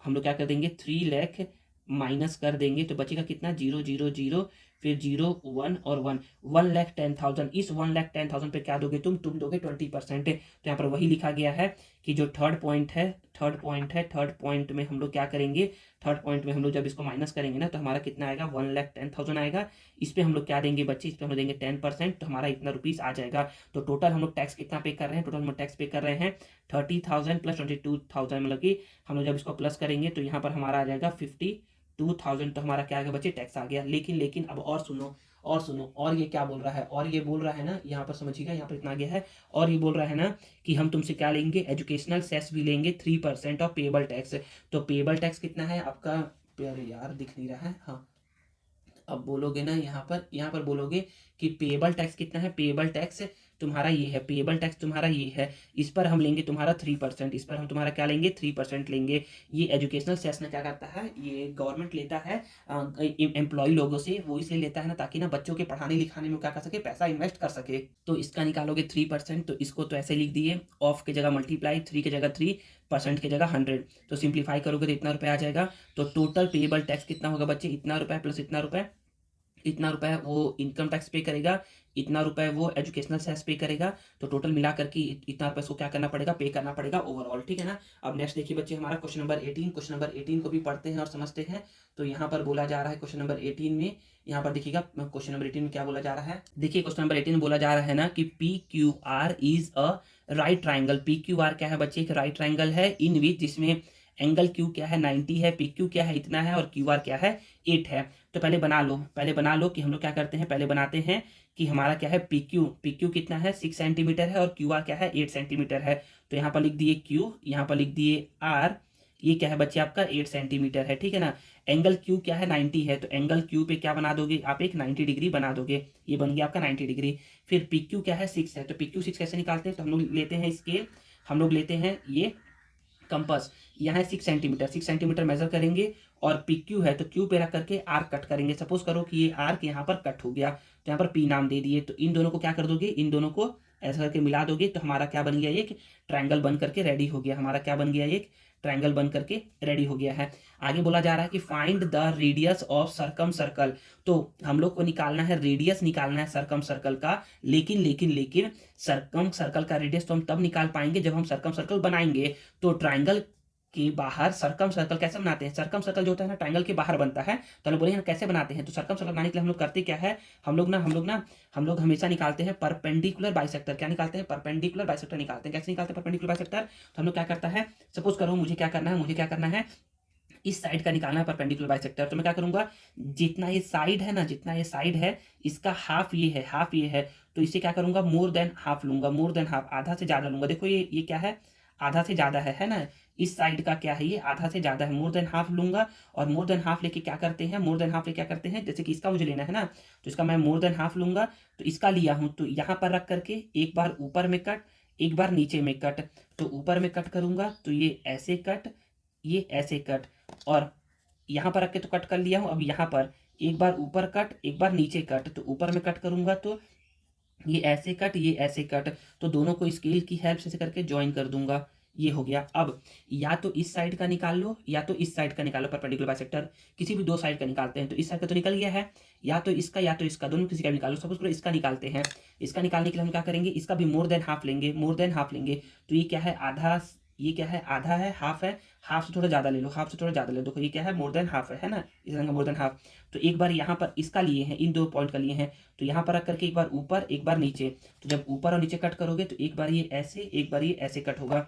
हम लोग क्या कर देंगे 3 लाख माइनस कर देंगे, तो बचेगा कितना, 0 0 0, फिर 0 1 और 1, 1,10,000। इस 1,10,000 पे क्या दोगे तुम दोगे 20%। तो यहाँ पर वही लिखा गया है कि जो थर्ड पॉइंट है, थर्ड पॉइंट में हम लोग क्या करेंगे, थर्ड पॉइंट में हम लोग जब इसको माइनस करेंगे ना तो हमारा कितना आएगा, 1,10,000 आएगा। इस पर हम लोग क्या देंगे बच्चे, इस पर हम लोग देंगे 10%, तो हमारा इतना रुपीज़ आ जाएगा। तो टोटल हम लोग टैक्स कितना पे कर रहे हैं, टोटल हम लोग टैक्स पे कर रहे हैं 30,000 प्लस 22,000, मतलब कि हम लोग जब इसको प्लस करेंगे तो यहाँ पर हमारा आ जाएगा 52,000। तो हमारा क्या आ गया बच्चे, टैक्स आ गया। लेकिन अब और सुनो, और ये क्या बोल रहा है, और ये बोल रहा है ना, यहाँ पर समझिएगा, यहाँ पर इतना गया है, और ये बोल रहा है ना कि हम तुमसे क्या लेंगे, एजुकेशनल सेस भी लेंगे 3% ऑफ पेएबल टैक्स। तो पेएबल टैक्स कितना है आपका, अरे यार दिख नहीं रहा है, हाँ अब बोलोगे ना, यहाँ पर बोलोगे कि पेएबल टैक्स कितना है, पेएबल टैक्स तुम्हारा ये है, पेएबल टैक्स तुम्हारा ये है, इस पर हम लेंगे तुम्हारा 3%, इस पर हम तुम्हारा क्या लेंगे 3% लेंगे। ये एजुकेशनल सेस ने क्या करता है, ये गवर्नमेंट लेता है एम्प्लॉय लोगों से, वो इसलिए लेता है ना ताकि ना बच्चों के पढ़ाने लिखाने में क्या कर सके, पैसा इन्वेस्ट कर सके। तो इसका निकालोगे 3%, तो इसको तो ऐसे लिख दिए, ऑफ की जगह मल्टीप्लाई, 3 की जगह 3% की जगह 100, तो सिंप्लीफाई करोगे तो इतना रुपये आ जाएगा। तो टोटल पेएबल टैक्स कितना होगा बच्चे, इतना रुपये प्लस इतना रुपये, इतना रुपए वो इनकम टैक्स पे करेगा, इतना रुपए वो एजुकेशनल सेस पे करेगा। तो टोटल मिला करके इतना रुपए को क्या करना पड़ेगा, पे करना पड़ेगा ओवरऑल, ठीक है ना। अब नेक्स्ट देखिए बच्चे हमारा क्वेश्चन नंबर 18, क्वेश्चन नंबर 18 को भी पढ़ते हैं और समझते हैं। तो यहाँ पर बोला जा रहा है क्वेश्चन नंबर 18 में, यहाँ पर देखिएगा क्वेश्चन नंबर 18 में क्या बोला जा रहा है। देखिए क्वेश्चन नंबर 18 में बोला जा रहा है ना कि PQR is a right triangle. PQR क्या है बच्चे, एक राइट ट्राइंगल है इन विच, जिसमें एंगल क्यू क्या है 90 है, PQ क्या है इतना है, और QR क्या है 8 है। तो पहले बना लो कि हम लोग क्या करते हैं, पहले बनाते हैं कि हमारा क्या है PQ कितना है 6 सेंटीमीटर है, और QR क्या है 8 सेंटीमीटर है। तो यहाँ पर लिख दिए Q, यहाँ पर लिख दिए R, ये क्या है बच्चे आपका 8 सेंटीमीटर है, ठीक है ना। एंगल Q क्या है 90 है, तो एंगल Q पे क्या बना दोगे आप, एक 90 डिग्री बना दोगे, ये बन गया आपका 90 डिग्री। फिर PQ क्या है 6 है, तो PQ 6 कैसे निकालते हैं, तो हम लोग लेते हैं स्केल, हम लोग लेते हैं ये कंपास, यहाँ 6 सेंटीमीटर मेजर करेंगे, और PQ है तो Q पे रख करके आर्क कट करेंगे। सपोज करो कि ये आर्क यहाँ पर कट हो गया, तो यहाँ पर P नाम दे दिए। तो इन दोनों को क्या कर दोगे, इन दोनों को ऐसा करके मिला दोगे, तो हमारा क्या बन गया, एक ट्रायंगल बन करके रेडी हो गया, हमारा क्या बन गया, एक ट्रायंगल बन करके रेडी हो गया है। आगे बोला जा रहा है कि find the radius of circum circle. तो हम लोग को निकालना है, रेडियस निकालना है सर्कम सर्कल का, लेकिन सर्कम सर्कल का रेडियस तो हम तब निकाल पाएंगे जब हम सर्कम सर्कल बनाएंगे। तो ट्राइंगल के बाहर सर्कम सर्कल कैसे बनाते हैं, सर्कम सर्कल जो होता है ना ट्राइंगल के बाहर बनता है। तो हम लोग बोले कैसे बनाते हैं, तो सर्कम सर्कल बनाने के लिए हम लोग करते क्या है, हम लोग हमेशा निकालते हैं परपेंडिकुलर बाइसेक्टर। क्या निकालते हैं, परपेंडिकुलर बाइसेक्टर निकालते हैं। कैसे निकालते हैं परपेंडिकुलर बाइसेक्टर, तो हम लोग क्या करता है, सपोज करो मुझे क्या करना है, इस साइड का निकालना है परपेंडिकुलर बाइसेक्टर। तो मैं क्या करूंगा, जितना ये साइड है इसका हाफ ये है, तो इसे क्या करूंगा, मोर देन हाफ लूंगा, मोर देन हाफ आधा से ज्यादा लूंगा। देखो ये क्या है, आधा से ज्यादा है ना, इस साइड का क्या है, ये आधा से ज्यादा है, मोर देन हाफ लूंगा। और मोर देन हाफ लेके क्या करते हैं, जैसे कि इसका मुझे लेना है ना, तो इसका मैं मोर देन हाफ लूंगा। तो इसका लिया हूं तो यहाँ पर रख करके एक बार ऊपर में कट, एक बार नीचे में कट। तो ऊपर में कट करूंगा तो ये ऐसे कट, ये ऐसे कट, और यहाँ पर रख के तो कट कर लिया हूं। अब यहाँ पर एक बार ऊपर कट, एक बार नीचे कट, तो ऊपर में कट करूंगा तो ये ऐसे कट, ये ऐसे कट, तो दोनों को स्केल की हेल्प से करके ज्वाइन कर दूंगा, ये हो गया। अब या तो इस साइड का निकाल लो या तो इस साइड का निकालो, परपेंडिकुलर बाइसेक्टर किसी भी दो साइड का निकालते हैं। तो इस साइड का तो निकल गया है, या तो इसका दोनों किसी का निकालो। सपोज करो इसका निकालते हैं, इसका निकालने के लिए हम क्या करेंगे, इसका भी मोर देन हाफ लेंगे। तो ये क्या है आधा, ये क्या है आधा है, हाफ है, हाफ से थोड़ा ज्यादा ले लो, देखो ये क्या है मोर देन हाफ है ना, इस रंग का मोर देन हाफ। तो एक बार यहाँ पर इसका लिए हैं, इन दो पॉइंट का लिए हैं, तो यहाँ पर रख करके एक बार ऊपर एक बार नीचे। तो जब ऊपर और नीचे कट करोगे तो एक बार ये ऐसे, एक बार ये ऐसे कट होगा।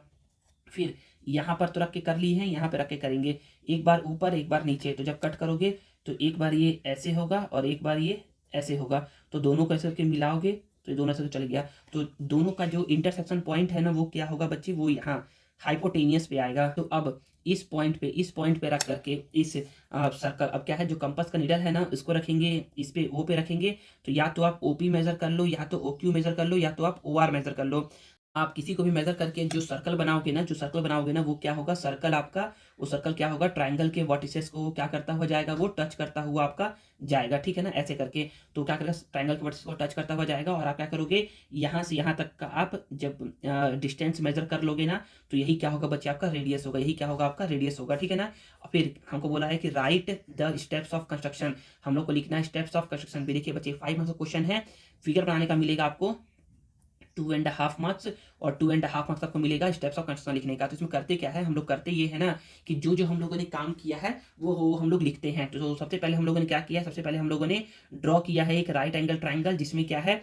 फिर यहाँ पर तो रख के कर ली है, यहाँ पे रख के करेंगे, एक बार ऊपर एक बार नीचे। तो जब कट करोगे तो एक बार ये ऐसे होगा और एक बार ये ऐसे होगा, तो दोनों को ऐसे करके मिलाओगे तो ये दोनों ऐसे चल गया। तो दोनों का जो इंटरसेक्शन पॉइंट है ना वो क्या होगा बच्चे, वो यहाँ हाइपोटेनियस पे आएगा। तो अब इस पॉइंट पे रख करके इस सर्कल, अब क्या है जो कंपास का नीडल है ना इसको रखेंगे इस पे ओ पे रखेंगे। तो या तो आप ओपी मेजर कर लो, या तो ओक्यू मेजर कर लो, या तो आप ओआर मेजर कर लो। आप किसी को भी मेजर करके जो सर्कल बनाओगे ना वो क्या होगा, सर्कल आपका, वो सर्कल क्या होगा, ट्रायंगल के वर्टिसेस को क्या करता हुआ जाएगा, वो टच करता हुआ आपका जाएगा, ठीक है ना, ऐसे करके। तो क्या करेगा, ट्रायंगल के वर्टिसेस को टच करता हुआ जाएगा और आप क्या करोगे, यहाँ से यहाँ तक का आप जब डिस्टेंस मेजर कर लोगे ना तो यही क्या होगा बच्चे, आपका रेडियस होगा, यही क्या होगा, आपका रेडियस होगा, ठीक है ना। और फिर हमको बोला है कि right the steps of construction, हम लोग को लिखना है स्टेप्स ऑफ कंस्ट्रक्शन। भी देखिए बच्चे 5 मार्क्स का क्वेश्चन है, फिगर बनाने का मिलेगा आपको 2.5 मार्क्स, और 2.5 मार्क्स आपको मिलेगा स्टेप्स ऑफ कंस्ट्रक्शन लिखने का। तो इसमें करते क्या है, हम लोग करते ये है ना कि जो हम लोगों ने काम किया है वो हम लोग लिखते हैं। तो सबसे पहले हम लोगों ने क्या किया, सबसे पहले हम लोगों ने ड्रॉ किया है एक राइट एंगल ट्राइंगल, जिसमें क्या है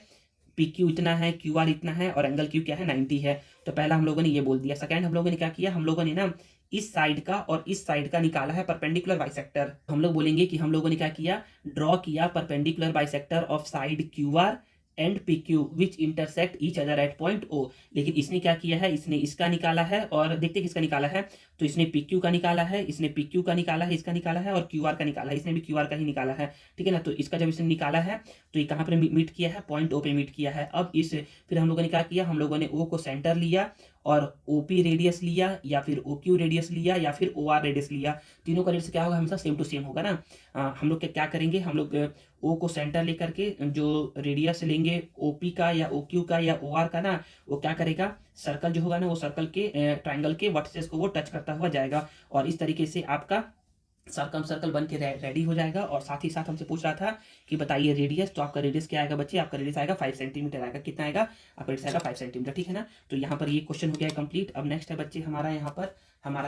पी क्यू इतना है, क्यू आर इतना है, और एंगल क्यू क्या है 90 है। तो पहला हम लोगों ने ये बोल दिया। सेकंड हम लोगों ने क्या किया, हम लोगों ने ना इस साइड का और इस साइड का निकाला है परपेंडिकुलर बाइसेक्टर। हम लोग बोलेंगे कि हम लोगों ने क्या किया, ड्रॉ किया perpendicular bisector of side Q R and P Q which intersect each other at point O. लेकिन इसने क्या किया है, इसने इसका निकाला है, और देखते किसका निकाला है, तो इसने पी क्यू का निकाला है, इसने पी क्यू का निकाला है, इसका निकाला है, और क्यू आर का निकाला है, इसने भी क्यू आर का ही निकाला है, ठीक है ना। तो इसका जब इसने निकाला है तो ये कहाँ पर मीट किया है, पॉइंट ओ पे मीट किया है। अब इस फिर हम लोगों ने क्या किया, हम लोगों ने ओ को सेंटर लिया और ओपी रेडियस लिया, या फिर ओ क्यू रेडियस लिया, या फिर ओ आर रेडियस लिया। तीनों का रेडियस क्या होगा, हमेशा सेम टू सेम होगा ना। हम लोग क्या करेंगे, हम लोग ओ को सेंटर लेकर के जो रेडियस लेंगे ओपी का या ओ क्यू का या ओ आर का ना, वो क्या करेगा, सर्कल जो होगा ना वो सर्कल के ट्राइंगल के वर्टिसेस को वो टच करता हुआ जाएगा, और इस तरीके से आपका सर्कल बन के रेडी हो जाएगा। और साथ ही साथ हमसे पूछ रहा था कि बताइए रेडियस, तो आपका रेडियस क्या आएगा बच्चे, आपका रेडियस आएगा 5 सेंटीमीटर आएगा। कितना आएगा, आपका रेडियस आएगा 5 सेंटीमीटर, ठीक है ना। तो यहाँ पर ये क्वेश्चन हो गया कंप्लीट। अब नेक्स्ट है बच्चे हमारा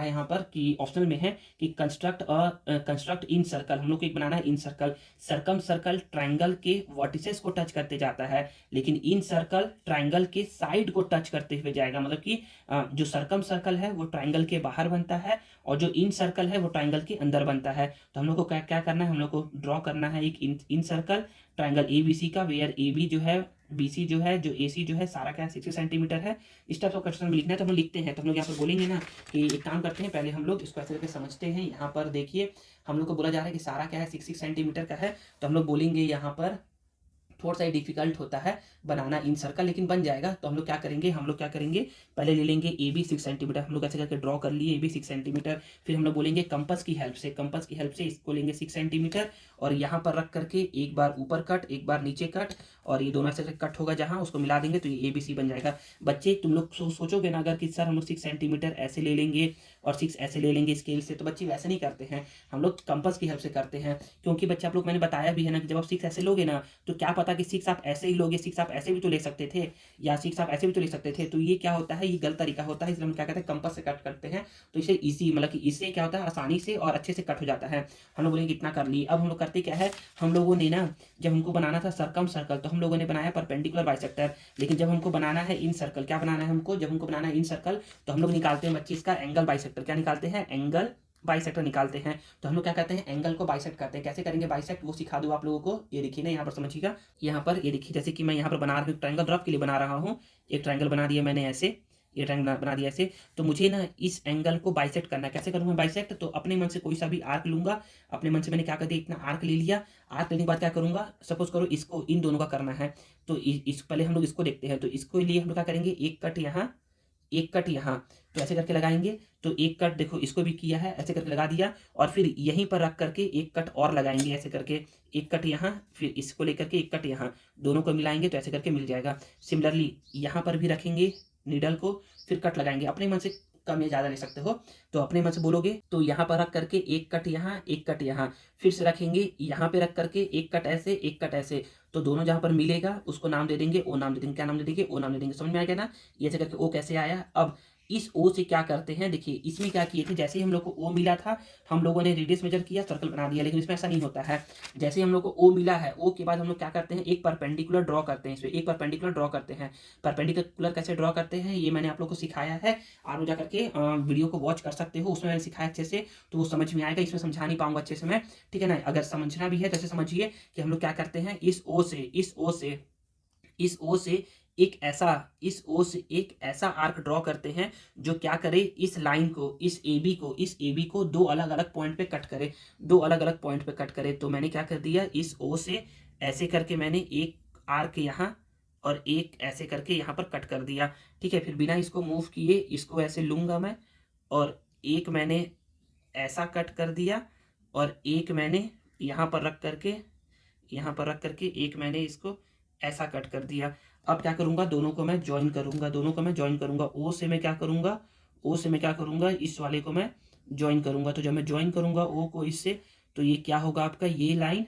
यहाँ पर कि ऑप्शनल में है कि कंस्ट्रक्ट इन सर्कल, हम लोग को एक बनाना है इन सर्कल। सर्कल ट्राइंगल के वर्टिसेस को टच करते जाता है, लेकिन इन सर्कल ट्राइंगल के साइड को टच करते हुए जाएगा। मतलब कि जो सर्कल है वो ट्राइंगल के बाहर बनता है, और जो इन सर्कल है वो ट्राइंगल के अंदर बनता है। तो हम लोग को क्या क्या करना है, हम लोग को ड्रॉ करना है एक incircle triangle A B C का, वेयर ए बी जो है, बी सी जो है, जो ए सी जो है, सारा क्या 60 सेंटीमीटर है। इस टाइप ऑफ क्वेश्चन में लिखना है। तो हम लोग लिखते हैं, तो हम लोग यहाँ पर बोलेंगे ना कि एक काम करते हैं, पहले हम लोग इसको ऐसे करके समझते हैं। यहाँ पर देखिए हम लोग को बोला जा रहा है कि सारा क्या है 6 सेंटीमीटर का है। तो हम लोग बोलेंगे यहाँ पर थोड़ा सा डिफिकल्ट होता है बनाना इन सर्कल, लेकिन बन जाएगा। तो हम लोग क्या करेंगे, पहले ले लेंगे ए बी 6 सेंटीमीटर, हम लोग ऐसे करके ड्रॉ कर लिए ए बी 6 सेंटीमीटर। फिर हम लोग बोलेंगे कंपास की हेल्प से इसको लेंगे 6 सेंटीमीटर, और यहाँ पर रख करके एक बार ऊपर कट एक बार नीचे कट, और ये दोनों ऐसे कट होगा जहाँ, उसको मिला देंगे तो ये ए बी सी बन जाएगा। बच्चे तुम लोग सोचोगे ना अगर कि सर हम लोग 6 सेंटीमीटर ऐसे ले लेंगे और 6 ऐसे ले लेंगे स्केल से, तो बच्चे वैसे नहीं करते हैं, हम लोग कंपास की हेल्प से करते हैं। क्योंकि बच्चे आप लोग मैंने बताया भी है ना कि जब आप 6 ऐसे लोगे ना तो क्या पता कि 6 आप ऐसे ही लोगे, 6 आप ऐसे भी तो ले सकते थे, या 6 आप ऐसे भी तो ले सकते थे। तो ये क्या होता है, ये गलत तरीका होता है, इसलिए हम क्या कहते हैं कंपास से कट करते हैं। तो इसे इजी मतलब कि इससे क्या होता है, आसानी से और अच्छे से कट हो जाता है। हम लोग बोलेंगे इतना कर लिए। अब हम लोग करते क्या है, हम लोगों ने ना जब हमको बनाना था सर्कल तो हम लोगों ने बनाया परपेंडिकुलर बाइसेक्टर, लेकिन जब हमको बनाना है इन सर्कल, क्या बनाना है हमको, जब हमको बनाना है इन सर्कल तो हम लोग निकालते हैं बच्चे इसका एंगल बाइसेक्टर। क्या निकालते हैं, एंगल बाइसेक्टर निकालते हैं। तो हम लोग क्या करते हैं, एंगल को बाइसेक्ट करते हैं। कैसे करेंगे बाइसेक्ट, वो सिखा दूँ आप लोगों को। ये देखिए ना यहाँ पर समझिएगा, यहाँ पर ये देखिए, जैसे कि मैं यहाँ पर बना रहा हूँ ट्रायंगल, रफ के लिए बना रहा हूँ। एक ट्रायंगल बना दिया मैंने ऐसे, ये ट्रायंगल बना दिया ऐसे। तो मुझे ना इस एंगल को बाइसेक्ट करना है। कैसे करूँगा बाइसेक्ट, तो अपने मन से कोई सा भी आर्क लूंगा। अपने मन से मैंने क्या कर दिया, इतना आर्क ले लिया। आर्क लेने के बाद क्या करूँगा, सपोज करो इसको इन दोनों का करना है, तो इस पहले हम लोग इसको देखते हैं। तो इसको लिए हम लोग क्या करेंगे, एक कट यहाँ एक कट यहाँ, तो ऐसे करके लगाएंगे। तो एक कट देखो इसको भी किया है, ऐसे करके लगा दिया, और फिर यहीं पर रख करके एक कट और लगाएंगे ऐसे करके, एक कट यहाँ, फिर इसको लेकर के एक कट यहाँ, दोनों को मिलाएंगे तो ऐसे करके मिल जाएगा। सिमिलरली यहाँ पर भी रखेंगे नीडल को, फिर कट लगाएंगे। अपने मन से कम या ज़्यादा ले सकते हो, तो अपने मन से बोलोगे तो यहाँ पर रख करके एक कट यहाँ एक कट यहाँ, फिर से रखेंगे यहाँ पे रख करके एक कट ऐसे एक कट ऐसे। तो दोनों जहाँ पर मिलेगा उसको नाम दे देंगे, ओ नाम दे देंगे। क्या नाम दे देंगे, ओ नाम दे देंगे। समझ में आ गया ना, ये ऐसे करके ओ कैसे आया। अब इस ओ से क्या करते हैं, देखिए इसमें क्या किए थे, जैसे ही हम लोग को ओ मिला था हम लोगों ने रेडियस मेजर किया, सर्कल बना दिया, लेकिन इसमें ऐसा नहीं होता है। जैसे ही हम लोग को ओ मिला है, ओ के बाद हम लोग क्या करते हैं, एक परपेंडिकुलर ड्रॉ करते हैं, इसमें एक परपेंडिकुलर ड्रॉ करते हैं। परपेंडिकुलर कैसे ड्रॉ करते हैं ये मैंने आप लोग को सिखाया है, आप लोग जाकर के वीडियो को वॉच कर सकते हो, उसमें मैंने सिखाया अच्छे से, तो वो समझ में आएगा, इसमें समझा नहीं पाऊंगा अच्छे से मैं, ठीक है ना। अगर समझना भी है तो ऐसे समझिए कि हम लोग क्या करते हैं, इस ओ से एक ऐसा आर्क ड्रॉ करते हैं जो क्या करे, इस लाइन को, इस ए बी को दो अलग अलग पॉइंट पे कट करे, दो अलग अलग पॉइंट पे कट करे। तो मैंने क्या कर दिया, इस ओ से ऐसे करके मैंने एक आर्क यहाँ और एक ऐसे करके यहाँ पर कट कर दिया, ठीक है। फिर बिना इसको मूव किए इसको ऐसे लूंगा मैं, और एक मैंने ऐसा कट कर दिया, और एक मैंने यहाँ पर रख करके एक मैंने इसको ऐसा कट कर दिया। अब क्या करूंगा, दोनों को मैं ज्वाइन करूंगा, ओ से मैं क्या करूंगा, इस वाले को मैं ज्वाइन करूंगा। तो जब मैं ज्वाइन करूंगा ओ को इससे, तो ये क्या होगा आपका, ये लाइन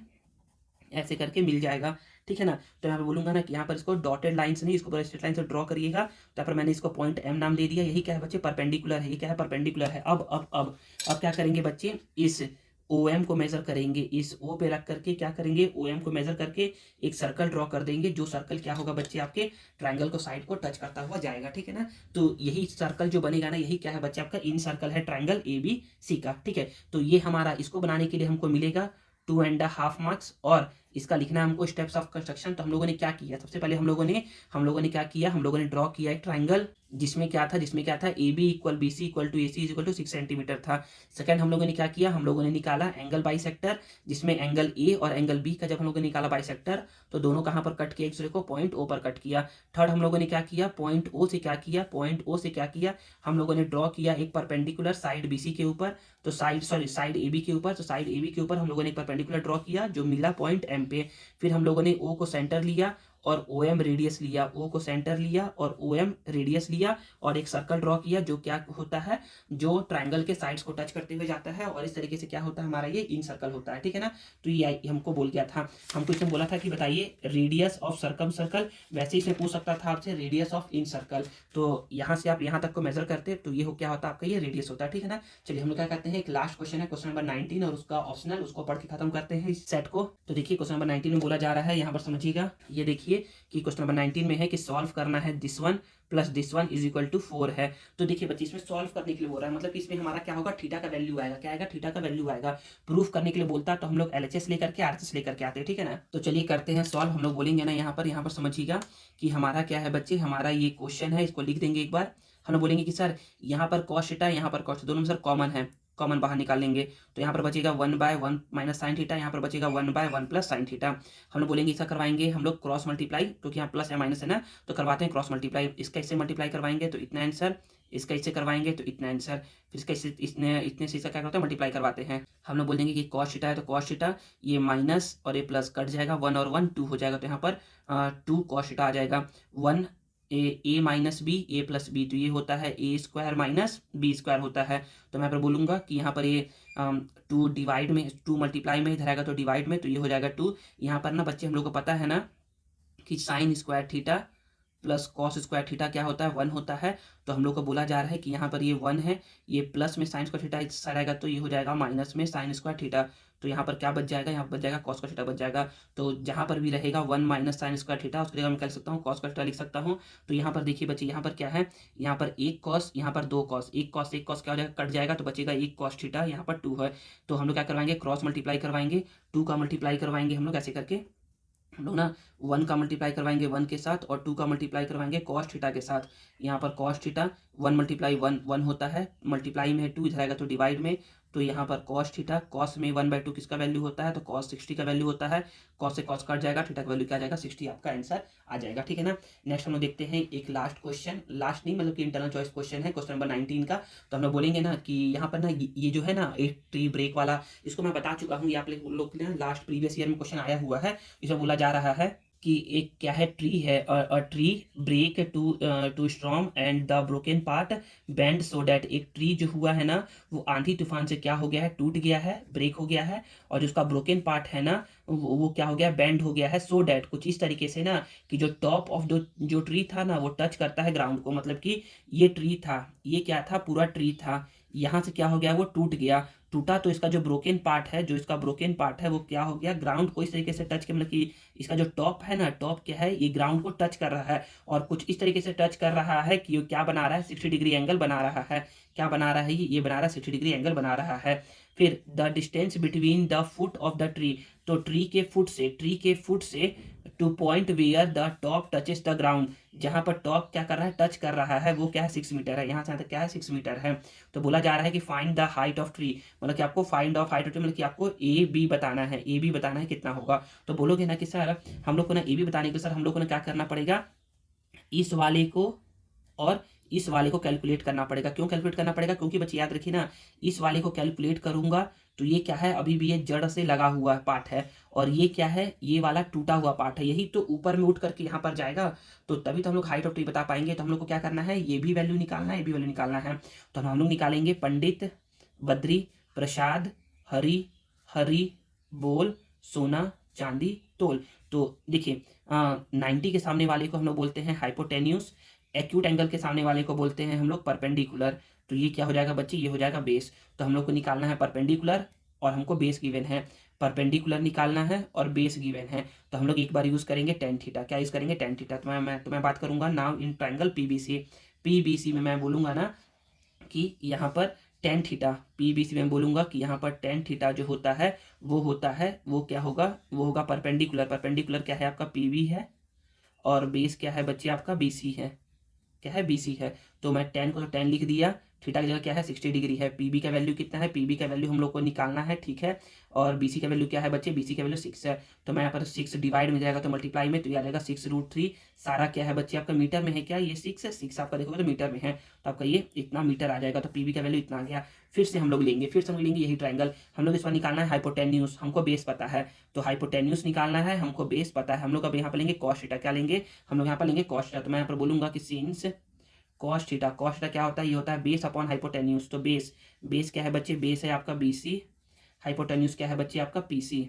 ऐसे करके मिल जाएगा, ठीक है ना। तो यहाँ पे बोलूंगा ना कि यहाँ पर इसको डॉटेड लाइन से नहीं, इसको स्ट्रेट लाइन से ड्रॉ करिएगा। तो यहाँ पर मैंने इसको पॉइंट एम नाम दे दिया, यही क्या है बच्चे, परपेंडिकुलर है, ये क्या है, परपेंडिकुलर है। अब क्या करेंगे बच्चे, इस ओ एम को मेजर करेंगे, इस ओ पे रख करके क्या करेंगे, ओ एम को मेजर करके एक सर्कल ड्रॉ कर देंगे, जो सर्कल क्या होगा बच्चे, आपके ट्राइंगल को साइड को टच करता हुआ जाएगा, ठीक है ना। तो यही सर्कल जो बनेगा ना, यही क्या है बच्चे, आपका इन सर्कल है ट्राइंगल ए बी सी का, ठीक है। तो ये हमारा, इसको बनाने के लिए हमको मिलेगा 2.5 मार्क्स। और इसका लिखना है हमको स्टेप्स ऑफ कंस्ट्रक्शन। तो हम लोगों ने क्या किया, सबसे पहले हम लोगों ने क्या किया, हम लोगों ने ड्रॉ किया एक ट्राइंगल, जिसमें क्या था, A B equal B C equal to A C equal to 6 centimetre था। सेकंड हम लोगों ने क्या किया, हम लोगों ने निकाला एंगल बाइसेक्टर, जिसमें एंगल ए और एंगल बी का जब हम लोगों ने निकाला बाइसेक्टर, तो दोनों कहाँ पर कट किया, एक दूसरे को पॉइंट ओ पर कट किया। थर्ड हम लोगों ने क्या किया, पॉइंट ओ से क्या किया, हम लोगों ने ड्रॉ किया एक परपेंडिकुलर साइड बी सी के ऊपर, तो साइड ए बी के ऊपर, हम लोगों ने एक परपेंडिकुलर ड्रॉ किया जो मिला पॉइंट एम पे। फिर हम लोगों ने ओ को सेंटर लिया और ओ एम रेडियस लिया, ओ को सेंटर लिया और ओ एम रेडियस लिया, और एक सर्कल ड्रॉ किया जो क्या होता है, जो ट्राइंगल के साइड्स को टच करते हुए जाता है, और इस तरीके से क्या होता है हमारा, ये इन सर्कल होता है, ठीक है ना। तो ये हमको बोल गया था, हमको इसमें बोला था कि बताइए रेडियस ऑफ सर्कम सर्कल, वैसे इसमें पूछ सकता था आपसे रेडियस ऑफ इन सर्कल। तो यहाँ से आप यहाँ तक को मेजर करते तो ये क्या होता है आपका, ये रेडियस होता है, ठीक है ना। चलिए हम लोग क्या करते हैं, एक लास्ट क्वेश्चन है, क्वेश्चन नंबर 19, और उसका ऑप्शनल, उसको पढ़ के खत्म करते हैं इस सेट को। तो देखिए क्वेश्चन नंबर 19 में बोला जा रहा है, यहाँ पर समझिएगा, ये देखिए कि क्वेश्चन नंबर 19 में है कि सॉल्व करना है this one plus this one is equal to 4 है। तो देखिए बच्चे इसमें सॉल्व करने के लिए बोल रहा है, मतलब कि इसमें हमारा क्या होगा, थीटा का वैल्यू आएगा, क्या आएगा, थीटा का वैल्यू आएगा। प्रूफ करने के लिए बोलता है तो हम लोग एलएचएस लेकर के आरएचएस लेकर के आते हैं, ठीक है ना। तो चलिए करते हैं सॉल्व। हम लोग बोलेंगे ना यहाँ पर समझिएगा कि हमारा क्या है बच्चे, हमारा ये क्वेश्चन है, इसको लिख देंगे एक बार। हम लोग बोलेंगे कि सर यहाँ पर कॉस थीटा, यहाँ पर कॉस, दोनों में सर कॉमन है, कॉमन बाहर निकाल लेंगे, तो यहाँ पर बचेगा 1/1 माइनस साइन थीटा, यहाँ पर बचेगा 1/1 प्लस साइन थीटा। हम लोग बोलेंगे इसका करवाएंगे हम लोग क्रॉस मल्टीप्लाई, क्योंकि यहाँ प्लस या माइनस है ना, तो करवाते हैं क्रॉस मल्टीप्लाई। इसका इससे मल्टीप्लाई करवाएंगे तो इतना आंसर, इसका इससे करवाएंगे तो इतना आंसर, फिर इसका इससे इतने से इसका क्या करते हैं, मल्टीप्लाई करवाते हैं। हम लोग बोलेंगे कि कॉस थीटा है तो कॉस थीटा, ये माइनस और ये प्लस कट जाएगा, 1 और 1 2 हो जाएगा, तो यहाँ पर 2 कॉस थीटा आ जाएगा। 1 ए माइनस बी, ए प्लस बी, तो ये होता है ए स्क्वायर माइनस बी स्क्वायर होता है। तो मैं यहाँ पर बोलूँगा कि यहाँ पर ये 2 डिवाइड में, 2 मल्टीप्लाई में इधर आएगा तो डिवाइड में, तो ये हो जाएगा 2। यहाँ पर ना बच्चे हम लोग को पता है ना कि sine square theta plus cos square theta क्या होता है, 1 होता है। तो हम लोग को बोला जा रहा है कि यहाँ पर ये 1 है, ये प्लस में साइन स्क्वायर थीटा इस साइड आएगा तो ये हो जाएगा माइनस में साइन स्क्वायर थीटा। तो यहाँ पर क्या बच जाएगा, यहाँ पर बच जाएगा कॉस स्क्वायर थीटा बच जाएगा। तो जहाँ पर भी रहेगा 1 माइनस साइन स्क्वायर थीटा, उसकी जगह मैं क्या लिख सकता हूँ, कॉस स्क्वायर थीटा लिख सकता हूँ। तो यहाँ पर देखिए बच्चे, यहाँ पर क्या है, यहाँ पर एक कॉस, यहाँ पर 2 कॉस, एक कॉस क्या हो जाएगा, कट जाएगा, तो बचेगा एक कॉस थीटा, यहाँ पर 2 है। तो हम लोग क्या करवाएंगे, क्रॉस मल्टीप्लाई करवाएंगे, 2 का मल्टीप्लाई करवाएंगे हम लोग ऐसे करके, हम लोग ना 1 का मल्टीप्लाई करवाएंगे 1 के साथ, और 2 का मल्टीप्लाई करवाएंगे कॉस थीटा के साथ। यहाँ पर कॉस थीटा 1 मल्टीप्लाई 1 1 होता है, मल्टीप्लाई में है 2, इधर आएगा तो डिवाइड में, तो यहाँ पर कॉस थीटा, कॉस में 1/2 किसका वैल्यू होता है, तो कॉस 60 का वैल्यू होता है। कॉस से कॉस कट जाएगा, थीटा का वैल्यू क्या आ जाएगा, 60 आपका आंसर आ जाएगा, ठीक है ना। नेक्स्ट हम लोग देखते हैं एक लास्ट क्वेश्चन, लास्ट नहीं मतलब कि इंटरनल चॉइस क्वेश्चन है, क्वेश्चन नंबर 19 का। तो हम लोग बोलेंगे ना कि यहाँ पर ना ये जो है ना एक ट्री ब्रेक वाला, इसको मैं बता चुका हूँ, ये आप लोग के लिए लास्ट प्रीवियस ईयर में क्वेश्चन आया हुआ है। इसमें बोला जा रहा है कि एक क्या है ट्री है, और tree break to storm and the broken part bend so that, एक ट्री जो हुआ है ना वो आंधी तूफान से क्या हो गया है, टूट गया है, ब्रेक हो गया है, और जो उसका ब्रोकन पार्ट है ना वो क्या हो गया, बेंड हो गया है, सो डैट कुछ इस तरीके से ना कि जो टॉप ऑफ जो ट्री था ना वो टच करता है ग्राउंड को, मतलब कि ये ट्री था, ये क्या था, पूरा ट्री था, यहाँ से क्या हो गया, वो टूट गया, टूटा तो इसका जो ब्रोकन पार्ट है, जो इसका ब्रोकन पार्ट है वो क्या हो गया, ग्राउंड को इस तरीके से टच किया, मतलब कि इसका जो टॉप है ना, टॉप क्या है, ये ग्राउंड को टच कर रहा है, और कुछ इस तरीके से टच कर रहा है कि ये क्या बना रहा है, 60 डिग्री एंगल बना रहा है, क्या बना रहा है, ये बना रहा है 60 डिग्री एंगल बना रहा है। फिर the distance between the foot of the tree, तो ट्री के फुट से to point where the top touches the ground, जहां पर टॉप क्या कर रहा है, टच कर रहा है, वो क्या है 6 मीटर है, यहाँ से यहाँ तक क्या है 6 मीटर है। तो बोला जा रहा है कि find the height of tree, मतलब कि आपको find of height of tree मतलब कि आपको ए बी बताना है, ए बी बताना है कितना होगा। तो बोलोगे ना कि सर हम लोग को ना ए बी बताने के सर हम लोग को ना क्या करना पड़ेगा, इस वाले को और इस वाले को कैलकुलेट करना पड़ेगा। क्यों कैलकुलेट करना पड़ेगा, क्योंकि बच्चे याद रखिए ना, इस वाले को कैलकुलेट करूंगा तो ये क्या है, अभी भी ये जड़ से लगा हुआ पार्ट है, और ये क्या है, ये वाला टूटा हुआ पार्ट है, यही तो ऊपर में उठ करके यहाँ पर जाएगा, तो तभी तो हम लोग हाइट ऑफ ट्री बता पाएंगे। तो हम लोग को क्या करना है, ये भी वैल्यू निकालना है, ये भी वैल्यू निकालना है। तो हम लोग निकालेंगे पंडित, बद्री, प्रसाद, हरी, हरी, बोल, सोना, चांदी, तोल। तो देखिए 90 के सामने वाले को हम लोग बोलते हैं हाइपोटेन्यूस, एक्यूट एंगल के सामने वाले को बोलते हैं हम लोग परपेंडिकुलर। तो ये क्या हो जाएगा बच्चे, ये हो जाएगा बेस। तो हम लोग को निकालना है परपेंडिकुलर, और हमको बेस गिवन है, परपेंडिकुलर निकालना है और बेस गिवन है। तो हम लोग एक बार यूज करेंगे टेन थीटा, क्या यूज करेंगे, टेन थीटा। तो मैं बात करूंगा now in triangle PBC, PBC में मैं बोलूंगा ना कि यहाँ पर टेन थीटा, पीबीसी में बोलूंगा कि यहाँ पर टेन थीटा जो होता है वो क्या होगा, वो होगा परपेंडिकुलर। परपेंडिकुलर क्या है आपका, पीबी है, और बेस क्या है बच्चे आपका, बीसी है, क्या है, बीसी है। तो मैं टेन को तो टेन लिख दिया, थीटा की जगह क्या है 60 डिग्री है। पीबी का वैल्यू कितना है, पीबी का वैल्यू हम लोग को निकालना है, ठीक है। और बीसी का वैल्यू क्या है बच्चे, बीसी का वैल्यू 6 है। तो मैं यहाँ पर 6 डिवाइड में जाएगा तो मल्टीप्लाई में, तो ये आ जाएगा 6√3। सारा क्या है बच्चे आपका मीटर में है, क्या ये 6 है, 6 आपका देखोगे तो मीटर में है, तो आपका ये इतना मीटर आ जाएगा। तो पीबी का वैल्यू इतना आ गया। फिर से हम लोग लेंगे यही ट्रायंगल, हम लोग इस बार निकालना है हाइपोटेन्यूस, हमको बेस पता है, तो हाइपोटेन्यूस निकालना है, हमको बेस पता है। हम लोग अब यहाँ पर लेंगे कॉस थीटा, क्या लेंगे हम लोग यहाँ पर लेंगे कॉस थीटा। तो मैं यहाँ पर बोलूंगा कि since cos theta, cos theta क्या होता है, ये होता है बेस अपॉन हाइपोटेन्यूस। तो बेस क्या है बच्चे, बेस है आपका बीसी, हाइपोटेन्यूस क्या है बच्चे आपका पीसी।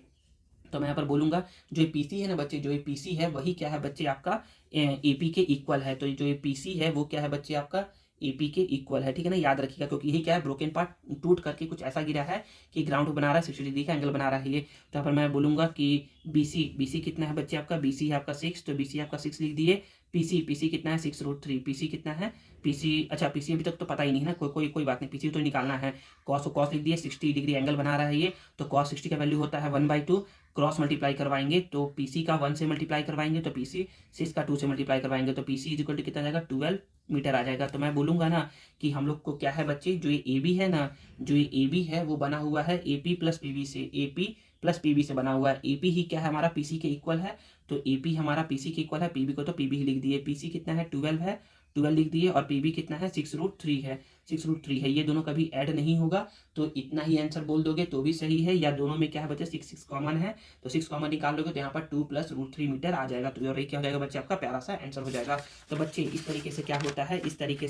तो मैं यहाँ पर बोलूंगा जो ये पीसी है ना बच्चे, जो ये पीसी है वही क्या है बच्चे आपका एपी के इक्वल है। तो जो ये पीसी है वो क्या है बच्चे आपका एपी के इक्वल है, ठीक है ना, याद रखिएगा, क्योंकि यही क्या है, ब्रोकन पार्ट टूट करके कुछ ऐसा गिरा है कि ग्राउंड बना रहा है, 60 डिग्री का एंगल बना रहा है ये। तो यहाँ पर मैं बोलूंगा कि बीसी कितना है बच्चे आपका, बीसी है आपका 6, तो बीसी आपका 6 लिख दिए। पीसी कितना है 6√3, पीसी कितना है, पीसी अच्छा पीसी अभी तक तो पता ही नहीं है ना, कोई बात नहीं, पीसी तो निकालना है। कॉस लिख दिए, 60 डिग्री एंगल बना रहा है ये, तो कॉस 60 का वैल्यू होता है 1/2। क्रॉस मल्टीप्लाई करवाएंगे तो पीसी का 1 से मल्टीप्लाई करवाएंगे तो पीसी 6 का 2 से मल्टीप्लाई करवाएंगे तो पीसी इज इक्वल टू कितना आ जाएगा, 12 मीटर आ जाएगा। तो मैं बोलूंगा ना कि हम लोग को क्या है बच्चे, जो ये ए बी है ना, जो ये ए बी है वो बना हुआ है एपी प्लस पीबी से, एपी प्लस पीबी से बना हुआ है। एपी ही क्या है हमारा, पीसी के इक्वल है, तो एपी हमारा पीसी के इक्वल है, पीबी को तो पीबी ही लिख दिए। पीसी कितना है 12 है, 12 लिख दिए, और पीबी कितना है 6√3 है, 6√3 है। ये दोनों कभी ऐड नहीं होगा, तो इतना ही आंसर बोल दोगे तो भी सही है, या दोनों में क्या है बच्चे 6 कॉमन है, तो 6 कॉमन निकाल लोगे तो यहाँ पर 2 + √3 मीटर आ जाएगा। तो और ये क्या हो जाएगा बच्चे आपका प्यारा सा आंसर हो जाएगा। तो बच्चे इस तरीके से क्या होता है, इस तरीके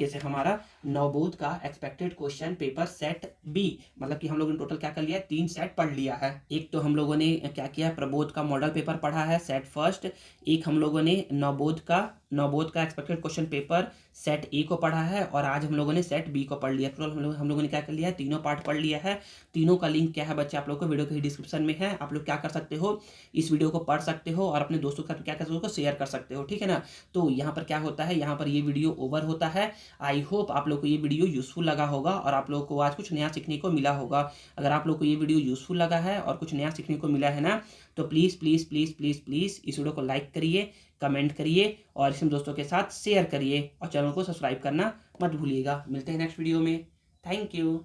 से हमारा नवबोध का expected question paper set B, मतलब कि हम लोगों ने टोटल क्या कर लिया है, 3 सेट पढ़ लिया है। एक तो हम लोगों ने क्या किया, प्रबोध का मॉडल पेपर पढ़ा है सेट फर्स्ट, एक हम लोगों ने नवबोध का एक्सपेक्टेड क्वेश्चन पेपर सेट ए को पढ़ा है, और आज हम लोगों ने सेट बी को पढ़ लिया। टोटल हम लोगों ने क्या कर लिया है, तीनों पार्ट पढ़ लिया है। तीनों का लिंक क्या है बच्चे आप लोग को वीडियो के डिस्क्रिप्शन में है, आप लोग क्या कर सकते हो, इस वीडियो को पढ़ सकते हो और अपने दोस्तों के साथ क्या कर सकते हो, शेयर कर सकते हो, ठीक है ना। तो यहाँ पर क्या होता है, यहाँ पर ये वीडियो ओवर होता है। आई होप आप लोग को ये वीडियो यूजफुल लगा होगा और आप लोगों को आज कुछ नया सीखने को मिला होगा। अगर आप लोग को ये वीडियो यूजफुल लगा है और कुछ नया सीखने को मिला है ना, तो please please please please please इस वीडियो को लाइक करिए, कमेंट करिए और इसे दोस्तों के साथ शेयर करिए, और चैनल को सब्सक्राइब करना मत भूलिएगा। मिलते हैं नेक्स्ट वीडियो में। Thank you.